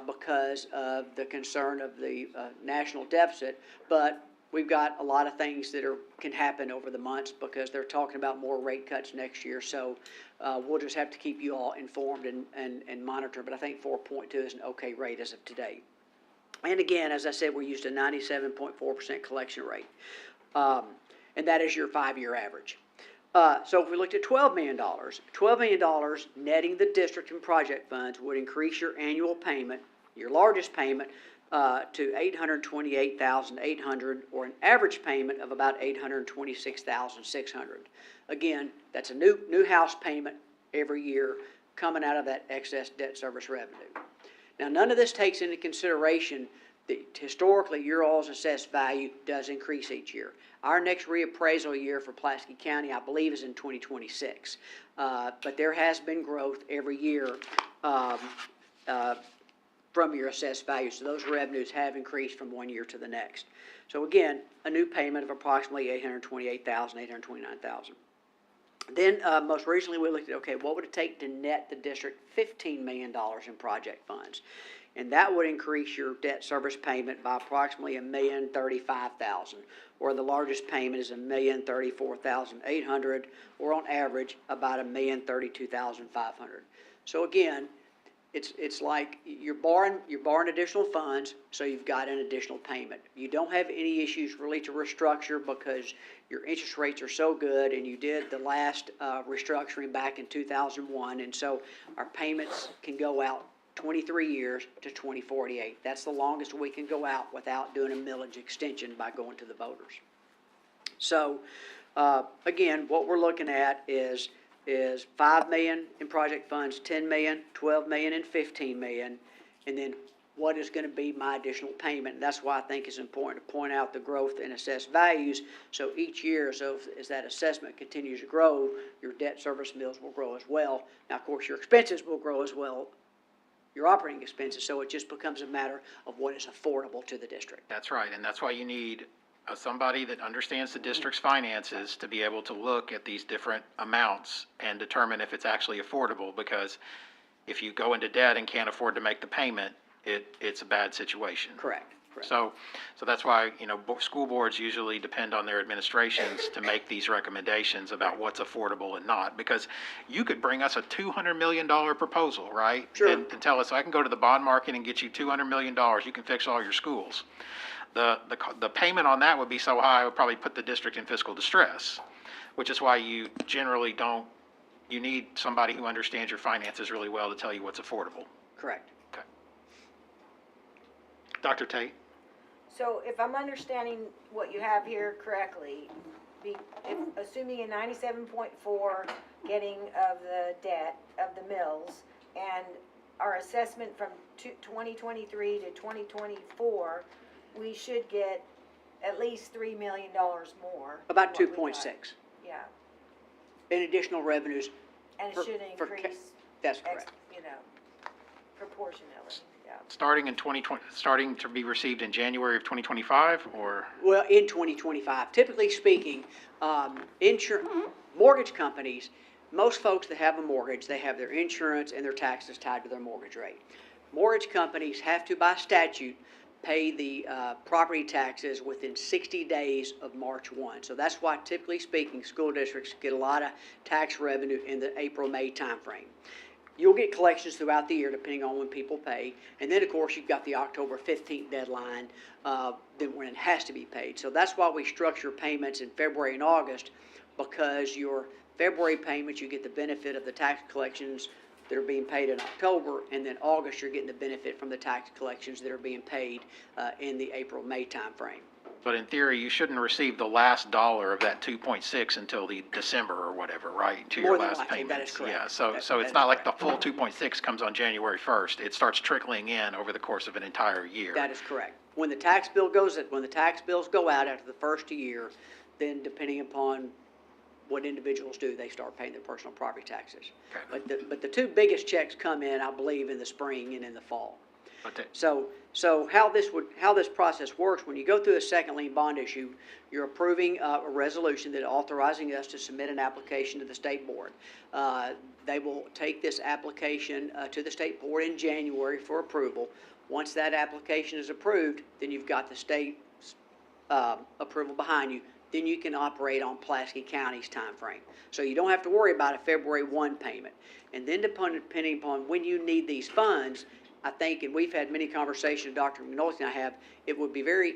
because of the concern of the national deficit. But we've got a lot of things that can happen over the months because they're talking about more rate cuts next year. So we'll just have to keep you all informed and monitor. But I think 4.2 is an okay rate as of today. And again, as I said, we used a 97.4% collection rate. And that is your 5-year average. So if we looked at $12 million netting the district and project funds would increase your annual payment, your largest payment, to $828,800, or an average payment of about $826,600. Again, that's a new house payment every year coming out of that excess debt service revenue. Now, none of this takes into consideration that historically your all's assessed value does increase each year. Our next reappraisal year for Pulaski County, I believe, is in 2026. But there has been growth every year from your assessed value. So those revenues have increased from one year to the next. So again, a new payment of approximately $828,000, $829,000. Then most recently we looked at, okay, what would it take to net the district $15 million in project funds? And that would increase your debt service payment by approximately $1,035,000, or the largest payment is $1,034,800, or on average about $1,032,500. So again, it's like you're borrowing additional funds, so you've got an additional payment. You don't have any issues really to restructure because your interest rates are so good, and you did the last restructuring back in 2001, and so our payments can go out 23 years to 2048. That's the longest we can go out without doing a millage extension by going to the voters. So, again, what we're looking at is $5 million in project funds, $10 million, $12 million, and $15 million, and then what is going to be my additional payment. And that's why I think it's important to point out the growth in assessed values. So each year, as that assessment continues to grow, your debt service bills will grow as well. Now, of course, your expenses will grow as well, your operating expenses, so it just becomes a matter of what is affordable to the district. That's right, and that's why you need somebody that understands the district's finances to be able to look at these different amounts and determine if it's actually affordable, because if you go into debt and can't afford to make the payment, it's a bad situation. Correct. So that's why, school boards usually depend on their administrations to make these recommendations about what's affordable and not, because you could bring us a $200 million proposal, right? Sure. And tell us, I can go to the bond market and get you $200 million, you can fix all your schools. The payment on that would be so high, it would probably put the district in fiscal distress, which is why you generally don't you need somebody who understands your finances really well to tell you what's affordable. Correct. Okay. Dr. Tate? So if I'm understanding what you have here correctly, assuming a 97.4 getting of the debt of the mills, and our assessment from 2023 to 2024, we should get at least $3 million more. About than what we 2.6 got. Yeah, in additional revenues. and it For- should for ca- increase, That's correct. proportionally, yeah. Starting in 2020, starting to be received in January of 2025, or? Well, in 2025, typically speaking, mortgage companies, most folks that have a mortgage, they have their insurance and their taxes tied to their mortgage rate. Mortgage companies have to, by statute, pay the property taxes within 60 days of March 1. So that's why, typically speaking, school districts get a lot of tax revenue in the April-May timeframe. You'll get collections throughout the year depending on when people pay. And then, of course, you've got the October 15th deadline then when it has to be paid. So that's why we structure payments in February and August, because your February payments, you get the benefit of the tax collections that are being paid in October, and then August, you're getting the benefit from the tax collections that are being paid in the April-May timeframe. But in theory, you shouldn't receive the last dollar of that 2.6 until the December or whatever, right? To your More than last likely, payment. that is correct. Yeah, so That it's is not like the full 2.6 comes on January 1st. It starts trickling in over the course of an entire year. That is correct. When the tax bills go out after the first year, then depending upon what individuals do, they start paying their personal property taxes. Okay. But the two biggest checks come in, I believe, in the spring and in the fall. Okay. So how this process works, when you go through a second lien bond issue, you're approving a resolution that authorizing us to submit an application to the state board. They will take this application to the state board in January for approval. Once that application is approved, then you've got the state approval behind you. Then you can operate on Pulaski County's timeframe. So you don't have to worry about a February 1 payment. And then depending upon when you need these funds, I think, and we've had many conversations, Dr. McNulty and I have, it would be very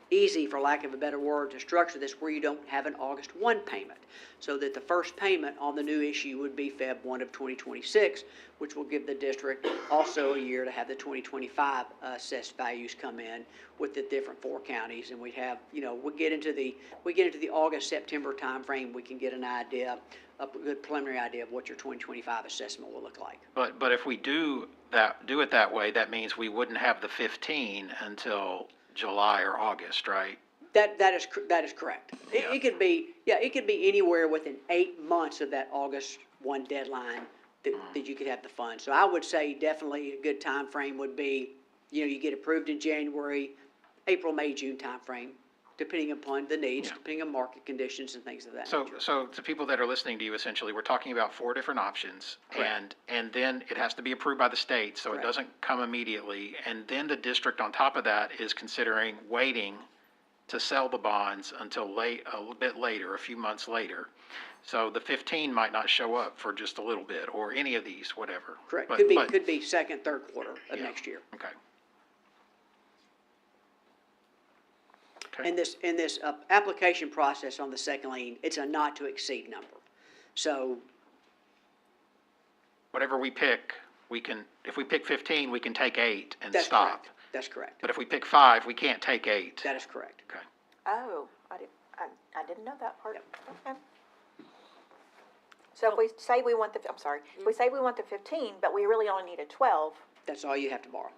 easy, for lack of a better word, to structure this where you don't have an August 1 payment. So that the first payment on the new issue would be Feb 1 of 2026, which will give the district also a year to have the 2025 assessed values come in with the different 4 counties. And we'd have, we get into the August, September timeframe, we can get an idea, a good preliminary idea of what your 2025 assessment will look like. But if we do it that way, that means we wouldn't have the 15 until July or August, right? That is correct. Yeah. It could be anywhere within 8 months of that August 1 deadline that you could have the funds. So I would say definitely a good time frame would be, you get approved in January, April, May, June time frame, depending upon the needs, depending on market conditions and things of that nature. So to people that are listening to you, essentially, we're talking about 4 different options. Correct. And then it has to be approved by the state, so Correct. it doesn't come immediately. And then the district on top of that is considering waiting to sell the bonds until a bit later, a few months later. So the 15 might not show up for just a little bit, or any of these, whatever. Correct. But- Could be second, third quarter of Yeah. next year. Okay. Okay. In this application process on the second lien, it's a not to exceed number. So, Whatever we pick, if we pick 15, we can take 8 and that's stop. correct. That's correct. But if we pick 5, we can't take 8. That is correct. Okay. Oh, I didn't know that part. Okay. So if we say we want if we say we want the 15, but we really only need a 12, That's all you have to borrow.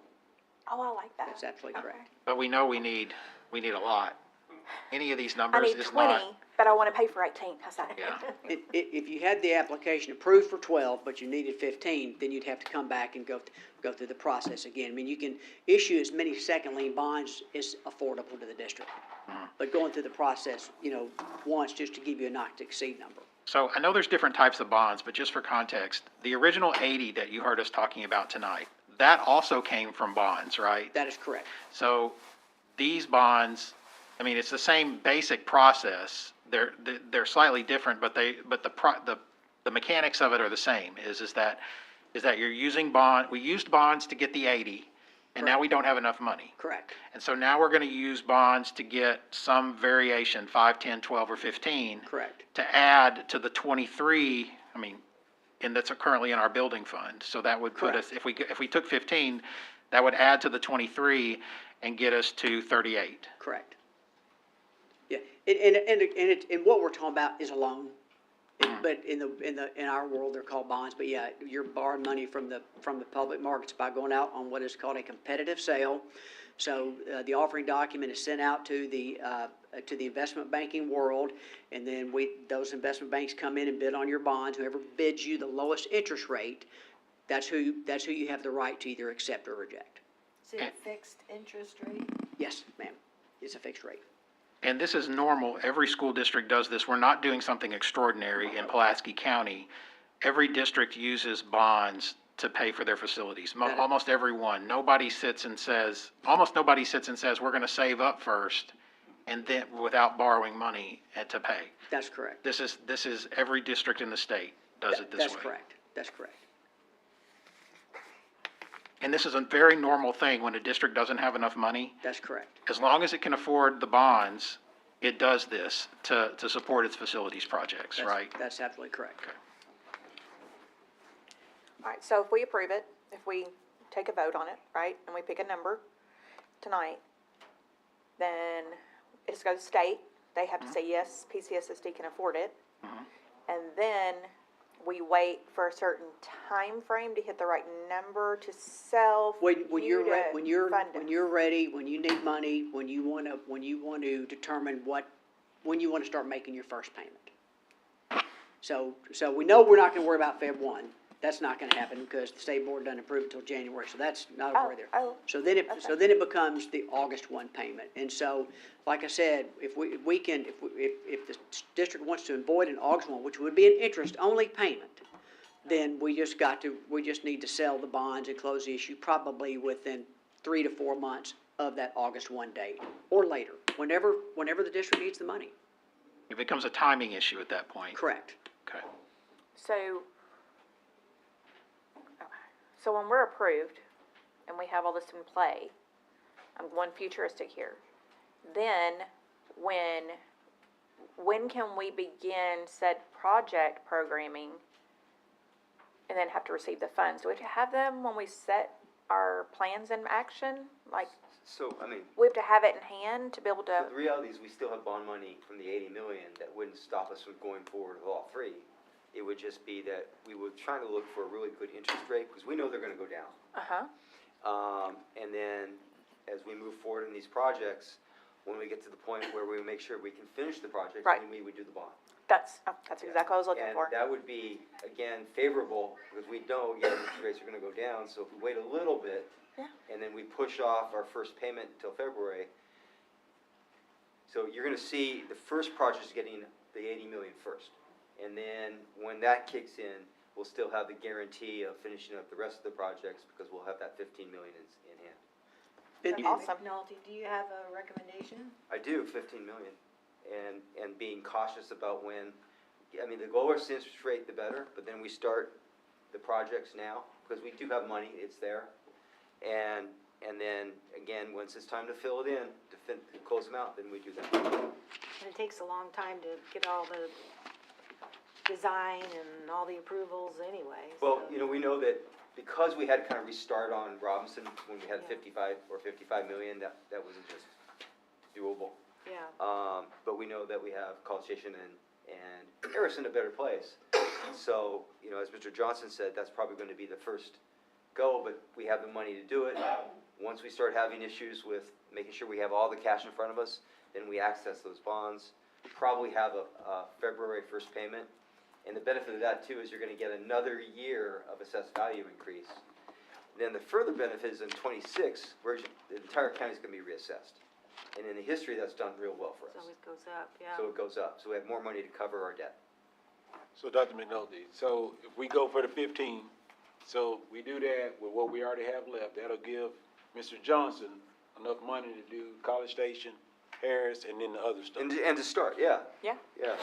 oh, I like that. That's absolutely correct. But we know we need a lot. Any of these I numbers need is 20, not. but I want to pay for 18. How's that? Yeah. If you had the application approved for 12, but you needed 15, then you'd have to come back and go through the process again. I mean, you can issue as many second lien bonds as affordable to the district. But going through the process, once, just to give you a not to exceed number. So I know there's different types of bonds, but just for context, the original 80 that you heard us talking about tonight, that also came from bonds, right? That is correct. So these bonds, I mean, it's the same basic process. They're slightly different, but the mechanics of it are the same. Is that you're using we used bonds to get the 80, and now we don't have enough money. Correct. And so now we're going to use bonds to get some variation, 5, 10, 12, or 15. Correct. To add to the 23 I mean, and that's currently in our building fund. So that would put us, if we took 15, that would add to the 23 and get us to 38. Correct. Yeah, and what we're talking about is a loan. But in our world, they're called bonds, but yeah, you're borrowing money from the public markets by going out on what is called a competitive sale. So, the offering document is sent out to the investment banking world, and then those investment banks come in and bid on your bonds. Whoever bids you the lowest interest rate, that's who you have the right to either accept or reject. Is it a fixed interest rate? Yes, ma'am, it's a fixed rate. And this is normal, every school district does this, we're not doing something extraordinary in Pulaski County. Every district uses bonds to pay for their facilities, almost every one. Almost nobody sits and says, we're gonna save up first, and then, without borrowing money to pay. That's correct. This is, every district in the state does it this way. That's correct. And this is a very normal thing when a district doesn't have enough money. That's correct. As long as it can afford the bonds, it does this to support its facilities projects, right? That's absolutely correct. Okay. All right, so if we approve it, if we take a vote on it, right, and we pick a number tonight, then it just goes to state. They have to say, yes, PCSSD can afford it. And then we wait for a certain time frame to hit the right number to sell. When you're ready, when you need money, when you want to determine when you want to start making your first payment. So we know we're not going to worry about Feb 1. That's not going to happen because the state board doesn't approve it until January. So that's not a worry there. So then it becomes the August 1 payment. And so, like I said, if the district wants to avoid an August 1, which would be an interest-only payment, then we just need to sell the bonds and close the issue probably within 3 to 4 months of that August 1 date, or later, whenever the district needs the money. It becomes a timing issue at that point. Correct. Okay. So when we're approved and we have all this in play, I'm going futuristic here, then when can we begin said project programming and then have to receive the funds? Do we have to have them when we set our plans in action? Like, So, I mean, we have to have it in hand to be able to, the reality is we still have bond money from the 80 million that wouldn't stop us from going forward with all three. It would just be that we were trying to look for a really good interest rate, because we know they're gonna go down. And then, as we move forward in these projects, when we get to the point where we make sure we can finish the project, Right. then we would do the bond. that's exactly what I was looking for. And that would be, again, favorable, because we know, again, interest rates are gonna go down, so if we wait a little bit, and then we push off our first payment until February, so you're gonna see the first project's getting the 80 million first. And then, when that kicks in, we'll still have the guarantee of finishing up the rest of the projects, because we'll have that 15 million in hand. Dr. Awesome. McNulty, do you have a recommendation? I do, 15 million, and being cautious about when, I mean, the lower interest rate, the better, but then we start the projects now, because we do have money, it's there. And then, again, once it's time to fill it in, to close them out, then we do that. And it takes a long time to get all the design and all the approvals anyway. Well, we know that because we had to kind of restart on Robinson when we had 55 million, that wasn't just doable. Yeah. But we know that we have College Station and Harris in a better place. So, as Mr. Johnson said, that's probably going to be the first go, but we have the money to do it. Once we start having issues with making sure we have all the cash in front of us, then we access those bonds. Probably have a February 1st payment. And the benefit of that too is you're gonna get another year of assessed value increase. Then the further benefit is in 26, where the entire county's gonna be reassessed. And in the history, that's done real well for us. It always goes up, yeah. So it goes up, so we have more money to cover our debt. So Dr. McNulty, so if we go for the 15, so we do that with what we already have left, that'll give Mr. Johnson enough money to do College Station, Harris, and then the other stuff. And to start, yeah. Yeah. Yeah.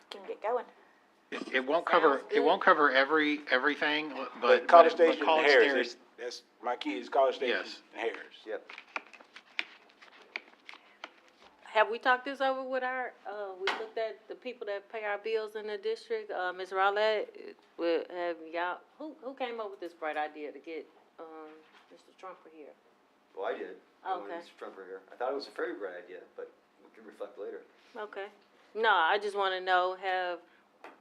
Can get going. It won't cover everything, but College but Station and College Harris, that's my kids, College Station Yes. and Harris. Yep. have we talked this over with our, we looked at the people that pay our bills in the district, Ms. Rowlett, have y'all, who came up with this bright idea to get, Mr. Trumper here? Well, I did. I wanted Okay. Mr. Trumper here. I thought it was a very great idea, but we can reflect later. Okay. No, I just wanna know,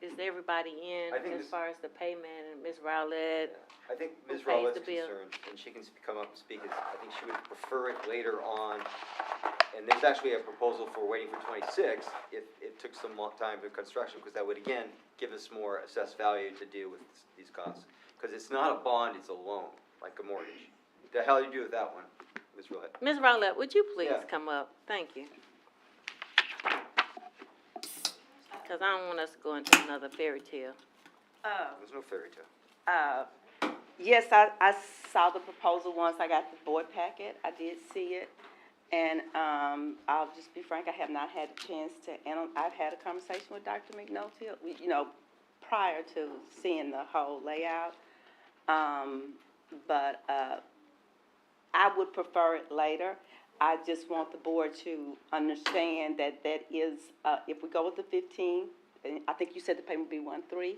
is everybody in I think as this- far as the payment and Ms. Rowlett? I think Who Ms. pays Rowlett's the bill? concerned, and she can come up and speak, I think she would prefer it later on. And there's actually a proposal for waiting for 26 if it took some more time to construction, because that would again give us more assessed value to deal with these costs. Because it's not a bond, it's a loan, like a mortgage. The hell do you do with that one, Ms. Rowlett? Ms. Rowlett, would you please Yeah. come up? Thank you. Cause I don't want us to go into another fairy tale. There's no fairy tale. Yes, I saw the proposal once I got the board packet. I did see it. And, I'll just be frank, I have not had a chance to, and I've had a conversation with Dr. McNulty, prior to seeing the whole layout. But I would prefer it later. I just want the board to understand that that is, if we go with the 15, and I think you said the payment would be 1.3,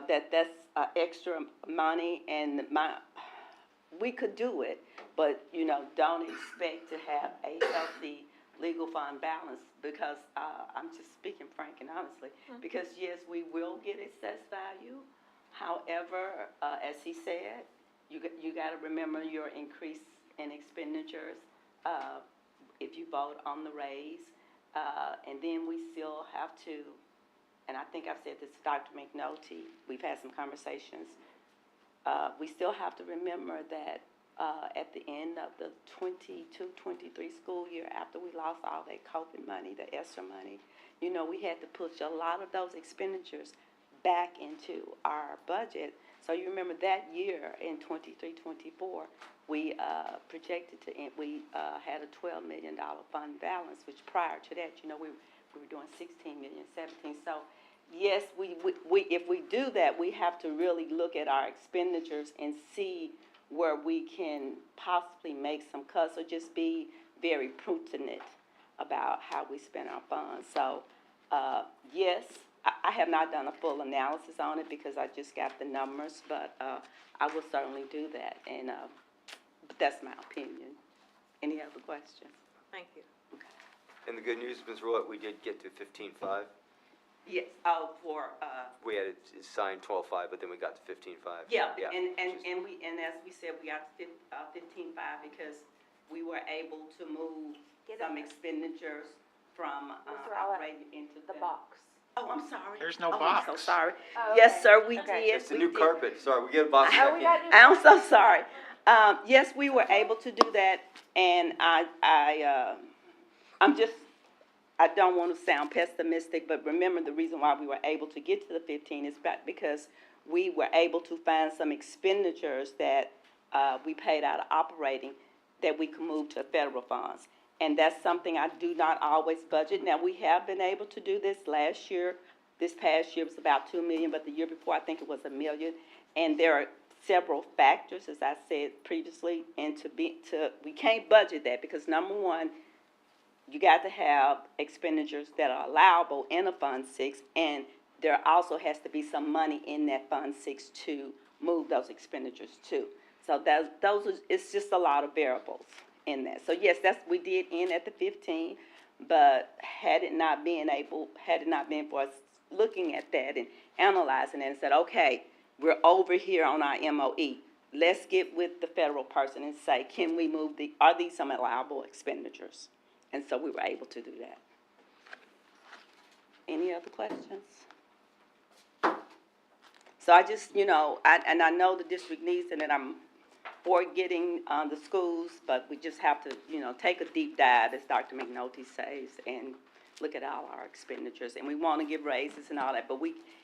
that's extra money, and we could do it, but, don't expect to have a healthy legal fund balance, because, I'm just speaking frank and honestly, because yes, we will get assessed value. However, as he said, you gotta remember your increase in expenditures, if you vote on the raise, and then we still have to, and I think I've said this to Dr. McNulty, we've had some conversations, we still have to remember that at the end of the 22-23 school year, after we lost all that COVID money, the ESSER money, we had to push a lot of those expenditures back into our budget. So you remember that year in 23-24, we projected to, we had a $12 million fund balance, which prior to that, we were doing 16 million, 17. So yes, if we do that, we have to really look at our expenditures and see where we can possibly make some cuts, or just be very prudent about how we spend our funds. So, yes, I have not done a full analysis on it because I just got the numbers, but I will certainly do that, and but that's my opinion. Any other questions? Thank you. And the good news, Ms. Rowlett, we did get to 15.5. Yes, for, We had it signed 12.5, but then we got to 15.5. yeah, and as we said, we got to 15.5 because we were able to move some expenditures from operating into the box. Oh, I'm sorry. There's no I'm box. so sorry. Oh, Yes, okay. sir, we Okay. did. It's a we new did. carpet, sorry, we get a box back in. I'm so sorry. Yes, we were able to do that, and I don't want to sound pessimistic, but remember the reason why we were able to get to the 15 is because we were able to find some expenditures that we paid out of operating that we could move to federal funds. And that's something I do not always budget. Now, we have been able to do this last year. This past year was about 2 million, but the year before, I think it was 1 million. And there are several factors, as I said previously, and we can't budget that because number one, you got to have expenditures that are allowable in a Fund 6, and there also has to be some money in that Fund 6 to move those expenditures to. So it's just a lot of variables in that. So yes, we did end at the 15, but had it not been for us looking at that and analyzing it and said, okay, we're over here on our MOE. Let's get with the federal person and say, can we move are these some allowable expenditures? And so we were able to do that. Any other questions? So I just, and I know the district needs it, and I'm for getting the schools, but we just have to, take a deep dive, as Dr. McNulty says, and look at all our expenditures. And we want to give raises and all that, but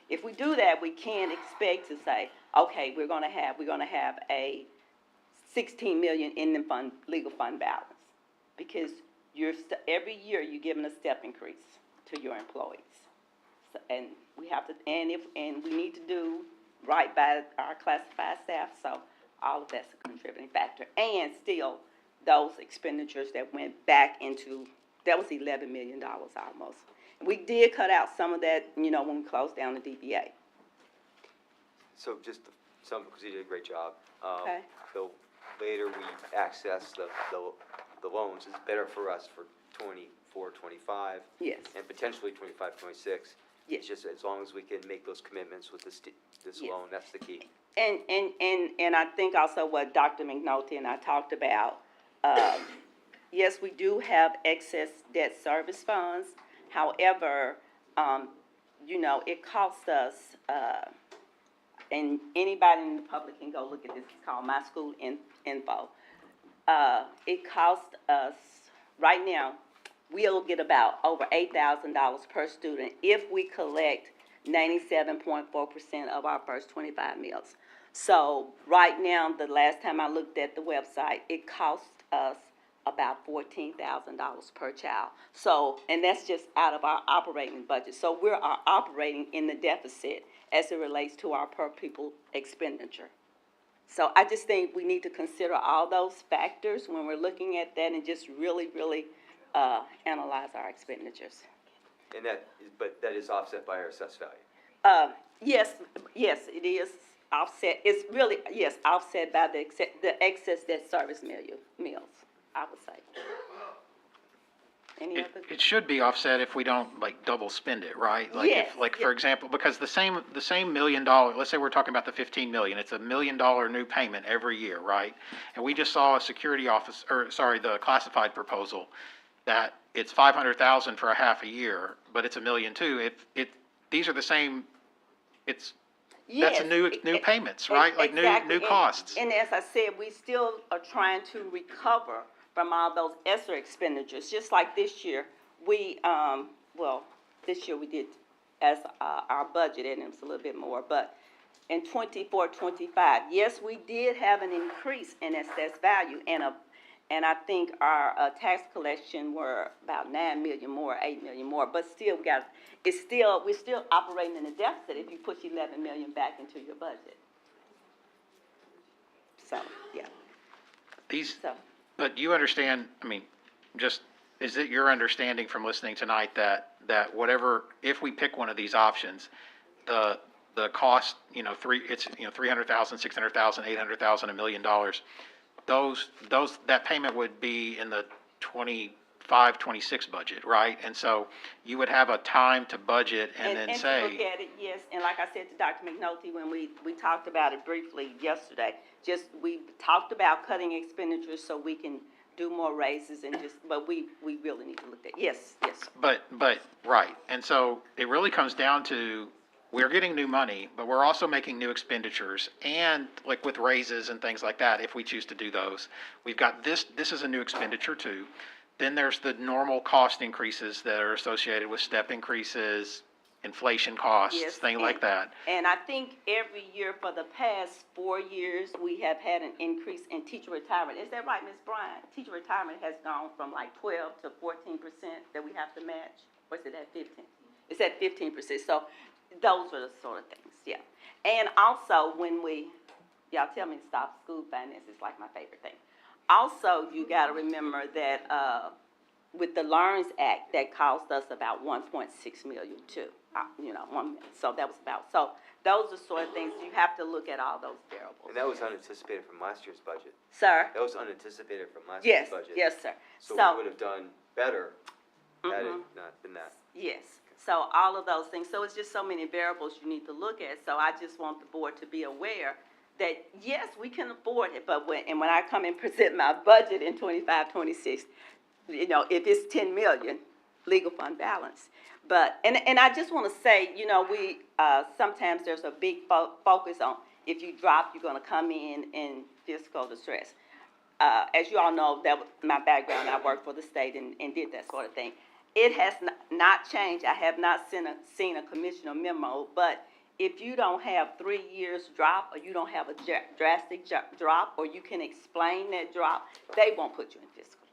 if we do that, we can't expect to say, okay, we're gonna have a 16 million in the legal fund balance, because every year you're giving a step increase to your employees. So, and we have to, and we need to do right by our classified staff, so all of that's a contributing factor. And still, those expenditures that went back into that was $11 million almost. We did cut out some of that, you know, when we closed down the DBA. So just some, because you did a great job. Okay. The later we access the loans, it's better for us for 24, 25. Yes. And potentially 25, 26. Yes. It's just as long as we can make those commitments with this Yes. loan, that's the key. And I think also what Dr. McNulty and I talked about, yes, we do have excess debt service funds. However, you know, it costs us, and anybody in the public can go look at this, it's called My School Info. It costs us, right now, we'll get about over $8,000 per student if we collect 97.4% of our first 25 meals. So right now, the last time I looked at the website, it costs us about $14,000 per child. So, and that's just out of our operating budget. So we're operating in the deficit as it relates to our per pupil expenditure. So I just think we need to consider all those factors when we're looking at that and just really, really analyze our expenditures. And but that is offset by our assessed value. Yes, it is offset. It's really, yes, offset by the excess debt service meals, I would say. Any other? It should be offset if we don't like double spend it, right? Like Yes, if, like yes. for example, because the same $1 million, let's say we're talking about the 15 million, it's $1 million new payment every year, right? And we just saw a the classified proposal that it's 500,000 for a half a year, but it's $1 million too. These are the same, that's Yes, new payments, right? Like exactly. new costs. And as I said, we still are trying to recover from all those ESSER expenditures. Just like this year, this year we did as our budget, and it was a little bit more, but in 24, 25, yes, we did have an increase in assessed value, and I think our tax collection were about 9 million more, 8 million more, but still we're still operating in a deficit if you push 11 million back into your budget. So, yeah. But you understand, I mean, is it your understanding from listening tonight that whatever, if we pick one of these options, the cost, it's 300,000, 600,000, 800,000, $1 million, that payment would be in the 25, 26 budget, right? And so you would have a time to budget and then say. And to look at it, yes, and like I said to Dr. McNulty when we talked about it briefly yesterday, we talked about cutting expenditures so we can do more raises but we really need to look at, yes. But, right, and so it really comes down to, we're getting new money, but we're also making new expenditures, and like with raises and things like that, if we choose to do those, we've got this is a new expenditure too. Then there's the normal cost increases that are associated with step increases, inflation costs, Yes, things like that. And I think every year for the past 4 years, we have had an increase in teacher retirement. Is that right, Ms. Bryant? Teacher retirement has gone from like 12 to 14% that we have to match, or is it at 15? It's at 15%, so those are the sort of things, yeah. And also, y'all tell me to stop school finance, it's like my favorite thing. Also, you gotta remember that, with the LEARNS Act, that cost us about 1.6 million too, so that was so those are sort of things, you have to look at all those variables. And that was unanticipated from last year's budget. Sir? That was unanticipated from last year's budget. Yes, sir. So we would have done better had it not been that. Yes, so all of those things, so it's just so many variables you need to look at, so I just want the board to be aware that, yes, we can afford it, but when I come and present my budget in 25, 26, if it's 10 million, legal fund balance. But, and I just want to say, we, sometimes there's a big focus on if you drop, you're going to come in fiscal distress. As you all know, that was my background. I worked for the state and did that sort of thing. It has not changed. I have not seen a commissioner memo, but if you don't have 3 years drop, or you don't have a drastic drop, or you can explain that drop, they won't put you in fiscal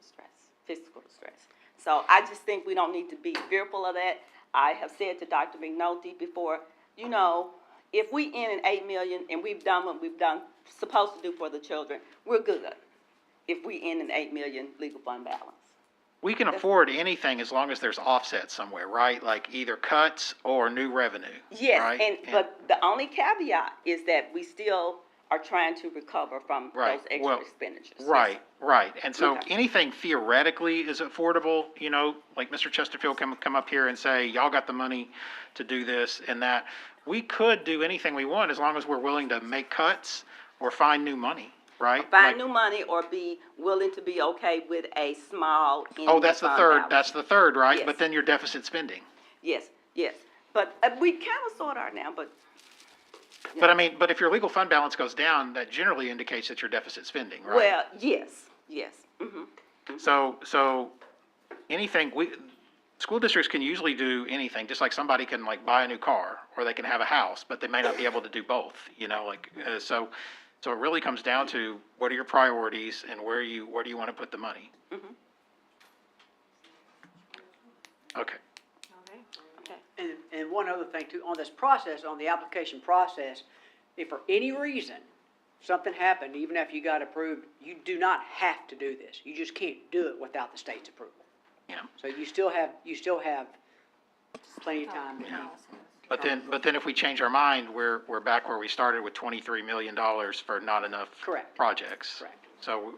distress. So I just think we don't need to be fearful of that. I have said to Dr. McNulty before, if we end in 8 million and we've done what we've supposed to do for the children, we're good. If we end in 8 million legal fund balance, We can afford anything as long as there's offset somewhere, right? Like either cuts or new revenue, Yes, right? but the only caveat is that we still are trying to recover from Right, those well, extra expenditures. Yes. Right. And so Okay. anything theoretically is affordable, you know, like Mr. Chesterfield come up here and say, y'all got the money to do this and that. We could do anything we want as long as we're willing to make cuts or find new money, right? Find new money or be willing to be okay with a small. Oh, that's the third, right? Yes. But then your deficit spending. Yes, yes. But we kind of sort are now, but. But I mean, but if your legal fund balance goes down, that generally indicates that you're deficit spending, right? Well, yes, yes. Mm-hmm. So anything, school districts can usually do anything, just like somebody can like buy a new car, or they can have a house, but they may not be able to do both, you know, like, so it really comes down to what are your priorities and where do you want to put the money? Mm-hmm. Okay. And one other thing too, on this process, on the application process, if for any reason something happened, even if you got approved, you do not have to do this. You just can't do it without the state's approval. Yeah. So you still have plenty of time to. Yeah. But then if we change our mind, we're back where we started with $23 million for not enough Correct. projects. Correct. So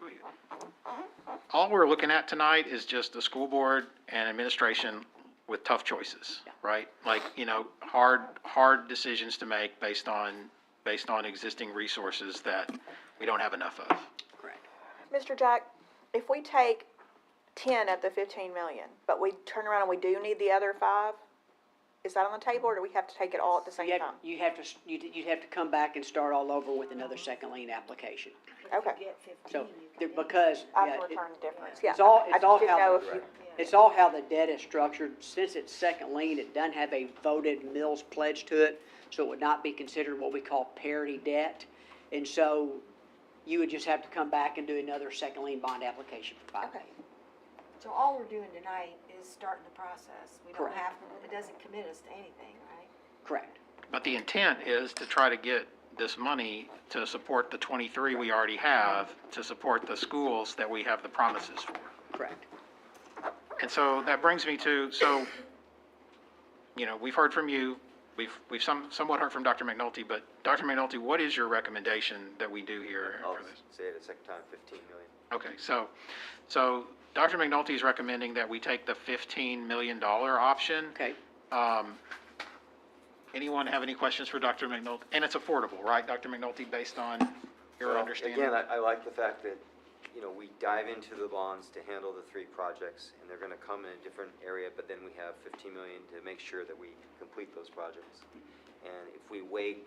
all we're looking at tonight is just the school board and administration with tough choices, right? Like, you know, hard decisions to make based on existing resources that we don't have enough of. Correct. Mr. Jack, if we take 10 of the 15 million, but we turn around and we do need the other 5, is that on the table, or do we have to take it all at the same time? You'd have to come back and start all over with another second lien application. Okay. So, because. I yeah, can return the difference, yeah. It's all I just didn't know if you- it's all how the debt is structured. Since it's second lien, it doesn't have a voted mills pledge to it, so it would not be considered what we call parity debt. And so you would just have to come back and do another second lien bond application for 5 million. So all we're doing tonight is starting the process. We don't Correct. have, it doesn't commit us to anything, right? Correct. But the intent is to try to get this money to support the 23 we already have, to support the schools that we have the promises for. Correct. And so that brings me to, you know, we've heard from you, we've somewhat heard from Dr. McNulty, but Dr. McNulty, what is your recommendation that we do here I'll for this? say it a second time, 15 million. Okay, so Dr. McNulty is recommending that we take the $15 million option. Okay. Anyone have any questions for Dr. McNulty? And it's affordable, right, Dr. McNulty, based on your Well, understanding? Again, I like the fact that, you know, we dive into the bonds to handle the 3 projects, and they're gonna come in a different area, but then we have 15 million to make sure that we complete those projects. And if we wait,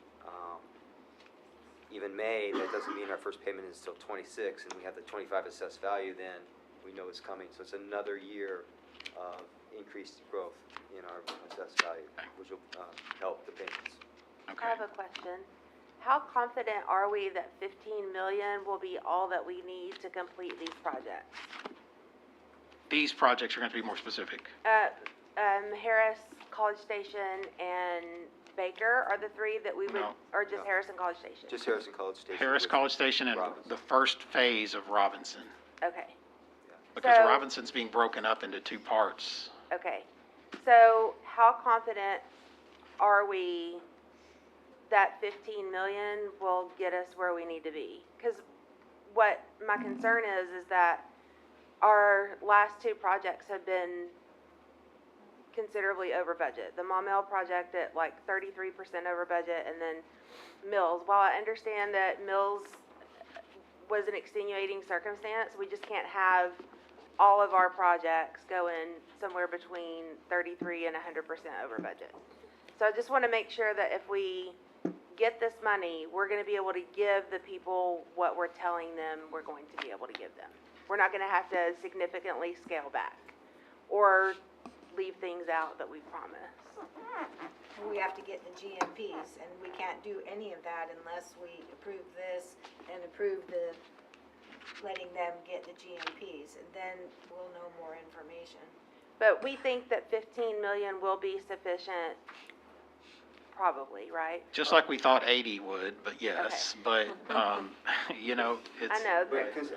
even May, that doesn't mean our first payment is till 26, and we have the 25 assessed value, then we know it's coming. So it's another year of increased growth in our assessed value, which will help the payments. I have a question. How confident are we that 15 million will be all that we need to complete these projects? These projects are going to be more specific. Harris, College Station, and Baker are the 3 that we would, No. or just Harris and College Station? Just Harrison College Station. Harris with College Station and Robinson. the first phase of Robinson, Okay, because So- Robinson's being broken up into 2 parts. okay. So how confident are we that 15 million will get us where we need to be? Because what my concern is that our last 2 projects have been considerably over budget. The Maumelle project at like 33% over budget, and then Mills. While I understand that Mills was an extenuating circumstance, we just can't have all of our projects going somewhere between 33 and 100% over budget. So I just want to make sure that if we get this money, we're going to be able to give the people what we're telling them we're going to be able to give them. We're not going to have to significantly scale back or leave things out that we promised. We have to get the GMPs, and we can't do any of that unless we approve this and approve the, letting them get the GMPs, and then we'll know more information. But we think that 15 million will be sufficient, probably, right? Just like we thought 80 would, but yes, but, you know, it's. I know,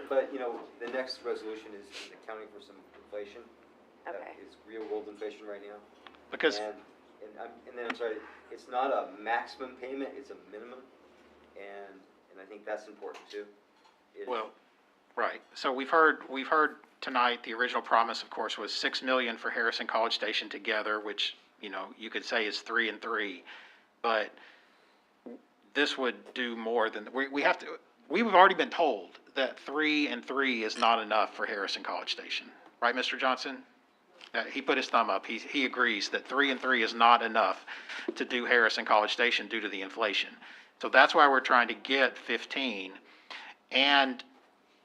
But, you know, the next resolution is accounting for some inflation. Okay. That is real world inflation right now. Because, And then, I'm sorry, it's not a maximum payment, it's a minimum, and I think that's important too. well, right, so we've heard tonight, the original promise, of course, was 6 million for Harrison College Station together, which, you know, you could say is 3 and 3, but this would do more than, we've already been told that 3 and 3 is not enough for Harrison College Station, right, Mr. Johnson? He put his thumb up, he agrees that 3 and 3 is not enough to do Harrison College Station due to the inflation. So that's why we're trying to get 15, and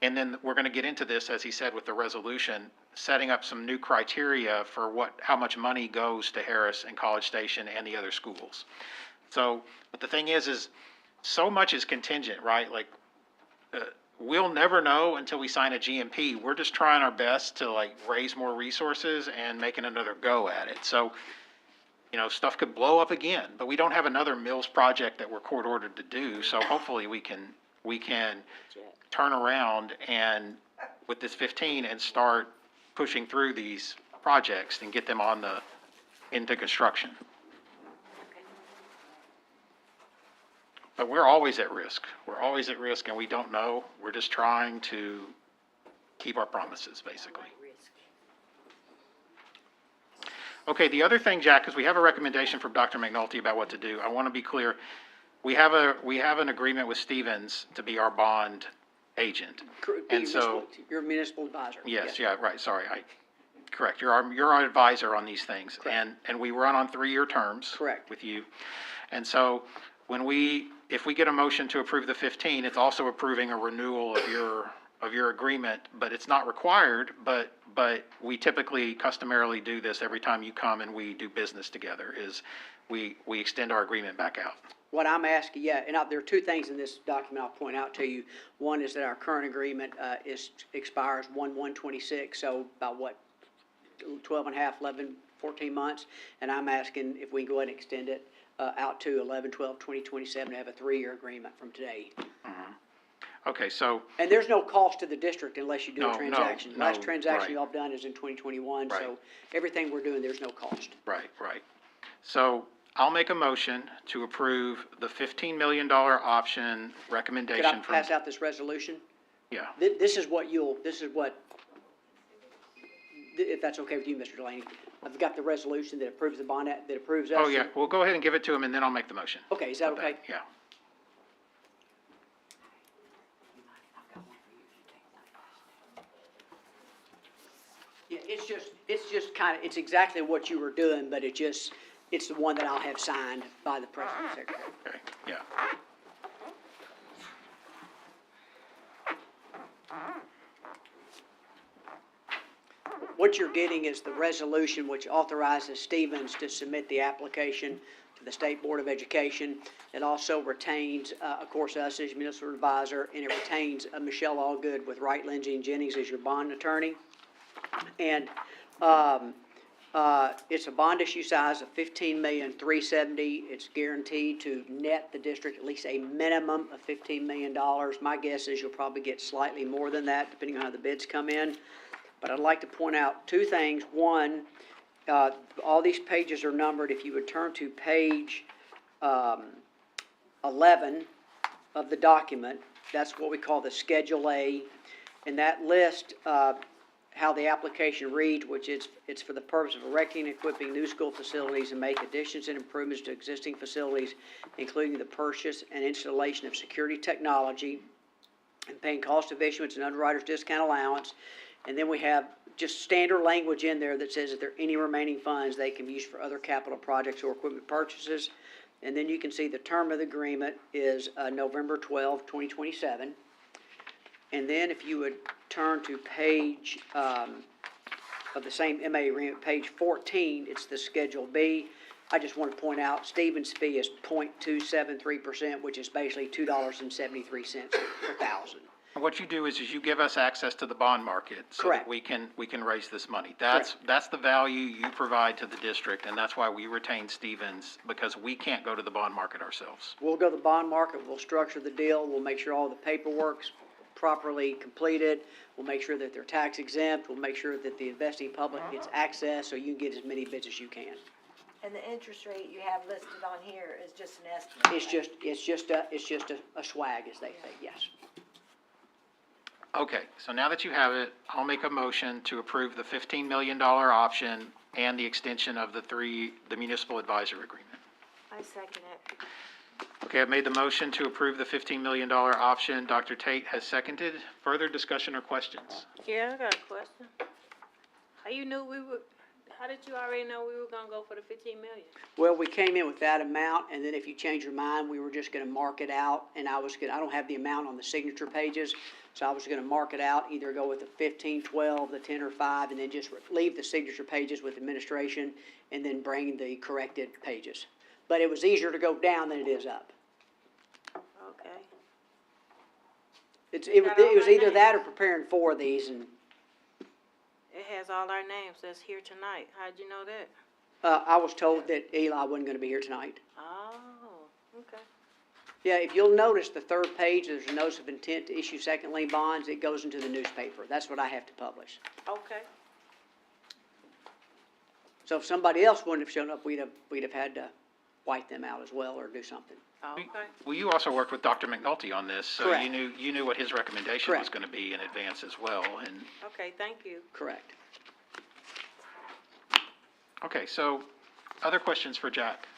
then we're gonna get into this, as he said, with the resolution, setting up some new criteria for how much money goes to Harris and College Station and the other schools. So, but the thing is so much is contingent, right? Like, we'll never know until we sign a GMP. We're just trying our best to like raise more resources and making another go at it. So, you know, stuff could blow up again, but we don't have another Mills project that we're court ordered to do. So hopefully we can turn around and with this 15 and start pushing through these projects and get them into construction. But we're always at risk. We're always at risk and we don't know. We're just trying to keep our promises, basically. Okay, the other thing, Jack, is we have a recommendation from Dr. McNulty about what to do. I want to be clear. We have an agreement with Stevens to be our bond agent. And so, Your municipal advisor. yes, yeah, right, sorry, correct. You're our advisor on these things. Correct. And we run on 3-year terms. Correct. With you. And so if we get a motion to approve the 15, it's also approving a renewal of your agreement, but it's not required, but we typically customarily do this every time you come and we do business together, is we extend our agreement back out. What I'm asking, and there are two things in this document I'll point out to you. One is that our current agreement expires 1/1/26, so about 12 and a half, 11, 14 months. And I'm asking if we can go ahead and extend it out to 11/12/2027 to have a 3-year agreement from today. Okay, so. And there's no cost to the district unless you do a No, transaction. no, Last transaction right. y'all have done is in 2021, Right. so everything we're doing, there's no cost. Right. So I'll make a motion to approve the $15 million option recommendation Could I from. pass out this resolution? Yeah, This is what, if that's okay with you, Mr. Delaney, I've got the resolution that approves the bond, that approves us. oh, yeah, well, go ahead and give it to him and then I'll make the motion. Okay, is that okay? Yeah. Yeah, it's just kind of, it's exactly what you were doing, but it's the one that I'll have signed by the President and Secretary. Okay, yeah. What you're getting is the resolution which authorizes Stevens to submit the application to the State Board of Education. It also retains, of course, us as municipal advisor, and it retains Michelle Allgood with Wright, Lindsay, and Jennings as your bond attorney. And it's a bond issue size of $15,370,000. It's guaranteed to net the district at least a minimum of $15 million. My guess is you'll probably get slightly more than that, depending on how the bids come in. But I'd like to point out two things. One, all these pages are numbered. If you would turn to page 11 of the document, that's what we call the Schedule A. And that lists how the application reads, which it's for the purpose of erecting and equipping new school facilities and make additions and improvements to existing facilities, including the purchase and installation of security technology, and paying cost of issuance and underwriter's discount allowance. And then we have just standard language in there that says if there are any remaining funds, they can be used for other capital projects or equipment purchases. And then you can see the term of the agreement is November 12, 2027. And then if you would turn to page of the same MA agreement, page 14, it's the Schedule B. I just want to point out Stevens' fee is 0.273%, which is basically $2.73 per thousand. What you do is you give us access to the bond market so that we can raise this money. That's the value you provide to the district, and that's why we retain Stevens, because we can't go to the bond market ourselves. We'll go to the bond market, we'll structure the deal, we'll make sure all the paperwork's properly completed. We'll make sure that they're tax exempt. We'll make sure that the investing public gets access so you can get as many bids as you can. And the interest rate you have listed on here is just an estimate? It's just a swag, as they say, yes. Okay, so now that you have it, I'll make a motion to approve the $15 million option and the extension of the municipal advisor agreement. I second it. Okay, I've made the motion to approve the $15 million option. Dr. Tate has seconded. Further discussion or questions? Yeah, I got a question. How you knew how did you already know we were gonna go for the 15 million? Well, we came in with that amount, and then if you change your mind, we were just gonna mark it out, and I don't have the amount on the signature pages, so I was gonna mark it out, either go with the 15, 12, the 10, or 5, and then just leave the signature pages with administration, and then bring the corrected pages. But it was easier to go down than it is up. Okay. It was either that or preparing 4 of these, and It has all our names that's here tonight. How'd you know that? I was told that Eli wasn't gonna be here tonight. Oh, okay. Yeah, if you'll notice, the 3rd page, there's a notice of intent to issue second lien bonds. It goes into the newspaper. That's what I have to publish. Okay. So if somebody else wouldn't have shown up, we'd have had to white them out as well or do something. Okay. Well, you also worked with Dr. McNulty on this, so Correct. you knew what his recommendation was Correct. gonna be in advance as well, and, Okay, thank you. Correct. okay, so, other questions for Jack?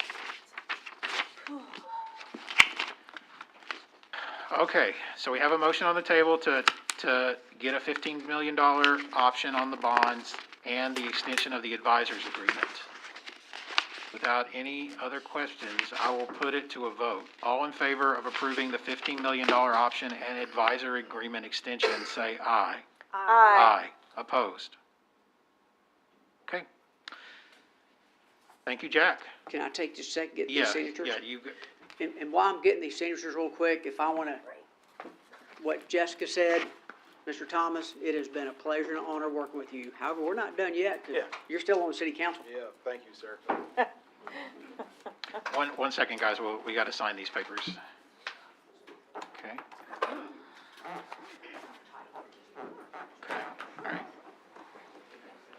Okay, so we have a motion on the table to get a $15 million option on the bonds and the extension of the advisors agreement. Without any other questions, I will put it to a vote. All in favor of approving the $15 million option and advisor agreement extension, say aye. Aye. Opposed? Okay. Thank you, Jack. Can I take just a second, get Yeah, these signatures? yeah, you, And while I'm getting these signatures real quick, if I wanna, what Jessica said, Mr. Thomas, it has been a pleasure and an honor working with you. However, we're not done yet, 'cause Yeah. you're still on the city council. Yeah, thank you, sir. one second, guys, we gotta sign these papers. Okay. Okay, all right.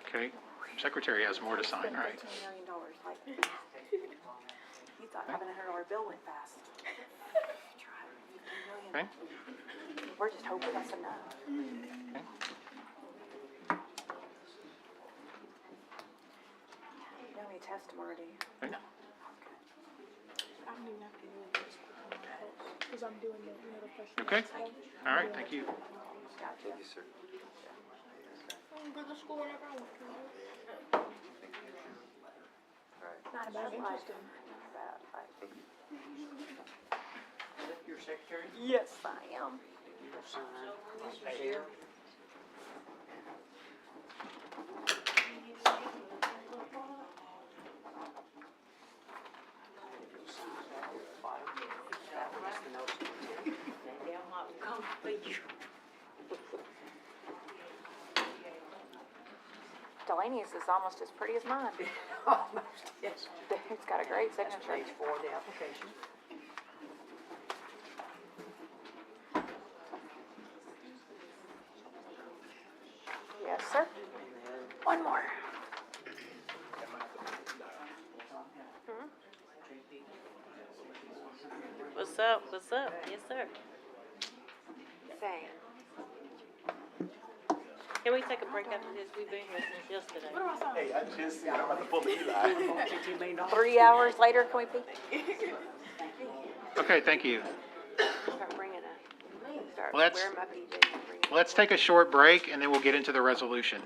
Okay, secretary has more to sign, right? $15 million, like, you thought $700 bill went fast. Okay. We're just hoping that's enough. Okay. You don't need test tomorrow, do you? Okay. I don't even have to do this, because I'm doing the other question. Okay, all right, thank you. Thank you, sir. I can go to school whenever I want to. Not about interesting. Your secretary? Yes, I am. Right here. Delaney's is almost as pretty as mine. Almost, yes. It's got a great signature. Page 4 of the application. Yes, sir. One more. What's up? What's up? Yes, sir. Same. Can we take a break after this? We've been here since yesterday. Hey, I just, I'm about to pull the Eli. 3 hours later, can we be? Okay, thank you. Start bringing a, start Let's- wearing my PJs and bringing. Let's take a short break, and then we'll get into the resolution.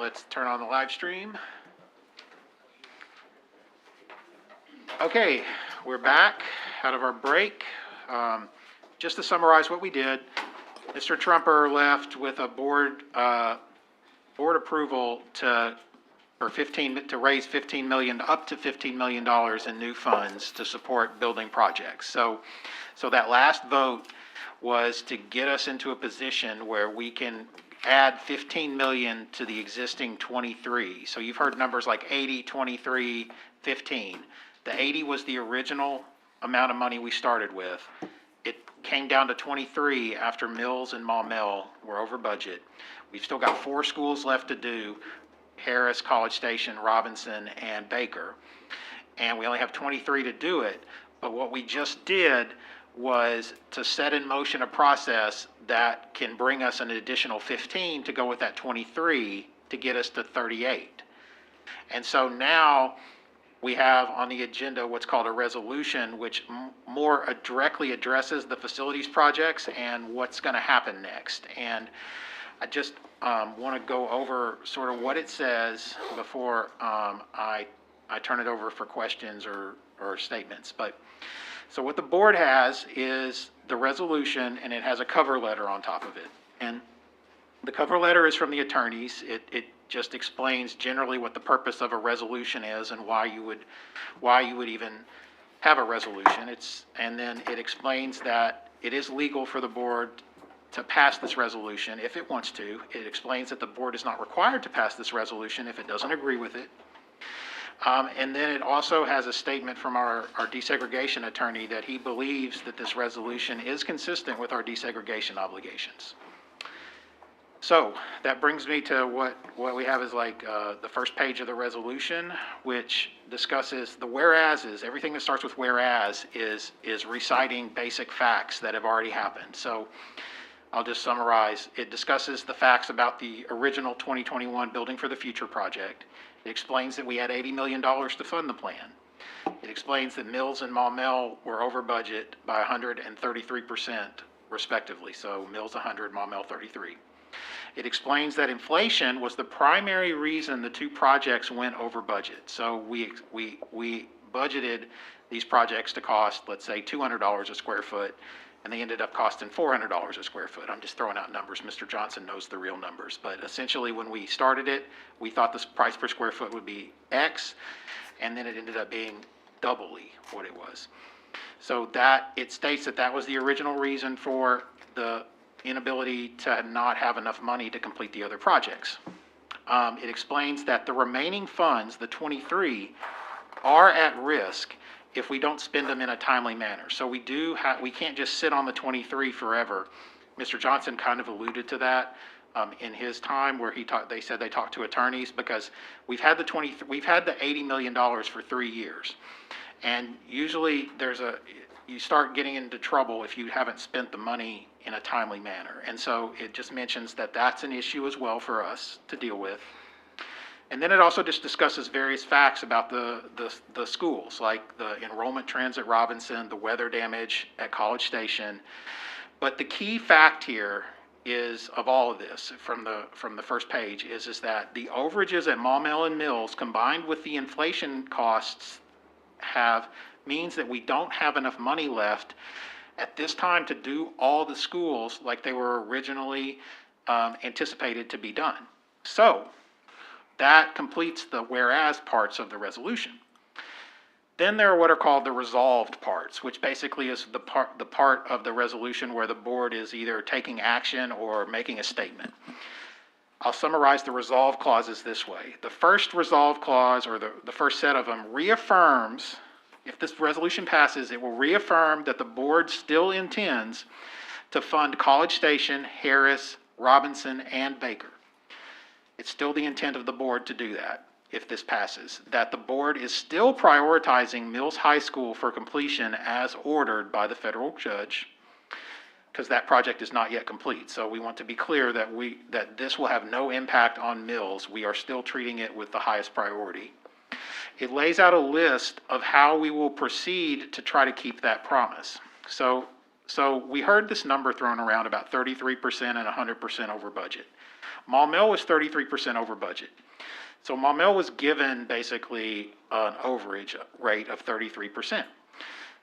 Let's turn on the live stream. Okay, we're back out of our break. Just to summarize what we did, Mr. Trumper left with a board approval to raise $15 million, up to $15 million in new funds to support building projects. So that last vote was to get us into a position where we can add 15 million to the existing 23. So you've heard numbers like 80, 23, 15. The 80 was the original amount of money we started with. It came down to 23 after Mills and Maumelle were over budget. We've still got 4 schools left to do: Harris, College Station, Robinson, and Baker. And we only have 23 to do it. But what we just did was to set in motion a process that can bring us an additional 15 to go with that 23 to get us to 38. And so now we have on the agenda what's called a resolution, which more directly addresses the facilities projects and what's going to happen next. And I just want to go over sort of what it says before I turn it over for questions or statements. But so what the board has is the resolution, and it has a cover letter on top of it. And the cover letter is from the attorneys. It just explains generally what the purpose of a resolution is and why you would even have a resolution. And then it explains that it is legal for the board to pass this resolution if it wants to. It explains that the board is not required to pass this resolution if it doesn't agree with it. And then it also has a statement from our desegregation attorney that he believes that this resolution is consistent with our desegregation obligations. So that brings me to what we have is like the first page of the resolution, which discusses the whereases. Everything that starts with whereas is reciting basic facts that have already happened. So I'll just summarize. It discusses the facts about the original 2021 Building for the Future project. It explains that we had $80 million to fund the plan. It explains that Mills and Maumelle were over budget by 133% respectively. So Mills 100, Maumelle 33. It explains that inflation was the primary reason the 2 projects went over budget. So we budgeted these projects to cost, let's say, $200 a square foot, and they ended up costing $400 a square foot. I'm just throwing out numbers. Mr. Johnson knows the real numbers. But essentially, when we started it, we thought the price per square foot would be X, and then it ended up being doubly what it was. So that it states that that was the original reason for the inability to not have enough money to complete the other projects. It explains that the remaining funds, the 23, are at risk if we don't spend them in a timely manner. So we can't just sit on the 23 forever. Mr. Johnson kind of alluded to that in his time where they said they talked to attorneys, because we've had the $80 million for 3 years. And usually you start getting into trouble if you haven't spent the money in a timely manner. And so it just mentions that that's an issue as well for us to deal with. And then it also just discusses various facts about the schools, like the enrollment trends at Robinson, the weather damage at College Station. But the key fact here is, of all of this, from the first page, is that the overages at Maumelle and Mills, combined with the inflation costs, means that we don't have enough money left at this time to do all the schools like they were originally anticipated to be done. So that completes the whereas parts of the resolution. Then there are what are called the resolved parts, which basically is the part of the resolution where the board is either taking action or making a statement. I'll summarize the resolve clauses this way. The first resolve clause, or the first set of them, reaffirms, if this resolution passes, it will reaffirm that the board still intends to fund College Station, Harris, Robinson, and Baker. It's still the intent of the board to do that, if this passes. That the board is still prioritizing Mills High School for completion as ordered by the federal judge, because that project is not yet complete. So we want to be clear that this will have no impact on Mills. We are still treating it with the highest priority. It lays out a list of how we will proceed to try to keep that promise. So we heard this number thrown around about 33% and 100% over budget. Maumelle was 33% over budget. So Maumelle was given basically an overage rate of 33%.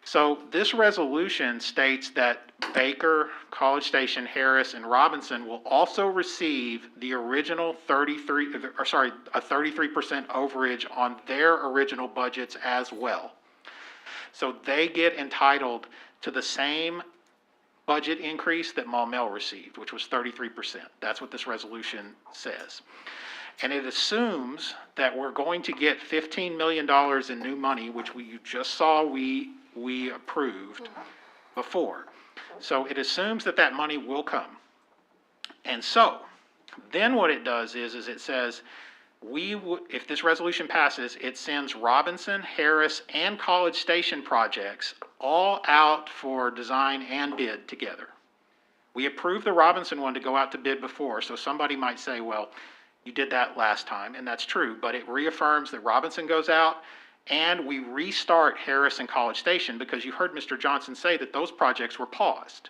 So this resolution states that Baker, College Station, Harris, and Robinson will also receive the original a 33% overage on their original budgets as well. So they get entitled to the same budget increase that Maumelle received, which was 33%. That's what this resolution says. And it assumes that we're going to get $15 million in new money, which you just saw we approved before. So it assumes that that money will come. And so then what it does is it says, if this resolution passes, it sends Robinson, Harris, and College Station projects all out for design and bid together. We approved the Robinson one to go out to bid before, so somebody might say, well, you did that last time, and that's true, but it reaffirms that Robinson goes out, and we restart Harris and College Station, because you heard Mr. Johnson say that those projects were paused.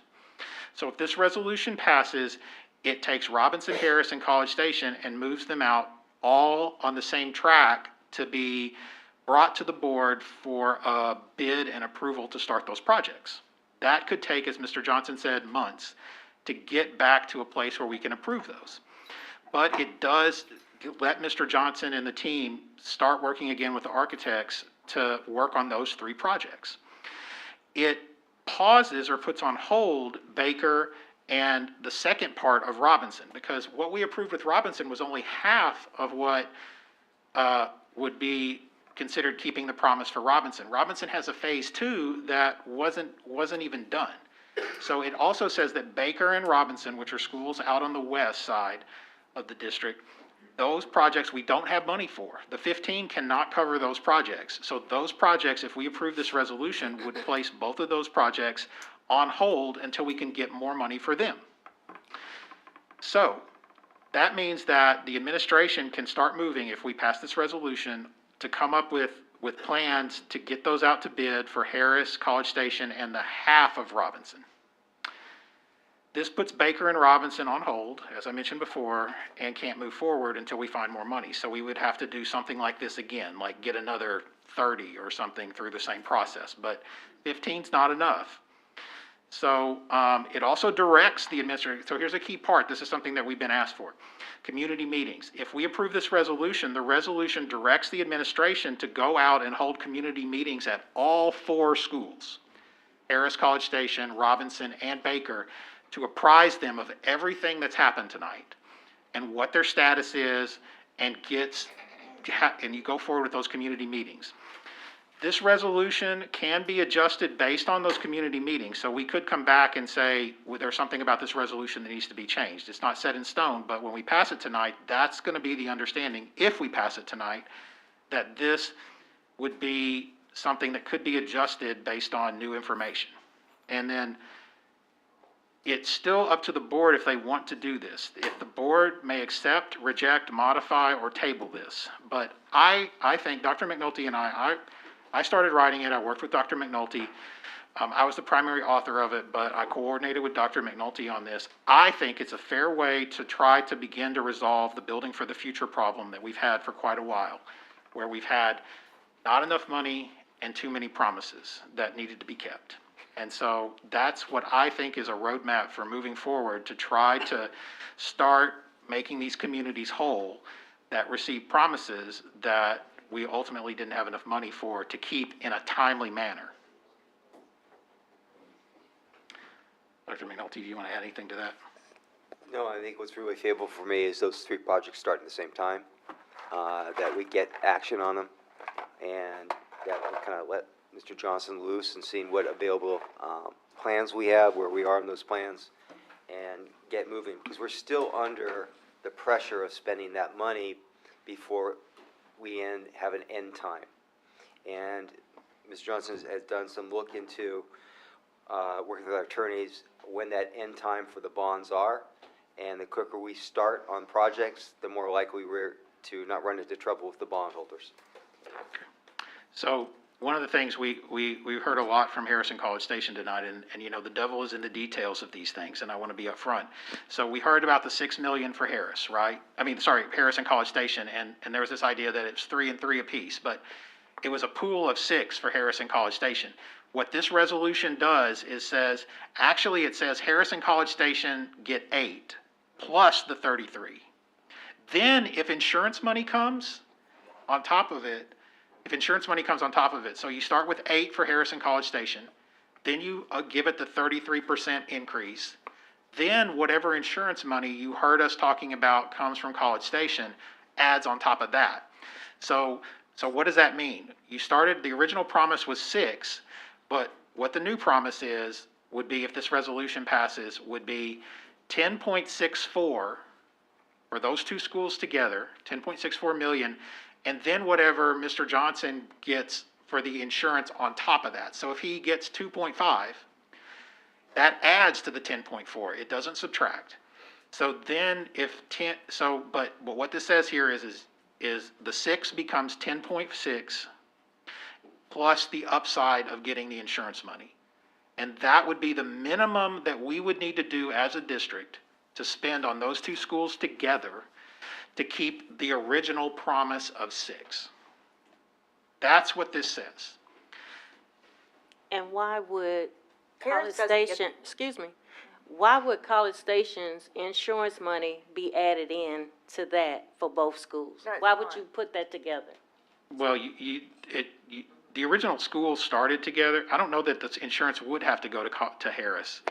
So if this resolution passes, it takes Robinson, Harris, and College Station and moves them out all on the same track to be brought to the board for a bid and approval to start those projects. That could take, as Mr. Johnson said, months to get back to a place where we can approve those. But it does let Mr. Johnson and the team start working again with the architects to work on those 3 projects. It pauses or puts on hold Baker and the second part of Robinson, because what we approved with Robinson was only half of what would be considered keeping the promise for Robinson. Robinson has a phase 2 that wasn't even done. So it also says that Baker and Robinson, which are schools out on the west side of the district, those projects we don't have money for. The 15 cannot cover those projects. So those projects, if we approve this resolution, would place both of those projects on hold until we can get more money for them. So that means that the administration can start moving, if we pass this resolution, to come up with plans to get those out to bid for Harris, College Station, and the half of Robinson. This puts Baker and Robinson on hold, as I mentioned before, and can't move forward until we find more money. So we would have to do something like this again, like get another 30 or something through the same process. But 15's not enough. So it also directs the administrator. So here's a key part. This is something that we've been asked for. Community meetings. If we approve this resolution, the resolution directs the administration to go out and hold community meetings at all 4 schools, Harris, College Station, Robinson, and Baker, to apprise them of everything that's happened tonight and what their status is, and you go forward with those community meetings. This resolution can be adjusted based on those community meetings. So we could come back and say, well, there's something about this resolution that needs to be changed. It's not set in stone, but when we pass it tonight, that's going to be the understanding, if we pass it tonight, that this would be something that could be adjusted based on new information. And then it's still up to the board if they want to do this. If the board may accept, reject, modify, or table this. But I think Dr. McNulty and I started writing it. I worked with Dr. McNulty. I was the primary author of it, but I coordinated with Dr. McNulty on this. I think it's a fair way to try to begin to resolve the Building for the Future problem that we've had for quite a while, where we've had not enough money and too many promises that needed to be kept. And so that's what I think is a roadmap for moving forward, to try to start making these communities whole that receive promises that we ultimately didn't have enough money for to keep in a timely manner. Dr. McNulty, do you want to add anything to that? No, I think what's really favorable for me is those 3 projects starting at the same time, that we get action on them, and that we kind of let Mr. Johnson loose and seeing what available plans we have, where we are in those plans, and get moving. Because we're still under the pressure of spending that money before we have an end time. And Mr. Johnson has done some look into working with our attorneys when that end time for the bonds are. And the quicker we start on projects, the more likely we're to not run into trouble with the bondholders. So one of the things we heard a lot from Harrison College Station tonight, and you know, the devil is in the details of these things, and I want to be upfront. So we heard about the $6 million for Harris, right? Harrison College Station, and there was this idea that it's 3 and 3 apiece, but it was a pool of 6 for Harrison College Station. What this resolution does is says, actually it says Harrison College Station get 8 plus the 33. Then if insurance money comes on top of it, so you start with 8 for Harrison College Station, then you give it the 33% increase. Then whatever insurance money you heard us talking about comes from College Station adds on top of that. So what does that mean? The original promise was 6, but what the new promise would be, if this resolution passes, would be 10.64 for those two schools together, 10.64 million, and then whatever Mr. Johnson gets for the insurance on top of that. So if he gets 2.5, that adds to the 10.4. It doesn't subtract. So then but what this says here is the 6 becomes 10.6 plus the upside of getting the insurance money. And that would be the minimum that we would need to do as a district to spend on those two schools together to keep the original promise of 6. That's what this says. And why would College Parents doesn't get- Station, excuse me, why would College Station's insurance money be added in to that for both schools? No, it's Why would not. you put that together? Well, the original schools started together. I don't know that the insurance would have to go to Harris,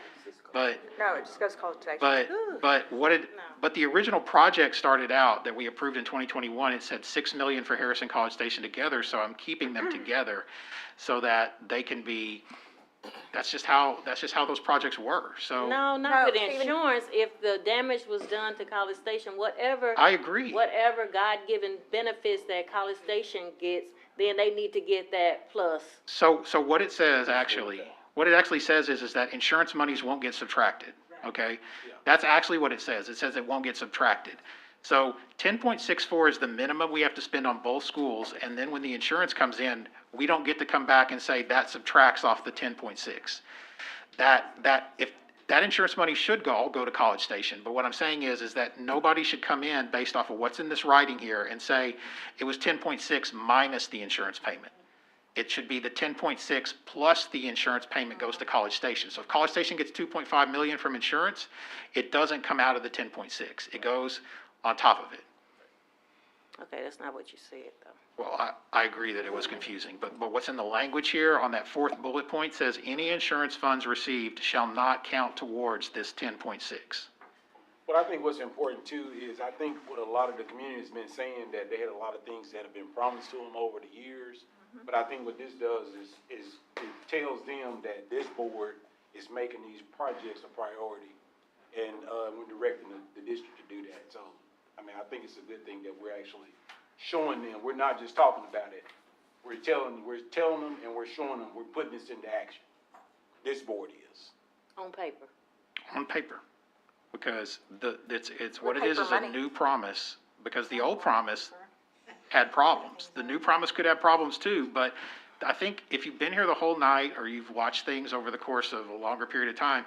but No, it just goes to College Station. but the original project started out that we approved in 2021. It said $6 million for Harrison College Station together. So I'm keeping them together so that they can be. That's just how those projects were. So No, not with Stephen- insurance. If the damage was done to College Station, whatever. I agree. Whatever God-given benefits that College Station gets, then they need to get that plus. So what it says what it actually says is that insurance monies won't get subtracted, okay? That's actually what it says. It says it won't get subtracted. So 10.64 is the minimum we have to spend on both schools, and then when the insurance comes in, we don't get to come back and say that subtracts off the 10.6. If that insurance money should all go to College Station, but what I'm saying is that nobody should come in based off of what's in this writing here and say it was 10.6 minus the insurance payment. It should be the 10.6 plus the insurance payment goes to College Station. So if College Station gets 2.5 million from insurance, it doesn't come out of the 10.6. It goes on top of it. Okay, that's not what you said, though. Well, I agree that it was confusing, but what's in the language here on that 4th bullet point says any insurance funds received shall not count towards this 10.6. But I think what's important too is I think what a lot of the community has been saying, that they had a lot of things that have been promised to them over the years. But I think what this does is it tells them that this board is making these projects a priority, and we're directing the district to do that. So, I mean, I think it's a good thing that we're actually showing them. We're not just talking about it. We're telling them, and we're showing them. We're putting this into action. This board is. On paper. On paper, because it's what it is paper a money. new promise, because the old promise had problems. The new promise could have problems too, but I think if you've been here the whole night or you've watched things over the course of a longer period of time,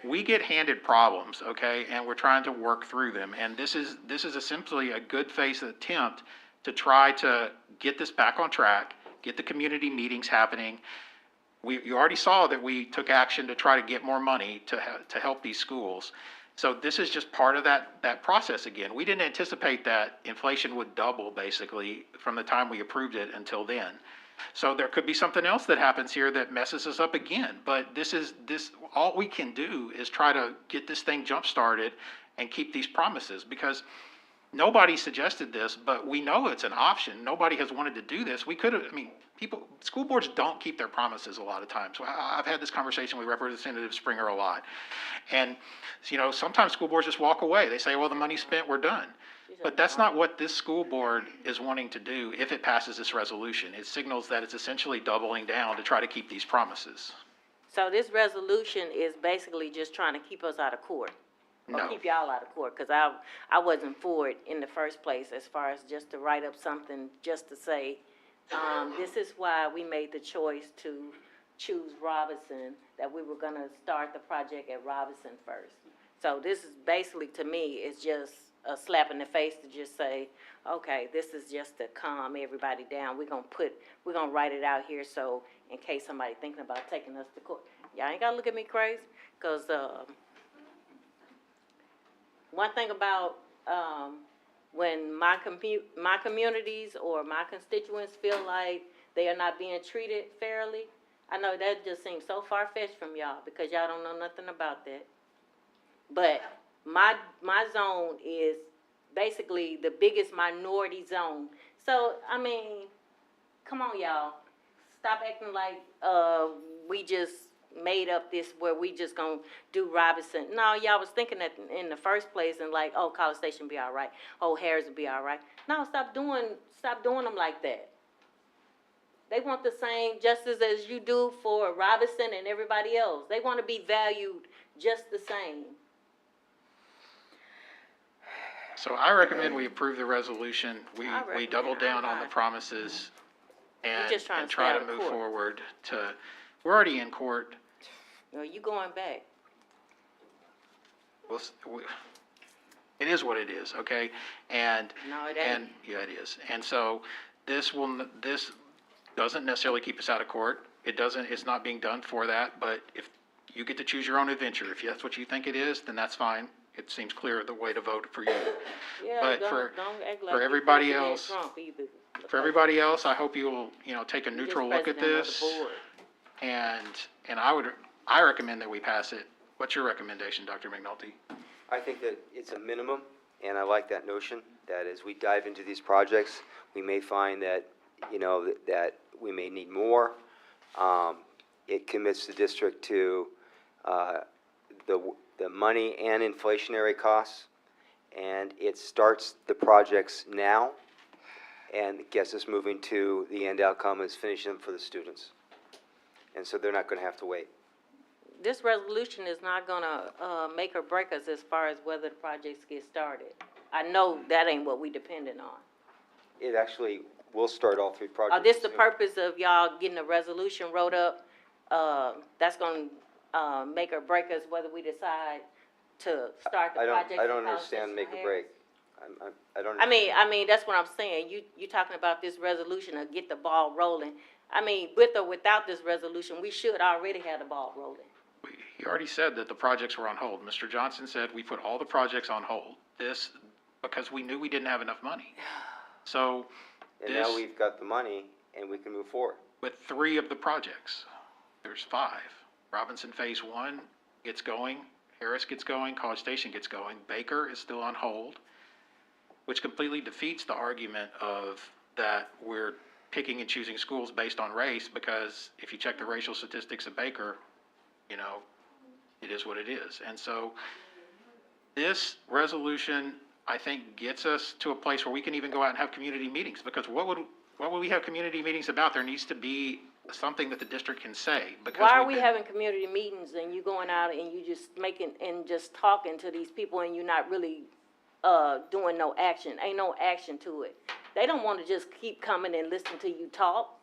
we get handed problems, okay, and we're trying to work through them. And this is essentially a good faith attempt to try to get this back on track, get the community meetings happening. You already saw that we took action to try to get more money to help these schools. So this is just part of that process again. We didn't anticipate that inflation would double basically from the time we approved it until then. So there could be something else that happens here that messes us up again. But all we can do is try to get this thing jump started and keep these promises, because nobody suggested this, but we know it's an option. Nobody has wanted to do this. We could have, school boards don't keep their promises a lot of times. I've had this conversation with Representative Springer a lot. And, sometimes school boards just walk away. They say, well, the money's spent, we're done. But that's not what this school board is wanting to do if it passes this resolution. It signals that it's essentially doubling down to try to keep these promises. So this resolution is basically just trying to keep us out of court. Or No. keep y'all out of court, because I wasn't for it in the first place, as far as just to write up something just to say This is why we made the choice to choose Robinson, that we were gonna start the project at Robinson first. So this is basically, to me, it's just a slap in the face to just say, okay, this is just to calm everybody down. We're gonna write it out here, so in case somebody thinking about taking us to court. Y'all ain't gotta look at me crazy, cause, one thing about, when my communities or my constituents feel like they are not being treated fairly, I know that just seems so far-fetched from y'all, because y'all don't know nothing about that. But my zone is basically the biggest minority zone. So, I mean, come on, y'all. Stop acting like, we just made up this where we just gonna do Robinson. No, y'all was thinking that in the first place and like, oh, College Station be all right. Oh, Harris will be all right. No, stop doing them like that. They want the same justice as you do for Robinson and everybody else. They want to be valued just the same. So I recommend we approve the resolution. We recommend double down on the not. promises and, just trying and to try stay to out of move court. forward we're already in court. No, you going back. It is what it is, okay? And, No, it and, ain't. yeah, it is. And so this doesn't necessarily keep us out of court. It's not being done for that, but if you get to choose your own adventure, if that's what you think it is, then that's fine. It seems clear the way to vote for you. Yeah, But don't for act like you everybody President else, Trump either. for everybody else, I hope you will, take a You neutral just look at president of this. the board. And I recommend that we pass it. What's your recommendation, Dr. McNulty? I think that it's a minimum, and I like that notion, that as we dive into these projects, we may find that, that we may need more. It commits the district to, the money and inflationary costs, and it starts the projects now, and gets us moving to the end outcome is finishing them for the students. And so they're not gonna have to wait. This resolution is not gonna, make or break us as far as whether the projects get started. I know that ain't what we depending on. It actually will start all three projects. This the soon. purpose of y'all getting a resolution wrote up, that's gonna, make or break us whether we decide to start the project? I don't understand make or break. I don't. I mean, that's what I'm saying. You talking about this resolution to get the ball rolling. I mean, with or without this resolution, we should already have the ball rolling. He already said that the projects were on hold. Mr. Johnson said we put all the projects on hold. Because we knew we didn't have enough money. So And now we've got the money and we can move forward. with 3 of the projects, there's 5. Robinson Phase 1 gets going, Harris gets going, College Station gets going, Baker is still on hold, which completely defeats the argument of that we're picking and choosing schools based on race, because if you check the racial statistics of Baker, it is what it is. And so this resolution, I think, gets us to a place where we can even go out and have community meetings, because what would we have community meetings about? There needs to be something that the district can say, because Why are we having community meetings and you going out and you just making, and just talking to these people and you're not really, doing no action? Ain't no action to it. They don't wanna just keep coming and listening to you talk.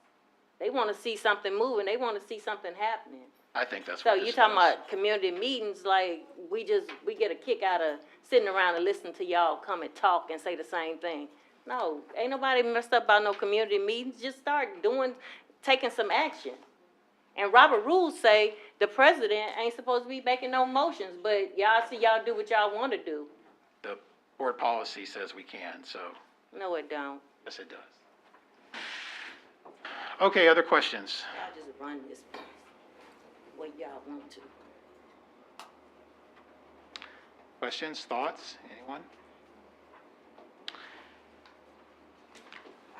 They wanna see something moving, they wanna see something happening. I think that's So what you this talking does. about community meetings, like, we get a kick out of sitting around and listening to y'all come and talk and say the same thing. No, ain't nobody messed up about no community meetings, just start taking some action. And Robert rules say the president ain't supposed to be making no motions, but y'all do what y'all wanna do. The board policy says we can, so No, it don't. yes, it does. Okay, other questions? Y'all just run this place the way y'all want to. Questions, thoughts, anyone?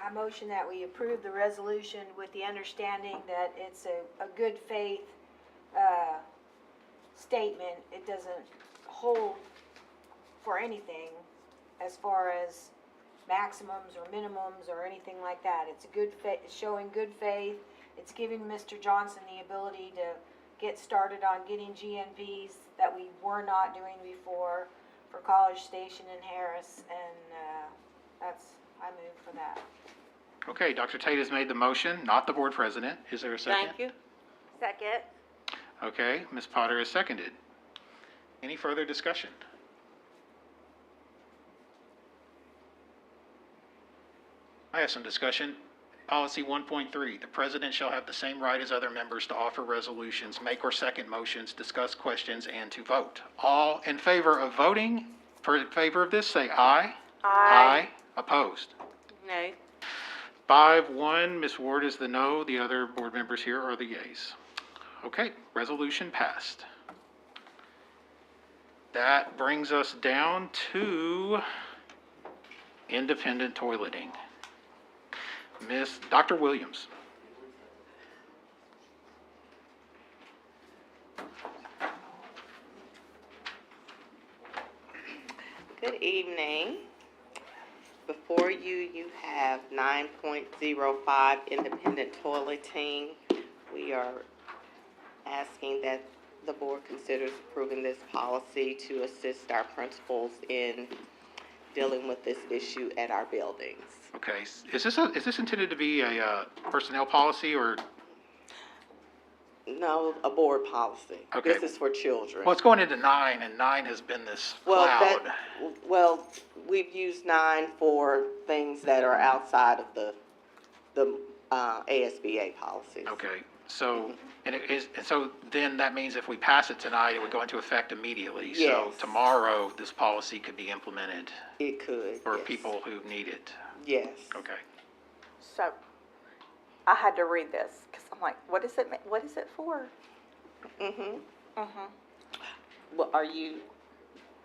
I motion that we approve the resolution with the understanding that it's a good faith, statement. It doesn't hold for anything as far as maximums or minimums or anything like that. It's a good showing good faith. It's giving Mr. Johnson the ability to get started on getting GNVs that we were not doing before for College Station and Harris, and, I move for that. Okay, Dr. Tate has made the motion, not the board president. Is there a second? Thank you. Second. Okay, Ms. Potter has seconded. Any further discussion? I have some discussion. Policy 1.3, the president shall have the same right as other members to offer resolutions, make or second motions, discuss questions, and to vote. All in favor of voting, in favor of this, say aye. Aye. Opposed? Nay. 5-1, Ms. Ward is the no, the other board members here are the yeas. Okay, resolution passed. That brings us down to independent toileting. Dr. Williams. Good evening. Before you, you have 9.05 independent toileting. We are asking that the board considers approving this policy to assist our principals in dealing with this issue at our buildings. Okay, is this intended to be a personnel policy or? No, a board policy. Okay. This is for children. Well, it's going into 9, and 9 has been this Well, cloud. well, we've used 9 for things that are outside of the ASBA policies. Okay, so, and so then that means if we pass it tonight, it would go into effect immediately. So Yes. tomorrow, this policy could be implemented It could, for yes. people who need it. Yes. Okay. So, I had to read this, because I'm like, what is it for? Mm-hmm. Mm-hmm. Well,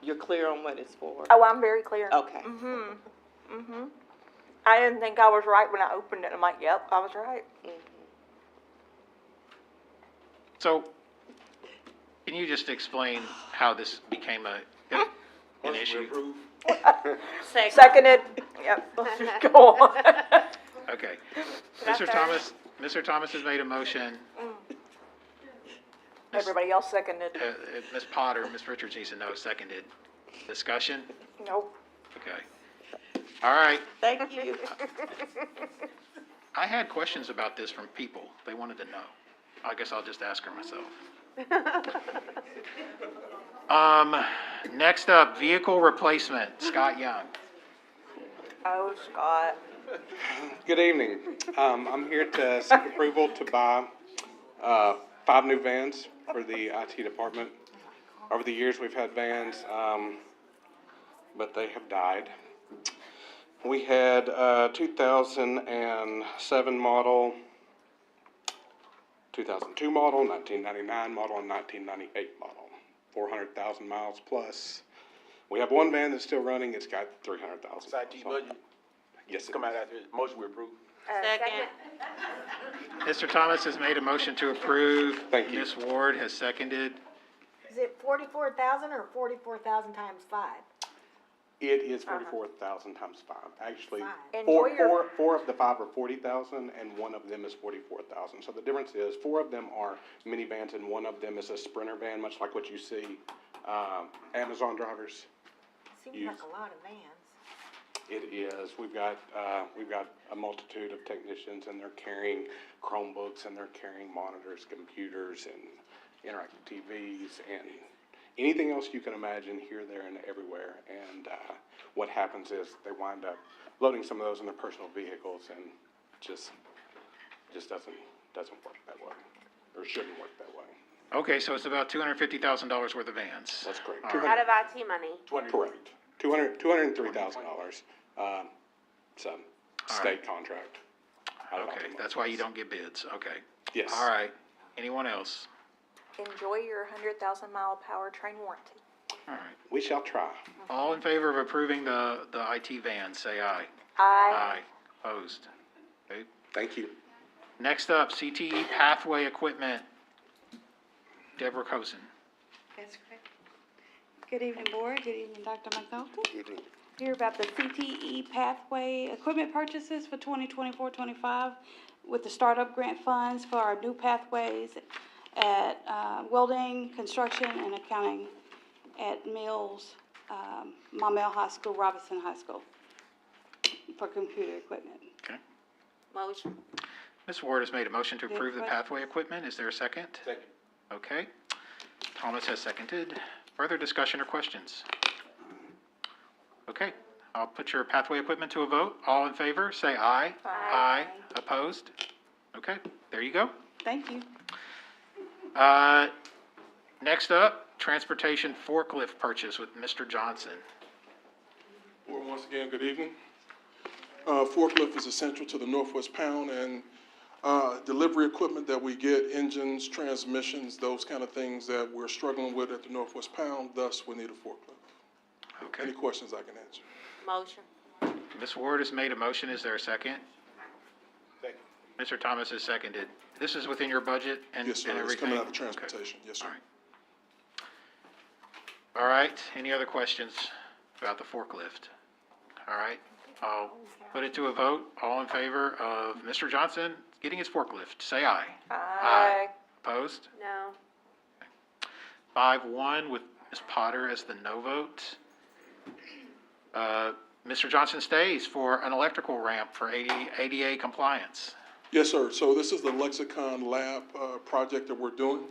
you're clear on what it's for? Oh, I'm very clear. Okay. Mm-hmm. Mm-hmm. I didn't think I was right when I opened it. I'm like, yep, I was right. So, can you just explain how this became an issue? Seconded. Yep, let's just go on. Okay. Did I Mr. Thomas has made a motion. Everybody else seconded. Ms. Potter, Ms. Richards needs to know, seconded. Discussion? Nope. Okay. All right. Thank you. I had questions about this from people. They wanted to know. I guess I'll just ask her myself. Next up, vehicle replacement, Scott Young. Oh, Scott. Good evening. I'm here to seek approval to buy 5 new vans for the IT department. Over the years, we've had vans, but they have died. We had 2007 model, 2002 model, 1999 model, and 1998 model. 400,000 miles plus. We have one van that's still running. It's got 300,000. It's IT budget. Yes, Come out after this. Motion we approve. Second. Mr. Thomas has made a motion to approve. Thank you. Ms. Ward has seconded. Is it 44,000 or 44,000 times 5? It is 44,000 times 5. Actually, Enjoy your- four of the 5 are 40,000, and one of them is 44,000. So the difference is 4 of them are minivans, and one of them is a Sprinter van, much like what you see Amazon drivers. Seems Use. like a lot of vans. It is. We've got a multitude of technicians, and they're carrying Chromebooks, and they're carrying monitors, computers, and interactive TVs, and anything else you can imagine here, there, and everywhere. And what happens is they wind up loading some of those in their personal vehicles, and just doesn't work that way, or shouldn't work that way. Okay, so it's about $250,000 worth of vans. That's correct. All right. Out of IT money. Correct. $203,000. Some state contract. Okay, that's why you don't get bids. Okay. Yes. All right. Anyone else? Enjoy your 100,000 mile powertrain warranty. All right. We shall try. All in favor of approving the IT van, say aye. Aye. Opposed? Okay. Thank you. Next up, CTE pathway equipment. Deborah Cozen. That's correct. Good evening, board. Good evening, Dr. McNulty. Good evening. Here about the CTE pathway equipment purchases for 2024-25 with the startup grant funds for our new pathways at welding, construction, and accounting at Mills, Maumelle High School, Robinson High School for computer equipment. Okay. Motion. Ms. Ward has made a motion to approve the pathway equipment. Is there a second? Second. Okay. Thomas has seconded. Further discussion or questions? Okay, I'll put your pathway equipment to a vote. All in favor, say aye. Aye. Opposed? Okay, there you go. Thank you. Next up, transportation forklift purchase with Mr. Johnson. Board, once again, good evening. Forklift is essential to the Northwest Pound, and delivery equipment that we get, engines, transmissions, those kind of things that we're struggling with at the Northwest Pound, thus we need a forklift. Okay. Any questions I can answer? Motion. Ms. Ward has made a motion. Is there a second? Second. Mr. Thomas has seconded. This is within your budget and Yes, sir, and it's everything? coming out of transportation, yes, sir. All right, any other questions about the forklift? All right, I'll put it to a vote. All in favor of Mr. Johnson getting his forklift, say aye. Aye. Opposed? No. 5-1 with Ms. Potter as the no vote. Mr. Johnson stays for an electrical ramp for ADA compliance. Yes, sir. So this is the Lexicon Lab project that we're doing,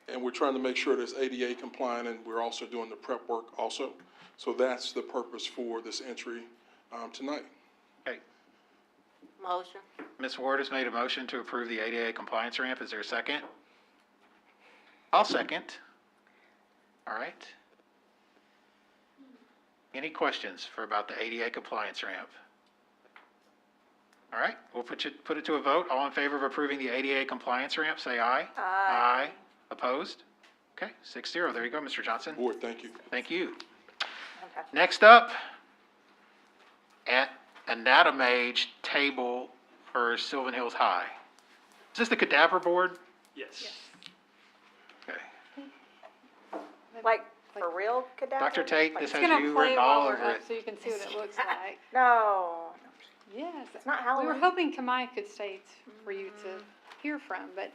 and we're trying to make sure that it's ADA compliant, and we're also doing the prep work also. So that's the purpose for this entry tonight. Okay, Motion. Ms. Ward has made a motion to approve the ADA compliance ramp. Is there a second? I'll second. All right. Any questions about the ADA compliance ramp? All right, we'll put it to a vote. All in favor of approving the ADA compliance ramp, say aye. Aye. Opposed? Okay, 6-0. There you go, Mr. Johnson. Board, thank you. Thank you. Okay. Next up, anatomage table for Sylvan Hills High. Is this the cadaver board? Yes. Okay. Like, for real cadaver? Dr. Tate, this It's has gonna you play written while all we're over up it. so you can see what it looks like. No. Yes. It's not We Halloween. were hoping Kamai could stay for you to hear from, but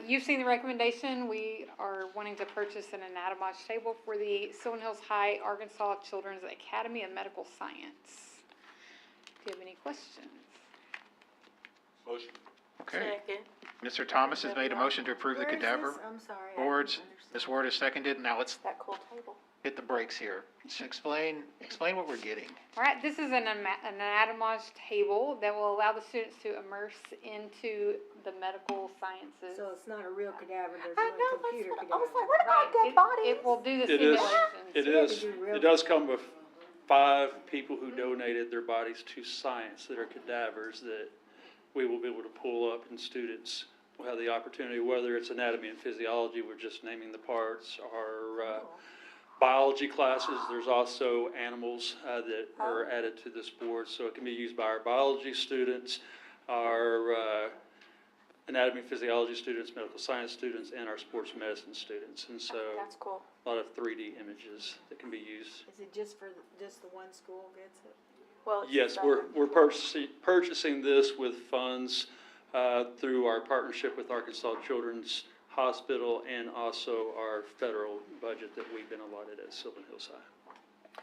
you've seen the recommendation. We are wanting to purchase an anatomage table for the Sylvan Hills High Arkansas Children's Academy of Medical Science. Do you have any questions? Motion. Okay. Second. Mr. Thomas has made a motion to approve the cadaver I'm sorry. boards. Ms. Ward has seconded. Now let's That cool table. hit the brakes here. Just explain what we're getting. All right, this is an anatomage table that will allow the students to immerse into the medical sciences. So it's not a real cadaver, there's I a know, computer that's cadaver. what, I was like, what about dead bodies? It will do the It is, simulations. it You had to is, do real- it does come with 5 people who donated their bodies to science that are cadavers that we will be able to pull up, and students will have the opportunity, whether it's anatomy and physiology, we're just naming the parts, or biology classes, there's also animals that are added to this board, so it can be used by our biology students, our anatomy and physiology students, medical science students, and our sports medicine students. And so That's cool. a lot of 3D images that can be used. Is it just for, just the one school gets it? Well, it's Yes, just, we're purchasing this with funds through our partnership with Arkansas Children's Hospital and also our federal budget that we've been allotted at Sylvan Hills High.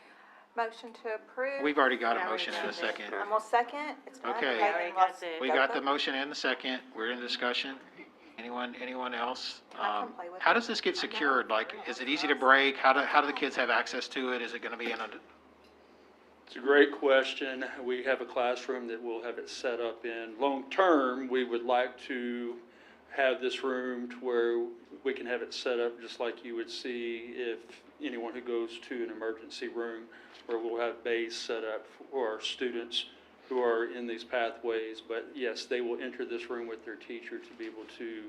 Motion to approve. We've already got a Yeah, we motion and a did. second. I'm gonna second. It's fine. Okay. We already got that. We got the motion and the second. We're in discussion. Anyone else? I can play with How it. does this get secured? Like, is it easy to break? How do the kids have access to it? Is it gonna be in a, It's a great question. We have a classroom that we'll have it set up in. Long-term, we would like to have this room to where we can have it set up just like you would see if anyone who goes to an emergency room, where we'll have bays set up for our students who are in these pathways. But yes, they will enter this room with their teacher to be able to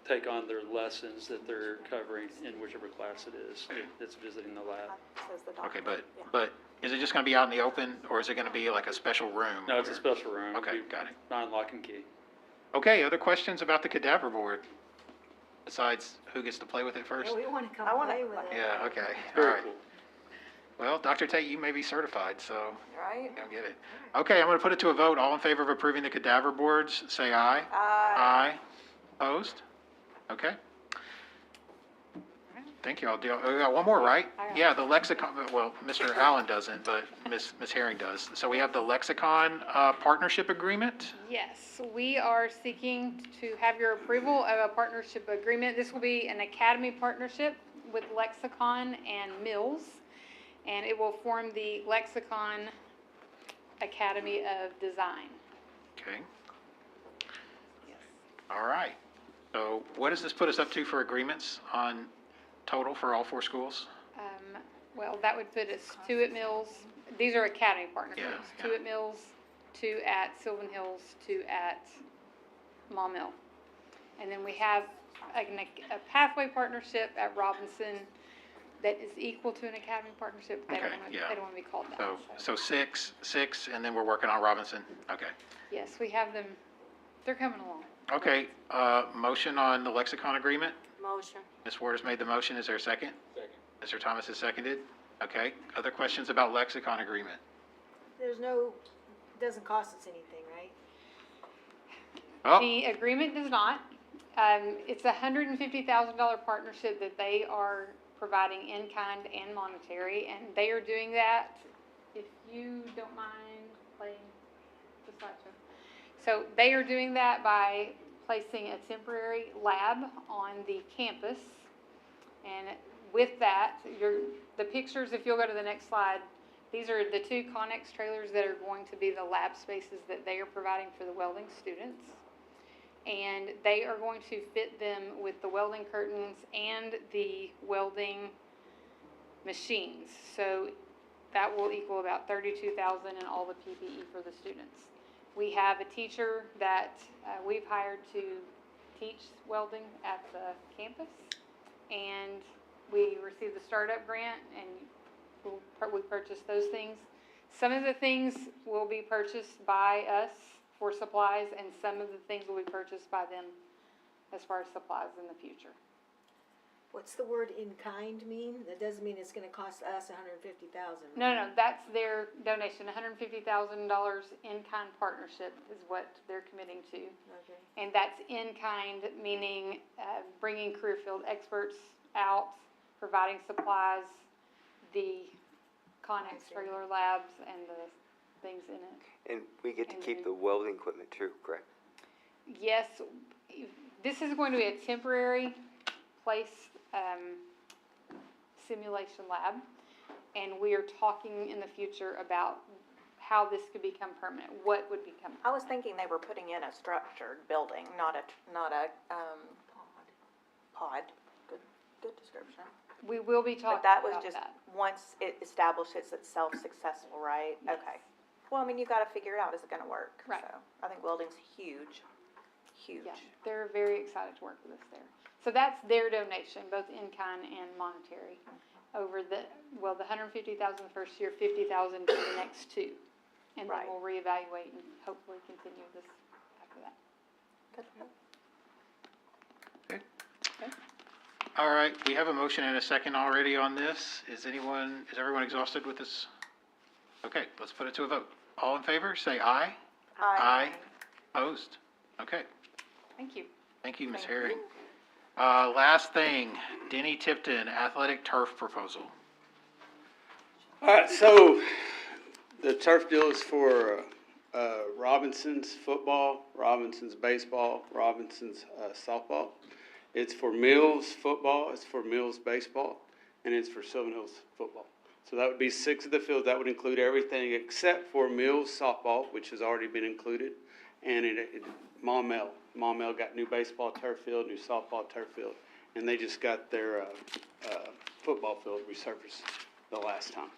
take on their lessons that they're covering in whichever class it is that's visiting the lab. Says the doctor. okay, but is it just gonna be out in the open, or is it gonna be like a special room? No, it's a special room. Okay, got it. Non-lock and key. Okay, other questions about the cadaver board? Besides, who gets to play with it first? Yeah, we wanna come I wanna- play with it. Yeah, okay, all Very right. cool. Well, Dr. Tate, you may be certified, so Right? you'll get it. Okay, I'm gonna put it to a vote. All in favor of approving the cadaver boards, say aye. Aye. Opposed? Okay. Thank you. We got one more, right? Yeah, the lexicon, well, Mr. Allen doesn't, but Ms. Herring does. So we have the lexicon partnership agreement. Yes, we are seeking to have your approval of a partnership agreement. This will be an academy partnership with Lexicon and Mills, and it will form the Lexicon Academy of Design. Okay. All right. So what does this put us up to for agreements on total for all 4 schools? Well, that would put us 2 at Mills. These are academy partnerships. Yeah, 2 at Mills, 2 at Sylvan Hills, 2 at Maumelle. And then we have a pathway partnership at Robinson that is equal to an academy partnership. They don't want to be called that. So 6, and then we're working on Robinson. Okay. Yes, we have them. They're coming along. Okay, motion on the lexicon agreement. Motion. Ms. Waters made the motion. Is there a second? Second. Mr. Thomas has seconded. Okay. Other questions about lexicon agreement? Doesn't cost us anything, right? Oh. The agreement does not. It's a $150,000 partnership that they are providing in kind and monetary, and they are doing that, if you don't mind playing the slideshow. So they are doing that by placing a temporary lab on the campus, and with that, the pictures, if you'll go to the next slide, these are the 2 Connex trailers that are going to be the lab spaces that they are providing for the welding students. And they are going to fit them with the welding curtains and the welding machines. So that will equal about $32,000 in all the PPE for the students. We have a teacher that we've hired to teach welding at the campus, and we received the startup grant, and we purchased those things. Some of the things will be purchased by us for supplies, and some of the things will be purchased by them as far as supplies in the future. What's the word in kind mean? That doesn't mean it's gonna cost us $150,000. No, that's their donation, $150,000 in-kind partnership is what they're committing to. Okay. And that's in-kind, meaning bringing career field experts out, providing supplies, the Connex trailer labs, and the things in it. And we get to keep the welding equipment too, correct? Yes, this is going to be a temporary place simulation lab, and we are talking in the future about how this could become permanent, what would become. I was thinking they were putting in a structured building, not a pod. Good description. We will be talking But that was about just, that. once it establishes itself successful, right? Yes. Okay. Well, I mean, you gotta figure it out, is it gonna work? Right. So, I think welding's huge. Yeah, they're very excited to work with us there. So that's their donation, both in-kind and monetary, over the $150,000 the first year, $50,000 for the next 2. And then we'll reevaluate and hopefully continue this after that. Good. Okay. All right, we have a motion and a second already on this. Is everyone exhausted with this? Okay, let's put it to a vote. All in favor, say aye. Aye. Opposed? Okay. Thank you. Thank you, Ms. Herring. Last thing, Denny Tipton, athletic turf proposal. All right, so the turf deal is for Robinson's football, Robinson's baseball, Robinson's softball. It's for Mills football, it's for Mills baseball, and it's for Sylvan Hills football. So that would be 6 of the fields. That would include everything except for Mills softball, which has already been included, and Maumelle. Maumelle got new baseball turf field, new softball turf field, and they just got their football field resurfaced the last time.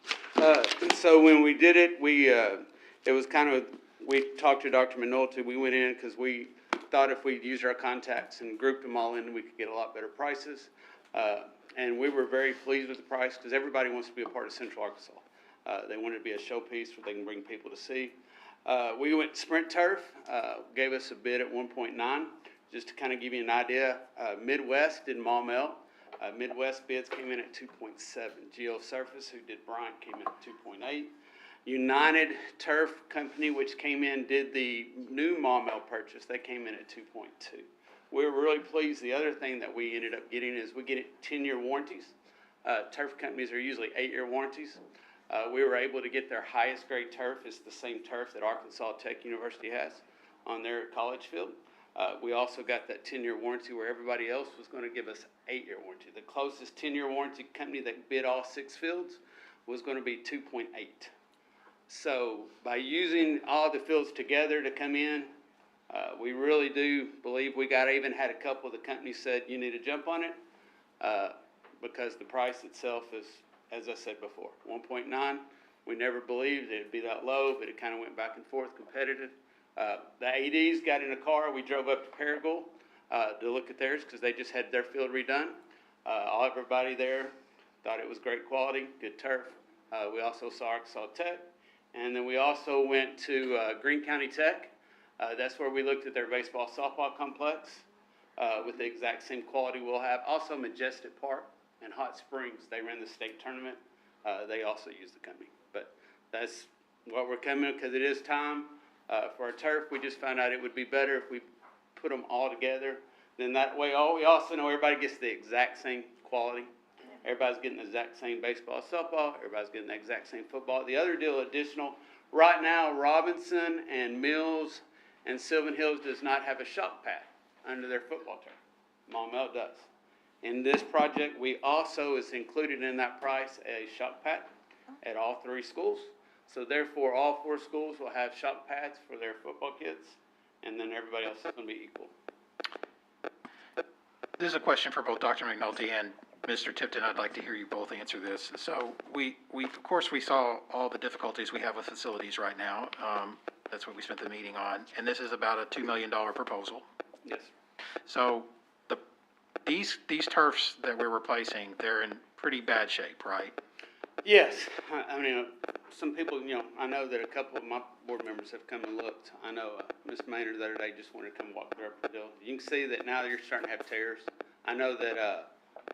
So when we did it, it was kind of, we talked to Dr. McNulty. We went in because we thought if we used our contacts and grouped them all in, we could get a lot better prices. And we were very pleased with the price because everybody wants to be a part of Central Arkansas. They wanted to be a showpiece where they can bring people to see. We went Sprint Turf, gave us a bid at 1.9, just to kind of give you an idea. Midwest did Maumelle. Midwest bids came in at 2.7. Geosurface, who did Bryant, came in at 2.8. United Turf Company, which came in, did the new Maumelle purchase. They came in at 2.2. we're really pleased. The other thing that we ended up getting is we get 10-year warranties. Turf companies are usually 8-year warranties. We were able to get their highest grade turf. It's the same turf that Arkansas Tech University has on their college field. We also got that 10-year warranty where everybody else was going to give us 8-year warranty. The closest 10-year warranty company that bid all 6 fields was going to be 2.8. So by using all the fields together to come in, we really do believe we even had a couple of the companies said you need to jump on it because the price itself is, as I said before, 1.9. We never believed it'd be that low, but it kind of went back and forth competitive. The ADs got in a car. We drove up to Paragould to look at theirs because they just had their field redone. Everybody there thought it was great quality, good turf. We also saw Arkansas Tech. And then we also went to Greene County Tech. That's where we looked at their baseball softball complex with the exact same quality we'll have. Also Majestic Park and Hot Springs, they ran the state tournament. They also use the company. But that's what we're coming because it is time for our turf. We just found out it would be better if we put them all together. Then that way, we also know everybody gets the exact same quality. Everybody's getting the exact same baseball, softball. Everybody's getting the exact same football. The other deal additional, right now, Robinson and Mills and Sylvan Hills does not have a shock pad under their football turf. Maumelle does. In this project, we also, is included in that price, a shock pad at all 3 schools. So therefore, all 4 schools will have shock pads for their football kids, and then everybody else is going to be equal. This is a question for both Dr. McNulty and Mr. Tipton. I'd like to hear you both answer this. So we of course, we saw all the difficulties we have with facilities right now. That's what we spent the meeting on. And this is about a $2 million proposal. Yes. So these turfs that we're replacing, they're in pretty bad shape, right? Yes. I mean, some people, I know that a couple of my board members have come and looked. I know Ms. Maynard the other day just wanted to come walk through our field. You can see that now you're starting to have tears. I know that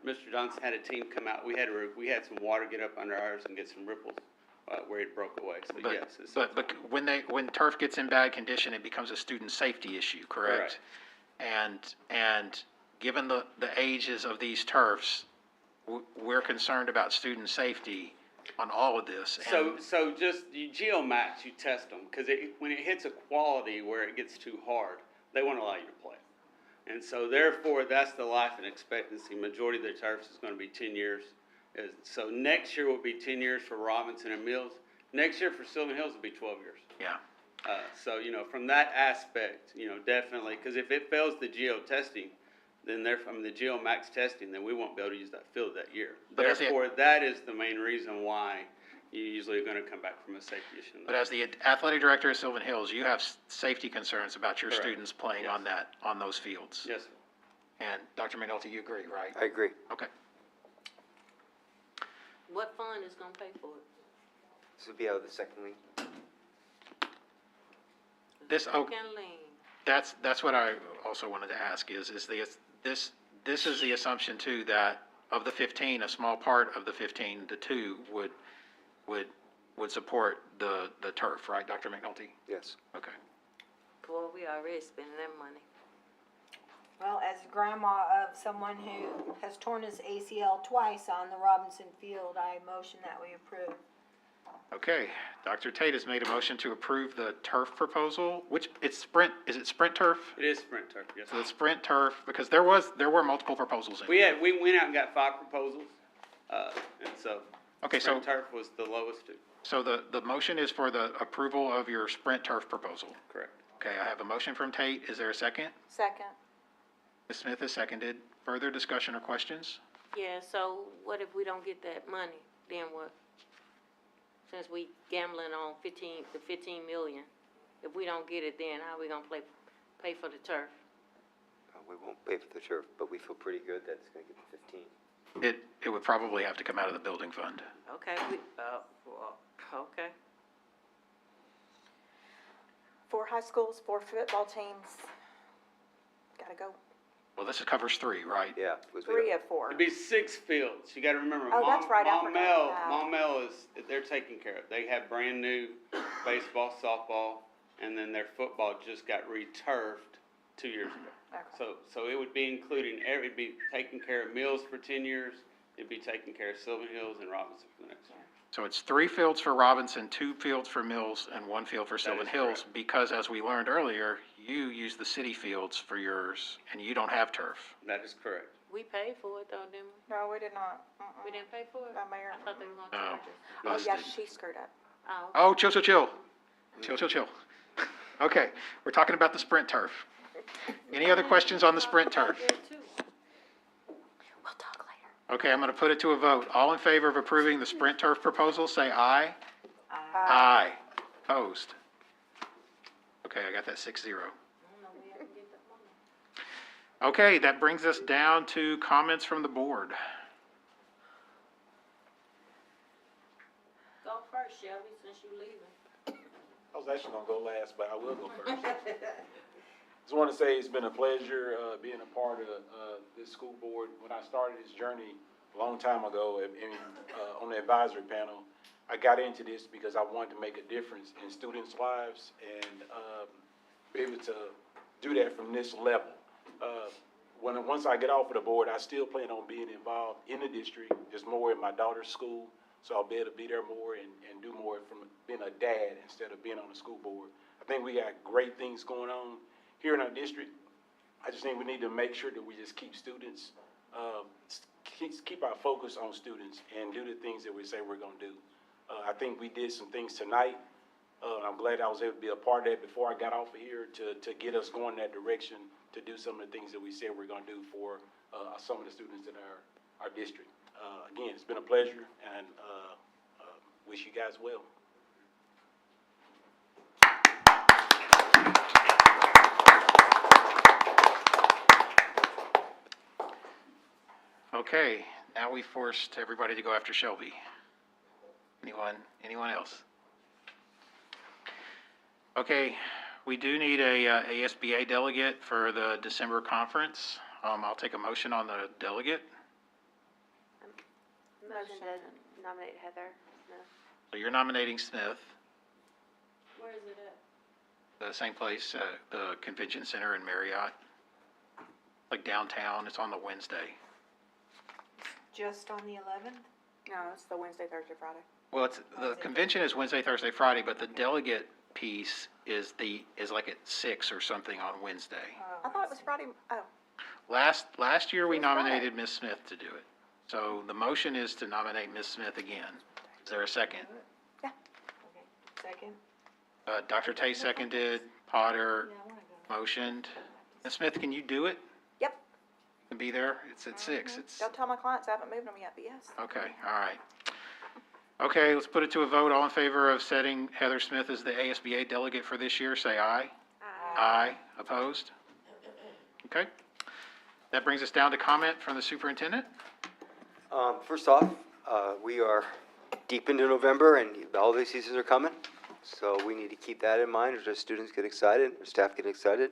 Mr. Johnson had a team come out. We had some water get up under ours and get some ripples where it broke away. So yes. But when turf gets in bad condition, it becomes a student safety issue, correct? And given the ages of these turfs, we're concerned about student safety on all of this. So just you geomatch, you test them, because when it hits a quality where it gets too hard, they won't allow you to play. And so therefore, that's the life and expectancy. Majority of the turfs is going to be 10 years. So next year will be 10 years for Robinson and Mills. Next year for Sylvan Hills will be 12 years. Yeah. So, from that aspect, definitely, because if it fails the geo testing, then from the GeoMax testing, then we won't be able to use that field that year. But therefore, that is the main reason why you usually are going to come back from a safety issue. But as the athletic director of Sylvan Hills, you have safety concerns about your Correct. students playing on those fields. Yes, sir. And Dr. McNulty, you agree, right? I agree. Okay. What fund is gonna pay for it? This would be out of the second lien. Second lien. That's what I also wanted to ask is this is the assumption too that of the 15, a small part of the 15, the 2 would support the turf, right, Dr. McNulty? Yes. Okay. Boy, we already spending that money. Well, as grandma of someone who has torn his ACL twice on the Robinson field, I motion that we approve. Okay, Dr. Tate has made a motion to approve the turf proposal, which it's Sprint, is it Sprint Turf? It is Sprint Turf, yes. So the Sprint Turf, because there were multiple proposals in We went out and got 5 proposals, and so Okay, Sprint Turf was the lowest two. So the motion is for the approval of your Sprint Turf proposal. Correct. Okay, I have a motion from Tate. Is there a second? Second. Ms. Smith has seconded. Further discussion or questions? Yeah, so what if we don't get that money? Then what? Since we gambling on 15 million, if we don't get it, then how we gonna pay for the turf? We won't pay for the turf, but we feel pretty good that it's gonna get the 15. It would probably have to come out of the building fund. Okay, okay. 4 high schools, 4 football teams. Gotta go. Well, this covers 3, right? Yeah. 3 of 4. It'd be 6 fields. You gotta remember, Oh, that's right, I forgot that. Maumelle they're taken care of. They have brand new baseball, softball, and then their football just got returfed 2 years ago. Okay. So it would be including, it'd be taking care of Mills for 10 years, it'd be taking care of Sylvan Hills and Robinson for the next year. So it's 3 fields for Robinson, 2 fields for Mills, and 1 field for Sylvan is Hills, because as we learned earlier, you use the city fields for yours, and you don't have turf. That is correct. We paid for it though, didn't we? No, we did not. We didn't pay for it? The mayor. I thought they were No. gonna charge us. Oh, Must yeah, have. she screwed up. Oh. Oh, chill. Chill. Okay, we're talking about the Sprint turf. Any other questions on the Sprint turf? We'll talk later. Okay, I'm gonna put it to a vote. All in favor of approving the Sprint turf proposal, say aye. Aye. Opposed? Okay, I got that 6-0. Okay, that brings us down to comments from the board. Go first, Shelby, since you leaving. I was actually gonna go last, but I will go first. Just want to say it's been a pleasure being a part of this school board. When I started this journey a long time ago on the advisory panel, I got into this because I wanted to make a difference in students' lives and be able to do that from this level. Once I get off of the board, I still plan on being involved in the district, just more in my daughter's school, so I'll be able to be there more and do more from being a dad instead of being on the school board. I think we got great things going on here in our district. I just think we need to make sure that we just keep students, keep our focus on students and do the things that we say we're gonna do. I think we did some things tonight. I'm glad I was able to be a part of that before I got off of here to get us going that direction, to do some of the things that we said we're gonna do for some of the students in our district. Again, it's been a pleasure, and wish you guys well. Okay, now we forced everybody to go after Shelby. Anyone else? Okay, we do need a ASBA delegate for the December conference. I'll take a motion on the delegate. Motion to nominate Heather Smith. So you're nominating Smith, Where is it at? the same place, the Convention Center in Marriott, like downtown. It's on the Wednesday. Just on the 11th? No, it's the Wednesday, Thursday, Friday. Well, the convention is Wednesday, Thursday, Friday, but the delegate piece is like at 6 or something on Wednesday. I thought it was Friday. Oh, Last year we It was Friday. nominated Ms. Smith to do it. So the motion is to nominate Ms. Smith again. Is there a second? Second? Dr. Tay seconded, Potter motioned. Ms. Smith, can you do it? Yep. You can be there? It's at 6. It's, Don't tell my clients I haven't moved them yet, but yes. okay, all right. Okay, let's put it to a vote. All in favor of setting Heather Smith as the ASBA delegate for this year, say aye. Aye. Opposed? Okay. That brings us down to comment from the superintendent. First off, we are deep into November and the holiday seasons are coming. So we need to keep that in mind as our students get excited, our staff get excited.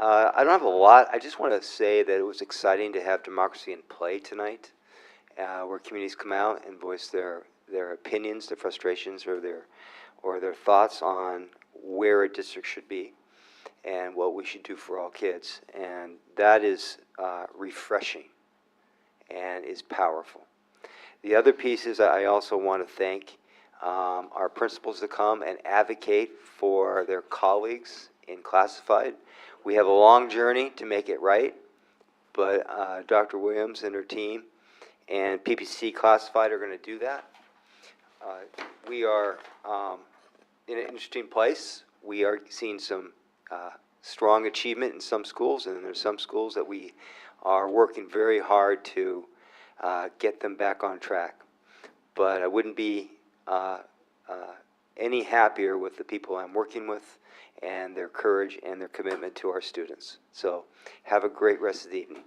I don't have a lot. I just want to say that it was exciting to have Democracy in Play tonight, where communities come out and voice their opinions, their frustrations, or their thoughts on where a district should be and what we should do for all kids. And that is refreshing and is powerful. The other piece is I also want to thank our principals to come and advocate for their colleagues in classified. We have a long journey to make it right, but Dr. Williams and her team and PPC classified are going to do that. We are in an interesting place. We are seeing some strong achievement in some schools, and there's some schools that we are working very hard to get them back on track. But I wouldn't be any happier with the people I'm working with and their courage and their commitment to our students. So have a great rest of the evening.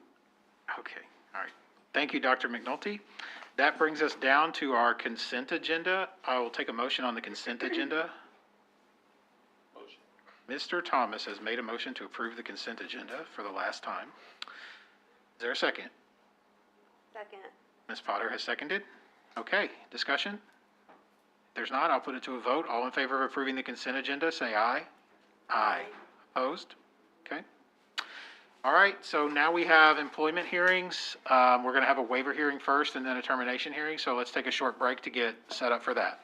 Okay, all right. Thank you, Dr. McNulty. That brings us down to our consent agenda. I will take a motion on the consent agenda. Motion. Mr. Thomas has made a motion to approve the consent agenda for the last time. Is there a second? Second. Ms. Potter has seconded. Okay, discussion? If there's not, I'll put it to a vote. All in favor of approving the consent agenda, say aye. Aye. Opposed? Okay. All right, so now we have employment hearings. We're going to have a waiver hearing first and then a termination hearing, so let's take a short break to get set up for that.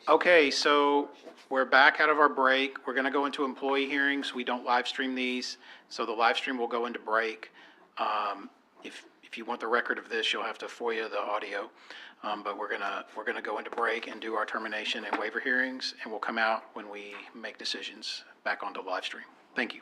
Okay, so we're back out of our break. We're going to go into employee hearings. We don't live stream these, so the live stream will go into break. If you want the record of this, you'll have to FOIA the audio. But we're gonna go into break and do our termination and waiver hearings, and we'll come out when we make decisions back onto live stream. Thank you.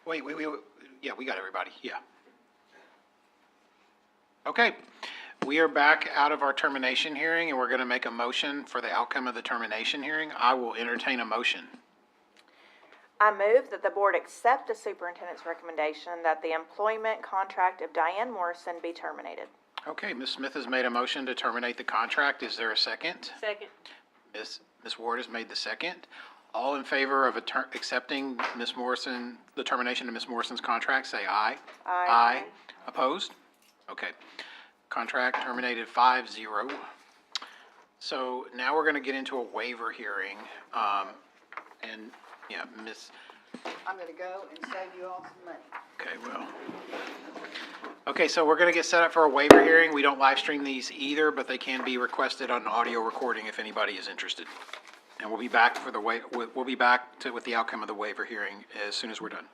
Wait, yeah, we got everybody, yeah. Okay, we are back out of our termination hearing, and we're gonna make a motion for the outcome of the termination hearing. I will entertain a motion. I move that the board accept the superintendent's recommendation that the employment contract of Diane Morrison be terminated. Okay, Ms. Smith has made a motion to terminate the contract. Is there a second? Second. Ms. Ward has made the second. All in favor of accepting Ms. Morrison, the termination of Ms. Morrison's contract, say aye. Aye. Opposed? Okay. Contract terminated 5-0. So now we're gonna get into a waiver hearing, and, yeah, Ms., I'm gonna go and save you all some money. okay, well. Okay, so we're gonna get set up for a waiver hearing. We don't live stream these either, but they can be requested on audio recording if anybody is interested. And we'll be back for we'll be back with the outcome of the waiver hearing as soon as we're done.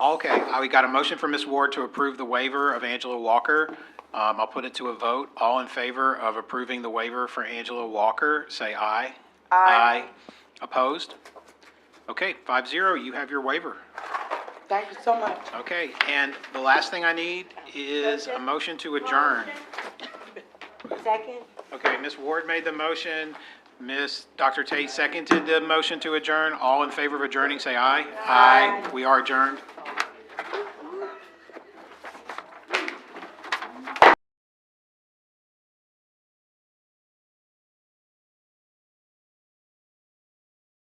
Okay, we got a motion from Ms. Ward to approve the waiver of Angela Walker. I'll put it to a vote. All in favor of approving the waiver for Angela Walker, say aye. Aye. Opposed? Okay, 5-0, you have your waiver. Thank you so much. Okay, and the last thing I need is a motion to adjourn. Second? Okay, Ms. Ward made the motion. Dr. Tate seconded the motion to adjourn. All in favor of adjourning, say aye. Aye. We are adjourned.